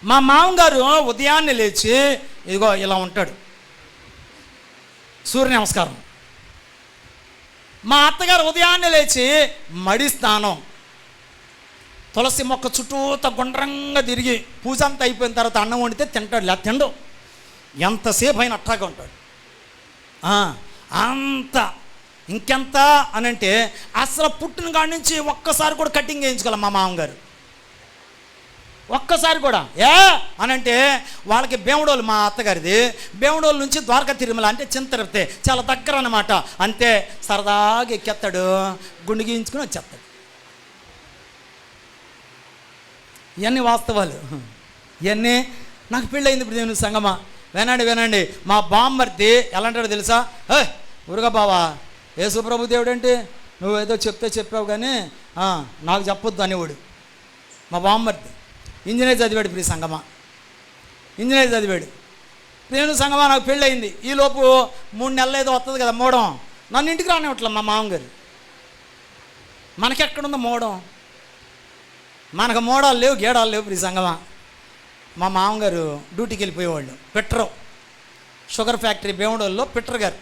మా మామగారు ఉదయాన్నే లేచి ఇదిగో ఇలా ఉంటాడు, సూర్య నమస్కారం. మా అత్తగారు ఉదయాన్నే లేచి మడి స్నానం, తులసి మొక్క చుట్టూత గుండ్రంగా తిరిగి పూజ అంతా అయిపోయిన తర్వాత అన్నం వండితే తింటాడు, లేదా తిండు. ఎంతసేపు అయినా అట్టాగా ఉంటాడు. అంత ఇంకెంత అని అంటే అసలు పుట్టిన కాడి నుంచి ఒక్కసారి కూడా కటింగ్ వేయించుకోవాలి మా మామగారు, ఒక్కసారి కూడా. అనంటే వాళ్ళకి బేముడోలు, మా అత్తగారిది బేముడోలు నుంచి ద్వారకా తిరుమల అంటే చింతరపితే చాలా దగ్గర అన్నమాట. అంతే సరదాగా ఎక్కేస్తాడు, గుండు గీయించుకుని వచ్చేస్తాడు. ఇవన్నీ వాస్తవాలు. ఇవన్నీ నాకు పెళ్ళయింది ఇప్పుడు నేను సంగమా. వినండి, మా బామ్మర్ది ఎలా అంటాడో తెలుసా? ఊరుగా బావా, యేసుప్రభు దేవుడు ఏంటి, నువ్వేదో చెప్పావు కానీ నాకు చెప్పొద్దు అనేవాడు. మా బామ్మర్ది ఇంజనీర్ చదివాడు ప్రియ సంగమా, ఇంజనీర్ చదివాడు. నేను సంగమా నాకు పెళ్ళయింది. ఈలోపు 3 నెలలు ఏదో వస్తుంది కదా మోడం, నన్ను ఇంటికి రానివ్వట్లే మా మామగారు. మనకెక్కడుందో మోడం, మనకు మోడాలు లేవు, గేడాలు లేవు ప్రియ సంగమా. మా మామగారు డ్యూటీకి వెళ్ళిపోయేవాళ్ళు. పెట్రో షుగర్ ఫ్యాక్టరీ బేముడోల్లో పెట్రో గారు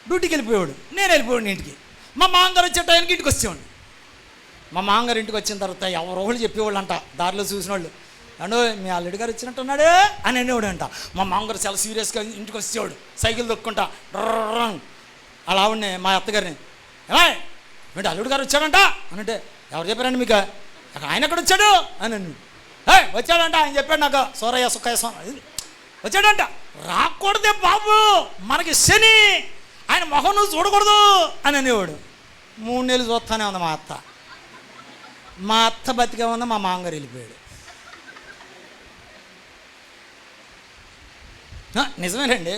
డ్యూటీకి వెళ్ళిపోయేవాడు. నేను వెళ్ళిపోయాడు ఇంటికి. మా మామగారు వచ్చే టైంకి ఇంటికి వచ్చేవాడు. మా మామగారు ఇంటికి వచ్చిన తర్వాత ఎవరోళ్ళు చెప్పేవాళ్ళు అంట, దారిలో చూసిన వాళ్ళు, అంటే మీ అల్లుడి గారు వచ్చినట్టున్నాడే అని అనేవాడు అంట. మా మామగారు చాలా సీరియస్గా ఇంటికి వచ్చేవాడు, సైకిల్ దొక్కుంటా అలా ఆవిడని, మా అత్తగారిని, ఏంటి అల్లుడి గారు వచ్చాడంట అని అంటే, ఎవరు చెప్పారండి మీకు, ఆయన ఎక్కడ వచ్చాడు అని, వచ్చాడంట ఆయన చెప్పాడు నాకు, సోరయ్య సుక్కయ్య వచ్చాడంట. రాకూడదే బాబు, మనకి శని, ఆయన మొహం నువ్వు చూడకూడదు అని అనేవాడు. 3 నెలలు చూస్తానే ఉంది మా అత్త బతికే ఉంది, మా మామగారు వెళ్ళిపోయాడు. నిజమేనండి.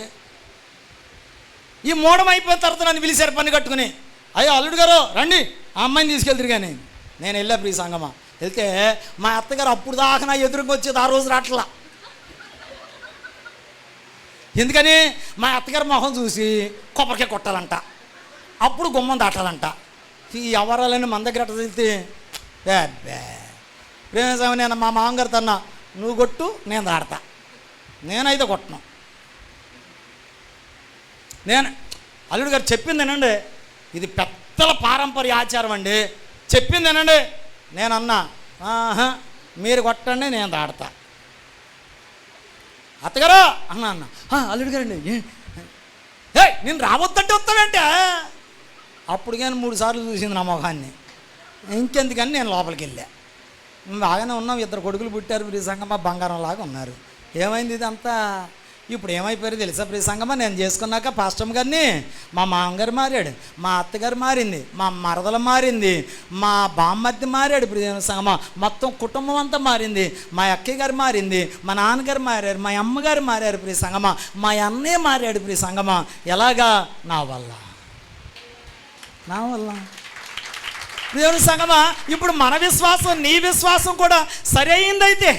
ఈ మూడం అయిపోయిన తర్వాత నన్ను పిలిచారు పని కట్టుకుని, అయ్యో అల్లుడు గారు రండి ఆ అమ్మాయిని తీసుకెళ్తారు. కానీ నేను వెళ్ళా ప్రియ సంగమా. వెళ్తే మా అత్తగారు అప్పుడు దాకా నా ఎదురుకు వచ్చేది, ఆ రోజు రాట్లా. ఎందుకని మా అత్తగారు మొహం చూసి కొబ్బరికాయ కొట్టాలంట, అప్పుడు గుమ్మం దాటాలంట. ఈ ఎవరాలని మన దగ్గర అట్లా వెళ్తే ప్రేమ నేను మా మామగారు తన్నా, నువ్వు కొట్టు నేను దాడతా, నేనైతే కొట్టను. నేను అల్లుడు గారు చెప్పిందేనండి, ఇది పెద్దల పారంపర్య ఆచారం అండి, చెప్పిందేనండి. నేను అన్నా, మీరు కొట్టండి నేను దాడతా. అత్తగారు అన్నా అల్లుడు గారండి, నేను రావద్దంటే వస్తాడంటే. అప్పుడు కానీ 3 సార్లు చూసింది నా మొహాన్ని. ఇంకెందుకని నేను లోపలికి వెళ్ళా. బాగానే ఉన్నాం, 2 కొడుకులు పుట్టారు ప్రియ సంగమా, బంగారం లాగా ఉన్నారు. ఏమైంది ఇదంతా? ఇప్పుడు ఏమైపోయారు తెలుసా ప్రియ సంగమా? నేను చేసుకున్నాక పాస్టమ్ గారిని మా మామగారు మారాడు, మా అత్తగారు మారింది, మా మరదలు మారింది, మా బామ్మర్ది మారాడు ప్రియ సంగమా, మొత్తం కుటుంబం అంతా మారింది. మా అక్కయ్య గారు మారింది, మా నాన్నగారు మారారు, మా అమ్మగారు మారారు ప్రియ సంగమా, మా అన్నయ్య మారాడు ప్రియ సంగమా. ఎలాగా? నా వల్ల దేవుని సంగమా. ఇప్పుడు మన విశ్వాసం, నీ విశ్వాసం కూడా సరైందైతే,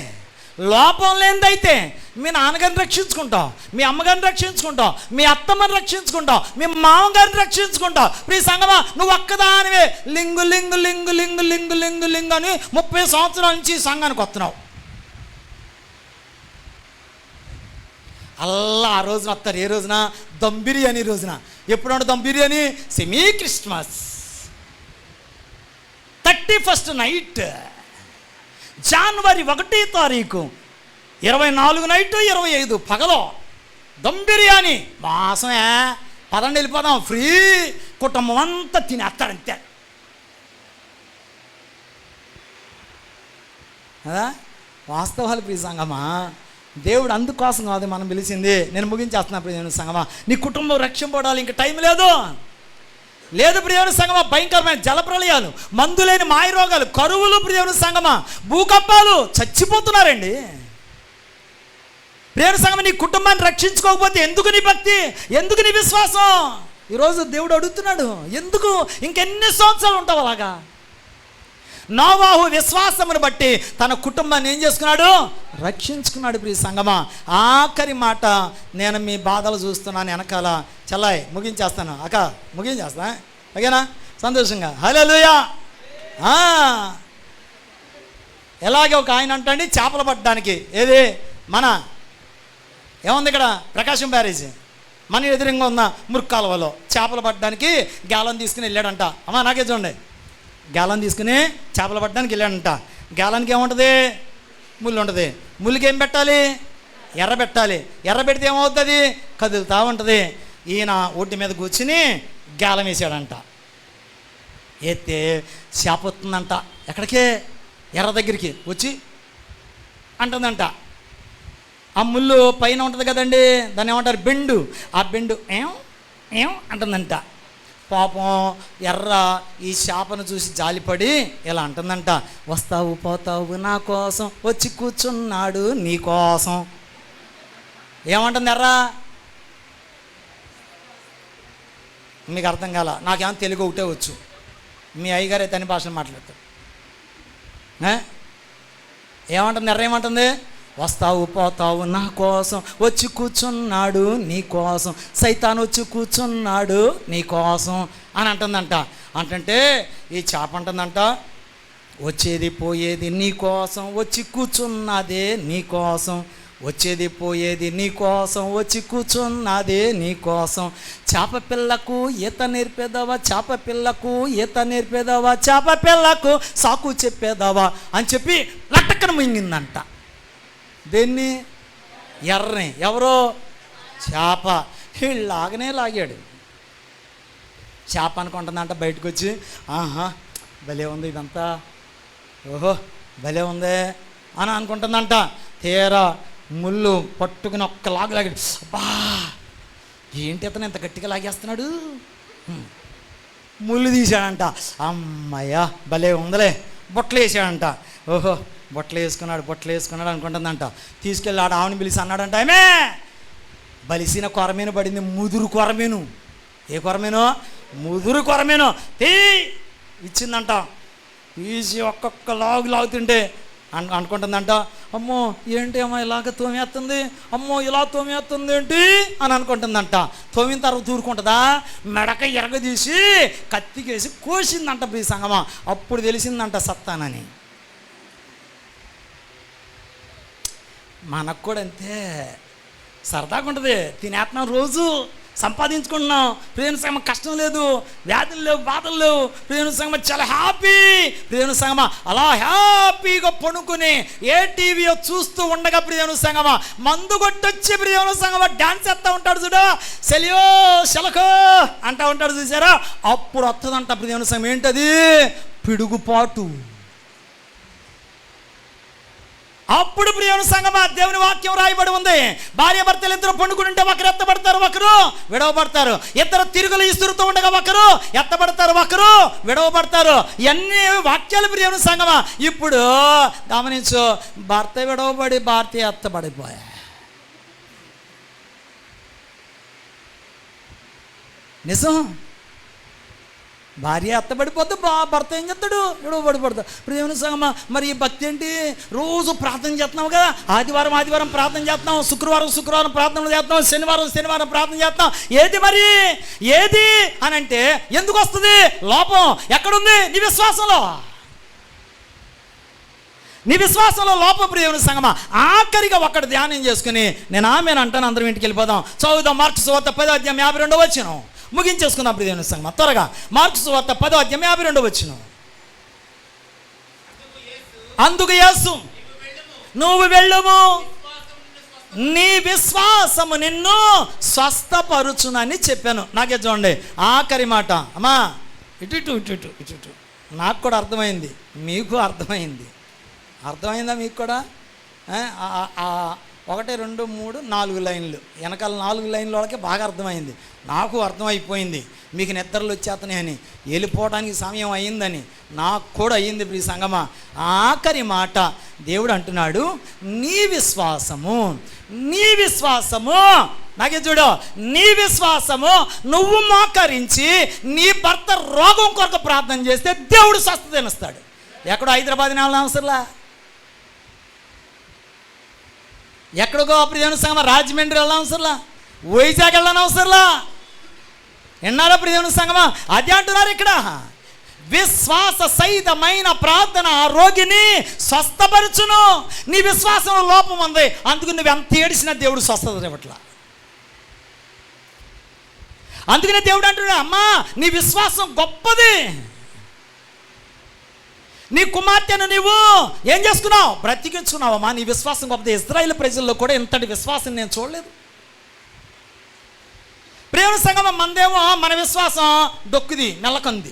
లోపం లేనిదైతే, మీ నాన్నగారిని రక్షించుకుంటావు, మీ అమ్మగారిని రక్షించుకుంటావు, మీ అత్తమ్మని రక్షించుకుంటావు, మీ మామగారిని రక్షించుకుంటావు. ప్రియ సంగమా, నువ్వు ఒక్కదానివే లింగు లింగు లింగు లింగు లింగు లింగు లింగు అని 30 సంవత్సరాల నుంచి ఈ సంఘానికి వస్తున్నావు. అల్లా ఆ రోజున వస్తారు. ఏ రోజున? దమ్ బిర్యానీ రోజున. ఎప్పుడంటే dum biryani? Semi Christmas 31st night, జనవరి 1వ తారీఖు, 24 నైట్, 25 పగలో దమ్ బిర్యానీ. మాసమే, పదండి వెళ్ళిపోదాం, ఫ్రీ, కుటుంబం అంతా తినేస్తాడంతే. కదా వాస్తవాలు ప్రియ సంగమా. దేవుడు అందుకోసం కాదు మనం పిలిచింది. నేను ముగించేస్తున్నా ప్రియ సంగమా. నీ కుటుంబం రక్షింపడాలి, ఇంక టైం లేదు ప్రియమైన సంగమా. భయంకరమైన జలప్రలయాలు, మందులేని మాయరోగాలు, కరువులు ప్రియమైన సంగమా, భూకంపాలు, చచ్చిపోతున్నారండి. ప్రియమైన సంగమా, నీ కుటుంబాన్ని రక్షించుకోకపోతే ఎందుకు నీ భక్తి, ఎందుకు నీ విశ్వాసం? ఈరోజు దేవుడు అడుగుతున్నాడు, ఎందుకు ఇంకెన్ని సంవత్సరాలు ఉంటావు అలాగా? నోవాహు విశ్వాసమును బట్టి తన కుటుంబాన్ని ఏం చేసుకున్నాడు? రక్షించుకున్నాడు ప్రియ సంగమా. ఆఖరి మాట, నేను మీ బాధలు చూస్తున్నాను వెనకాల. చల్లాయి ముగించేస్తాను అక్క, ముగించేస్తా ఓకేనా? సంతోషంగా హల్లెలూయా. ఎలాగే ఒక ఆయన అంటండి చేపలు పట్టడానికి, ఏది మన ఏముంది ఇక్కడ ప్రకాశం బ్యారేజ్ మన ఎదురుగా ఉన్న మురుక్కాలువలో చేపలు పట్టడానికి గ్యాలన్ తీసుకుని వెళ్ళాడంట. అమ్మా నాకే చూడండి, గ్యాలన్ తీసుకుని చేపలు పట్టడానికి వెళ్ళాడంట. గ్యాలన్కి ఏముంటుంది? ముళ్ళు ఉంటుంది. ముళ్ళకి ఏం పెట్టాలి? ఎర్ర పెట్టాలి. ఎర్ర పెడితే ఏమవుతుంది? కదులుతూ ఉంటుంది. ఈయన ఒడ్డు మీద కూర్చుని గాలం వేసాడంట. ఎత్తే చేప వస్తుందంట. ఎక్కడికే? ఎర్ర దగ్గరికి వచ్చి అంటుందంట. ఆ ముళ్ళు పైన ఉంటుంది కదండి, దాన్ని ఏమంటారు? బెండు. ఆ బెండు ఏం అంటుందంట. పాపం ఎర్ర ఈ చేపను చూసి జాలిపడి ఇలా అంటుందంట, వస్తావు పోతావు నా కోసం, వచ్చి కూర్చున్నాడు నీ కోసం. ఏమంటుంది ఎర్ర? మీకు అర్థం కాల? నాకేమో తెలుగు ఒకటే వచ్చు, మీ అయ్యగారే తని భాషను మాట్లాడతారు. ఏమంటుంది ఎర్ర? ఏమంటుంది? వస్తావు పోతావు నా కోసం, వచ్చి కూర్చున్నాడు నీ కోసం, సైతాను వచ్చి కూర్చున్నాడు నీ కోసం అని అంటుందంట. అంటే ఈ చేప అంటుందంట, వచ్చేది పోయేది నీ కోసం, వచ్చి కూర్చున్నదే నీ కోసం, వచ్చేది పోయేది నీ కోసం, వచ్చి కూర్చున్నదే నీ కోసం. చేప పిల్లకు ఈత నేర్పేదావా, చేప పిల్లకు ఈత నేర్పేదావా, చేప పిల్లకు సాకు చెప్పేదావా అని చెప్పి లట్టక్కన మింగిందంట. దేన్ని? ఎర్రని. ఎవరో? చేప. లాగనే లాగాడు. చేప అనుకుంటుందంట బయటకు వచ్చి, ఆహా భలే ఉంది ఇదంతా, ఓహో భలే ఉంది అని అనుకుంటుందంట. తీరా ముళ్ళు పట్టుకుని ఒక్క లాగాడు. అబ్బా ఏంటి అతను ఎంత గట్టిగా లాగేస్తున్నాడు. ముళ్ళు తీశాడంట. అమ్మయ్యా భలే ఉందిలే. బొట్టలు వేసాడంట. ఓహో బొట్టలు వేసుకున్నాడు అనుకుంటుందంట. తీసుకెళ్ళి ఆడ ఆవుని పిలిచి అన్నాడంట, ఏమే బలిసిన కొరమేను పడింది, ముదురు కొరమేను. ఏ కొరమేను? ముదురు కొరమేను. ఇచ్చిందంట. తీసి ఒక్కొక్క లాగుతుంటే అనుకుంటుందంట, అమ్మో ఏంటి అమ్మా ఇలాగ తోమేస్తుంది, అమ్మో ఇలా తోమేస్తుంది ఏంటి అని అనుకుంటుందంట. తోమిన తర్వాత ఊరుకుంటుందా? మెడక ఎరగదీసి కత్తికేసి కోసిందంట ప్రియ సంగమా. అప్పుడు తెలిసిందంట సత్తానని. మనకు కూడా అంతే, సరదాగా ఉంటుంది. తినేస్తున్నాం, రోజు సంపాదించుకుంటున్నాం. ప్రేమ సంగమ కష్టం లేదు, వ్యాధులు లేవు, బాధలు లేవు. ప్రేమ సంగమ చాలా హ్యాపీ. ప్రేమ సంగమ అలా హ్యాపీగా పడుకుని ఏ టీవీయో చూస్తూ ఉండగా ప్రియ సంగమ మందు కొట్టొచ్చి ప్రియ సంగమ డాన్స్ చేస్తూ ఉంటాడు చూడ, సెలియో శలకో అంటూ ఉంటాడు చూసారా. అప్పుడు వస్తుందంట ప్రియ సంగం. ఏంటది? పిడుగుపాటు. అప్పుడు ప్రియమైన సంగమా దేవుని వాక్యం రాయబడి ఉంది, భార్య భర్తలు ఇద్దరు పండుకుంటే ఒకరు ఎత్తబడతారు, ఒకరు విడవబడతారు. ఇద్దరు తిరుగులు ఇస్తురుతూ ఉండగా ఒకరు ఎత్తబడతారు, ఒకరు విడవబడతారు. ఇవన్నీ వాక్యాలు ప్రియమైన సంగమా. ఇప్పుడు గమనించు, భర్త విడవబడి భార్య ఎత్తబడిపోయా. నిజం. భార్య ఎత్తబడిపోతే భర్త ఏం చేస్తాడు? విడవబడిపోతాడు. ప్రియమైన సంగమా మరి ఈ భక్తి ఏంటి? రోజు ప్రార్థన చేస్తున్నావు కదా, ఆదివారం ప్రార్థన చేస్తున్నాం, శుక్రవారం ప్రార్థన చేస్తున్నాం, శనివారం ప్రార్థన చేస్తున్నాం. ఏది మరి ఏది అని అంటే ఎందుకు వస్తుంది లోపం? ఎక్కడుంది? నీ విశ్వాసంలో లోపం ప్రియమైన సంగమా. ఆఖరిగా ఒక్కటి ధ్యానం చేసుకుని నేను అంటాను, అందరం ఇంటికి వెళ్ళిపోదాం. చదువుదాం మార్కు సువార్త 10:52 ముగించేసుకుందాం ప్రియమైన సంగమా. త్వరగా మార్కు సువార్త 10:52. అందుకు యేసు, నువ్వు వెళ్ళుము, నీ విశ్వాసము నిన్ను స్వస్థపరుచునని చెప్పాను. నాకే చూడండి ఆఖరి మాట. అమ్మా ఇటు నాకు కూడా అర్థమైంది, మీకు అర్థమైంది. అర్థమైందా మీకు కూడా? 1, 2, 3, 4 లైన్లు వెనకాల 4 లైన్ల వాళ్ళకి బాగా అర్థమైంది. నాకు అర్థమైపోయింది మీకు నిద్రలు వచ్చేతనే వెళ్ళిపోవడానికి సమయం అయ్యిందని. నాకు కూడా అయ్యింది ప్రియ సంగమా. ఆఖరి మాట దేవుడు అంటున్నాడు, నీ విశ్వాసము నాకే చూడు, నీ విశ్వాసము నువ్వు మోకరించి నీ భర్త రోగం కొరకు ప్రార్థన చేస్తే దేవుడు స్వస్థత ఇస్తాడు. ఎక్కడో హైదరాబాద్ వెళ్ళిన అవసరంలా, ఎక్కడికో ప్రియమైన సంగమా రాజమండ్రి వెళ్ళిన అవసరంలా, వైజాగ్ వెళ్ళని అవసరంలా. విన్నారా ప్రియమైన సంగమా? అదే అంటున్నారు ఇక్కడ. విశ్వాస సహితమైన ప్రార్థన రోగిని స్వస్థపరచును. నీ విశ్వాసంలో లోపం ఉంది, అందుకు నువ్వు ఎంత ఏడిసినా దేవుడు స్వస్థత ఇవ్వట్లా. అందుకనే దేవుడు అంటున్నాడు, అమ్మా నీ విశ్వాసం గొప్పది, నీ కుమార్తెను నీవు ఏం చేసుకున్నావు? బ్రతికించుకున్నావమ్మా. నీ విశ్వాసం గొప్పది. ఇజ్రాయేల్ ప్రజల్లో కూడా ఇంతటి విశ్వాసం నేను చూడలేదు. ప్రేమ సంగమం మనదేమో మన విశ్వాసం డొక్కుది, నెలకొంది.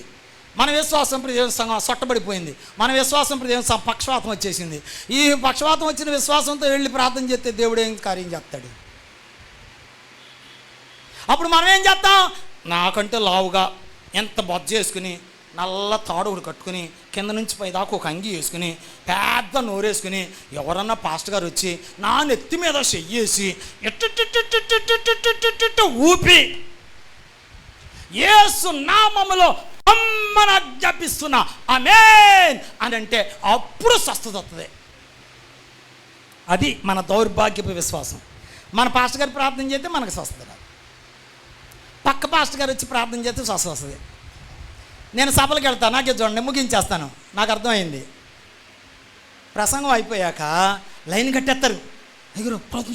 మన విశ్వాసం దేవుని సంఘం సొట్టబడిపోయింది. మన విశ్వాసం దేవుని పక్షవాతం వచ్చేసింది. ఈ పక్షవాతం వచ్చిన విశ్వాసంతో వెళ్ళి ప్రార్థన చేస్తే దేవుడు ఏం కార్యం చేస్తాడు? అప్పుడు మనం ఏం చేస్తాం? నాకంటే లావుగా ఎంత బొజ్జ చేసుకుని, నల్ల తాడుగుడు కట్టుకుని, కింద నుంచి పైదాకా ఒక అంగి వేసుకుని, పెద్ద నోరేసుకుని, ఎవరన్నా పాస్టర్ గారు వచ్చి నా నెత్తి మీద చెయ్యేసి ఊపి యేసు నామములో అమ్మని ఆజ్ఞాపిస్తున్నా ఆమేన్ అని అంటే అప్పుడు స్వస్థత వస్తుంది. అది మన దౌర్భాగ్యపు విశ్వాసం. మన పాస్టర్ గారు ప్రార్థన చేస్తే మనకు స్వస్థత రాదు. పక్క పాస్టర్ గారు వచ్చి ప్రార్థన చేస్తే స్వస్థత వస్తుంది. నేను సభలకు వెళ్తాను, నాకే చూడండి, ముగించేస్తాను. నాకు అర్థమైంది. ప్రసంగం అయిపోయాక లైన్ కట్టేస్తారు, ఎగురు ప్రార్థన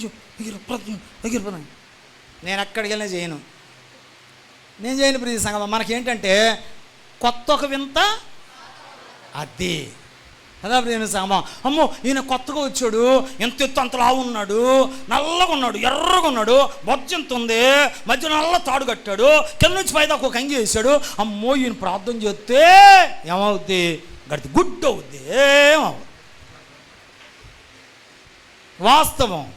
ఎగురు. నేను ఎక్కడికి వెళ్ళినా చేయను, నేను చేయను ప్రీతి సంగమం. మనకేంటంటే కొత్త ఒక వింత అది కదా ప్రియమైన సంగమం. అమ్మో ఈయన కొత్తగా వచ్చాడు, ఎంత ఎత్తు అంతలా ఉన్నాడు, నల్లగా ఉన్నాడు, ఎర్రగా ఉన్నాడు, బొజ్జంత ఉంది, మధ్య నల్ల తాడు కట్టాడు, కింద నుంచి పైదాకా ఒక అంగి వేసాడు. అమ్మో ఈయన ప్రార్థన చేస్తే ఏమవుద్ది? గడితే గుడ్ అవుద్ది. ఏమవుద్ది? వాస్తవం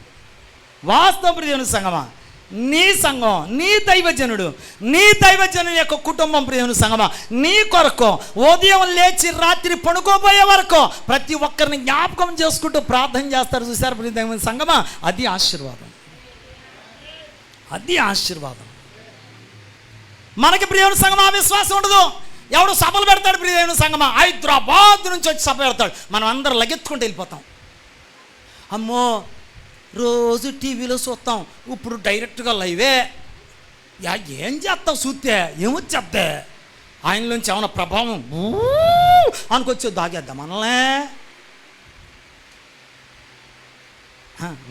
ప్రియమైన సంగమా. నీ సంఘం, నీ దైవజనుడు, నీ దైవజనుని యొక్క కుటుంబం ప్రియమైన సంగమా, నీ కొరకు ఉదయం లేచి రాత్రి పడుకోబోయే వరకు ప్రతి ఒక్కరిని జ్ఞాపకం చేసుకుంటూ ప్రార్థన చేస్తారు. చూసారు ప్రియమైన సంగమా? అది ఆశీర్వాదం, అది ఆశీర్వాదం. మనకి ప్రియమైన సంగమా విశ్వాసం ఉండదు. ఎవడు సభలు పెడతాడు ప్రియమైన సంగమా? హైదరాబాద్ నుంచి వచ్చి సభ పెడతాడు, మనం అందరం లగెత్తుకుంటూ వెళ్ళిపోతాం. అమ్మో రోజు టీవీలో చూస్తాం, ఇప్పుడు డైరెక్ట్గా లైవే. ఏం చేస్తావు? చూస్తే ఏమొచ్చేద్దే? ఆయనలోంచి ఏమైనా ప్రభావం అనుకొచ్చి దాగేద్దాం మనల్నే.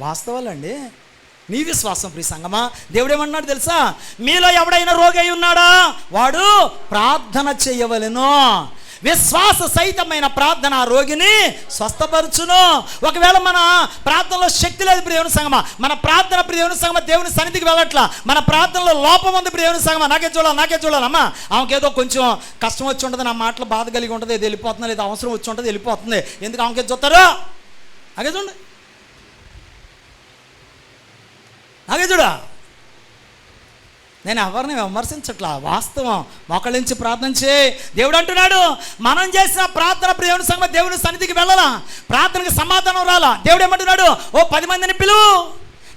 వాస్తవాలండి. నీ విశ్వాసం ప్రియ సంగమా. దేవుడు ఏమన్నాడు తెలుసా? మీలో ఎవడైనా రోగి అయి ఉన్నాడా వాడు ప్రార్థన చేయవలెను. విశ్వాస సహితమైన ప్రార్థన ఆ రోగిని స్వస్థపరచును. ఒకవేళ మన ప్రార్థనలో శక్తి లేదు ప్రియమైన సంగమా, మన ప్రార్థన ప్రియమైన సంగమా దేవుని సన్నిధికి వెళ్ళట్లా, మన ప్రార్థనలో లోపం ఉంది ప్రియమైన సంగమా. నాకే చూడాలి అమ్మా, ఆమెకేదో కొంచెం కష్టం వచ్చి ఉంటుంది, నా మాటలు బాధ కలిగి ఉంటుంది, ఇది వెళ్ళిపోతుంది, లేదా అవసరం వచ్చి ఉంటుంది వెళ్ళిపోతుంది. ఎందుకు ఆమెకే చూస్తారు? నాకే చూడండి, నాకే చూడా. నేను ఎవరిని విమర్శించట్లా, వాస్తవం. మొక్కల నుంచి ప్రార్థన చేయి. దేవుడు అంటున్నాడు మనం చేసిన ప్రార్థన ప్రియమైన సంగమా దేవుని సన్నిధికి వెళ్ళాలా, ప్రార్థనకి సమాధానం రాలా. దేవుడు ఏమంటున్నాడు? ఓ 10 మందిని పిలువు,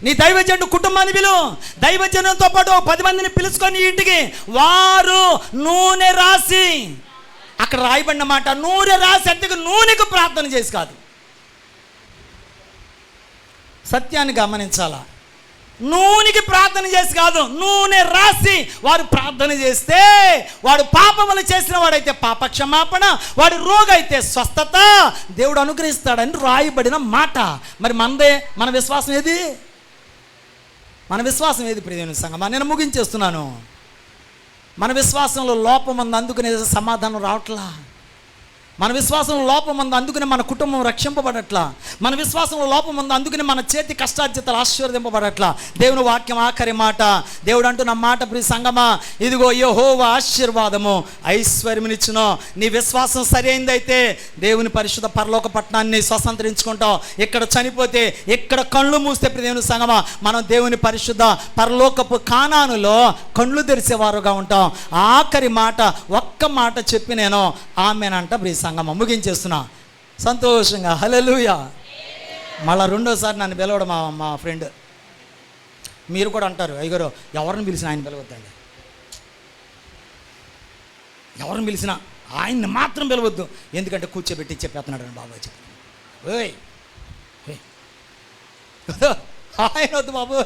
నీ దైవజనుడు కుటుంబాన్ని పిలువు, దైవజనులతో పాటు 10 మందిని పిలుచుకొని ఇంటికి వారు నూనె రాసి, అక్కడ రాయబడిన మాట నూనె రాసి, అంతకు నూనెకు ప్రార్థన చేసి కాదు. సత్యాన్ని గమనించాలా. నూనెకి ప్రార్థన చేసి కాదు, నూనె రాసి వారు ప్రార్థన చేస్తే వాడు పాపములు చేసిన వాడైతే పాప క్షమాపణ, వాడు రోగి అయితే స్వస్థత దేవుడు అనుగ్రహిస్తాడని రాయబడిన మాట. మరి మన విశ్వాసం ఏది? మన విశ్వాసం ఏది ప్రియమైన సంగమా? నేను ముగించేస్తున్నాను. మన విశ్వాసంలో లోపం ఉంది, అందుకనే సమాధానం రావట్లా. మన విశ్వాసంలో లోపం ఉంది, అందుకనే మన కుటుంబం రక్షింపబడట్లా. మన విశ్వాసంలో లోపం ఉంది, అందుకనే మన చేతి కష్టార్జితలు ఆశీర్వదింపబడట్లా. దేవుని వాక్యం ఆఖరి మాట, దేవుడు అంటున్న మాట ప్రియ సంగమా, ఇదిగో యెహోవా ఆశీర్వాదము ఐశ్వర్యమునిచ్చును. నీ విశ్వాసం సరైనదైతే దేవుని పరిశుద్ధ పరలోక పట్టణాన్ని స్వతంత్రించుకుంటావు. ఇక్కడ చనిపోతే, ఇక్కడ కళ్ళు మూస్తే ప్రియ దేవుని సంగమా మనం దేవుని పరిశుద్ధ పరలోకపు కానానులో కళ్ళు తెరిచేవారుగా ఉంటాం. ఆఖరి మాట, ఒక్క మాట చెప్పి నేను ఆమెనంట ప్రియ సంగమం ముగించేస్తున్నా సంతోషంగా. హల్లెలూయా. మళ్ళీ రెండోసారి నన్ను పిలవడం మా ఫ్రెండ్. మీరు కూడా అంటారు, అయ్యగారు ఎవరిని పిలిచినా ఆయన పిలవద్దండి, ఎవరిని పిలిచినా ఆయన్ని మాత్రం పిలవద్దు, ఎందుకంటే కూర్చోబెట్టి చెప్పేస్తున్నాడు అని బాబు చెప్పి. ఓయ్ ఆయన వద్దు బాబు,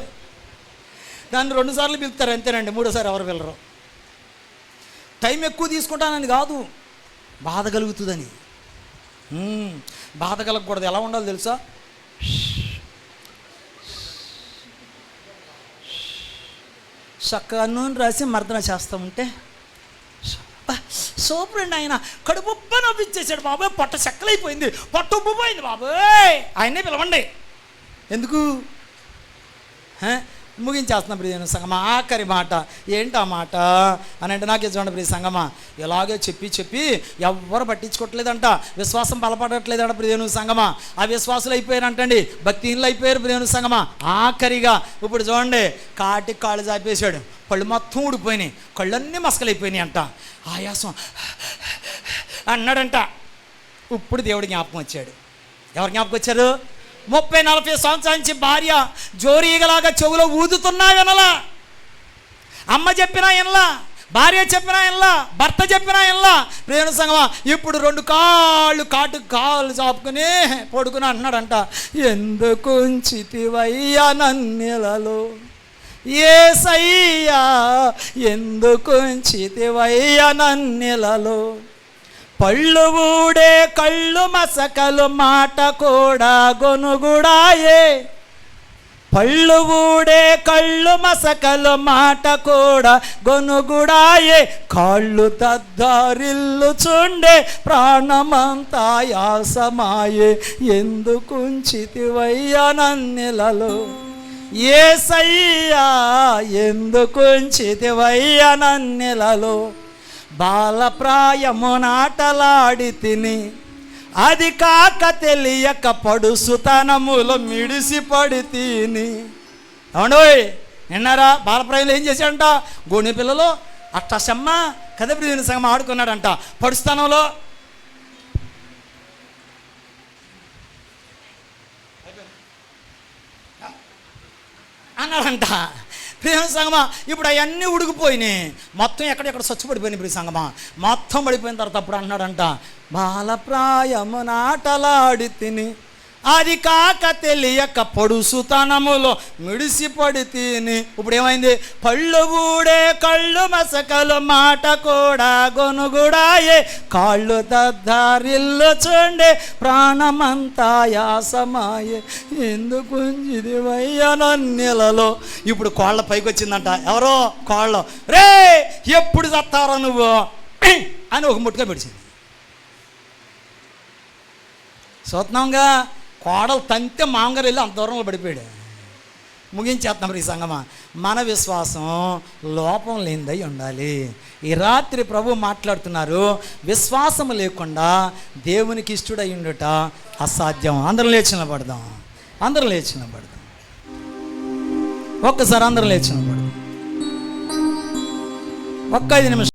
దాన్ని 2 సార్లు పిలుస్తారు అంతేనండి, 3ఓసారి ఎవరు పిలరు. టైం ఎక్కువ తీసుకుంటానని కాదు, బాధ కలుగుతుందని. బాధ కలగకూడదు. ఎలా ఉండాలో తెలుసా? చక్కగా నూనె రాసి మర్దన చేస్తూ ఉంటే సూపర్ అండి. ఆయన కడుపుబ్బ నవ్వించేసాడు బాబాయ్, పొట్ట చెక్కలైపోయింది, పొట్ట ఉబ్బిపోయింది బాబాయ్, ఆయనే పిలవండి. ఎందుకు? ముగించేస్తున్నా ప్రియ సంగమా. ఆఖరి మాట ఏంటి ఆ మాట అని అంటే, నాకే చూడండి ప్రియ సంగమా, ఇలాగే చెప్పి ఎవ్వరు పట్టించుకోవట్లేదంట, విశ్వాసం బలపడట్లేదంట ప్రియ సంగమా. ఆ విశ్వాసులు అయిపోయారంటండి, భక్తిహీనులు అయిపోయారు ప్రియ సంగమా. ఆఖరిగా ఇప్పుడు చూడండి, కాటికి కాళ్ళు చాపేశాడు, కళ్ళు మొత్తం ఊడిపోయినాయి, కళ్ళన్నీ మసకలైపోయినాయి అంట. ఆయాసం అన్నాడంట. ఇప్పుడు దేవుడి జ్ఞాపకం వచ్చాడు. ఎవరు జ్ఞాపకం వచ్చారు? 30-40 సంవత్సరాల నుంచి భార్య జోరీగలాగా చెవులో ఊదుతున్నా వినలా, అమ్మ చెప్పినా వినలా, భార్య చెప్పినా వినలా, భర్త చెప్పినా వినలా ప్రేమ సంగమా. ఇప్పుడు 2 కాళ్ళు కాళ్ళు చాపుకుని పడుకుని అంటున్నాడంట, ఎందుకు ఉంచితివయ్యా నన్నెలలో యేసయ్యా, ఎందుకు ఉంచితివయ్యా నన్నెలలో, పళ్ళు ఊడే కళ్ళు మసకలు మాట కూడా గొనుగుడాయే, పళ్ళు ఊడే కళ్ళు మసకలు మాట కూడా గొనుగుడాయే, కాళ్ళు తద్దారిల్లు చుండే ప్రాణమంతా యాసమాయే, ఎందుకుంచితివయ్యా నన్నెలలో యేసయ్యా, ఎందుకుంచితివయ్యా నన్నెలలో, బాలప్రాయము నాటలాడి తిని అది కాక తెలియక పడుసుతనములో మిడిసి పడి తిని. అవునోయ్ నిన్నారా? బాలప్రాయంలో ఏం చేశాడంట? గోని పిల్లలు అట్టసమ్మ కథప్రియుని సంగం ఆడుకున్నాడంట పడుస్తానంలో. అన్నాడంట ప్రియ సంగమా. ఇప్పుడు అవన్నీ ఉడికిపోయినాయి, మొత్తం ఎక్కడెక్కడ స్వచ్ఛపడిపోయినాయి ప్రియ సంగమా. మొత్తం పడిపోయిన తర్వాత అప్పుడు అన్నాడంట, బాలప్రాయము నాటలాడి తిని అది కాక తెలియక పొడుసుతనములో మిడిసిపడి తిని. ఇప్పుడు ఏమైంది? పళ్ళు ఊడే కళ్ళు మసకలు మాట కూడా గొనుగుడాయే, కాళ్ళు దద్దారిల్లు చూండే ప్రాణమంతా యాసమాయే, ఎందుకు ఉంచితివయ్యా నన్నెలలో. ఇప్పుడు కోళ్ళ పైకి వచ్చిందంట. ఎవరో కోళ్ళ, రే ఎప్పుడు చత్తారో నువ్వు అని ఒక ముట్టుగా పిడిచింది. చూస్తున్నాంగా, కోడలు తంతే మామగారు వెళ్ళి అంత దూరంలో పడిపోయాడు. ముగించేస్తున్నాం ఈ సంగమా. మన విశ్వాసం లోపం లేనిదై ఉండాలి. ఈ రాత్రి ప్రభు మాట్లాడుతున్నారు, విశ్వాసం లేకుండా దేవునికి ఇష్టడై ఉండుట అసాధ్యం. అందరం లేచి నిలబడదాం, అందరం లేచి నిలబడదాం, ఒక్కసారి అందరం లేచి నిలబడదాం, ఒక్క 5 నిమిషం.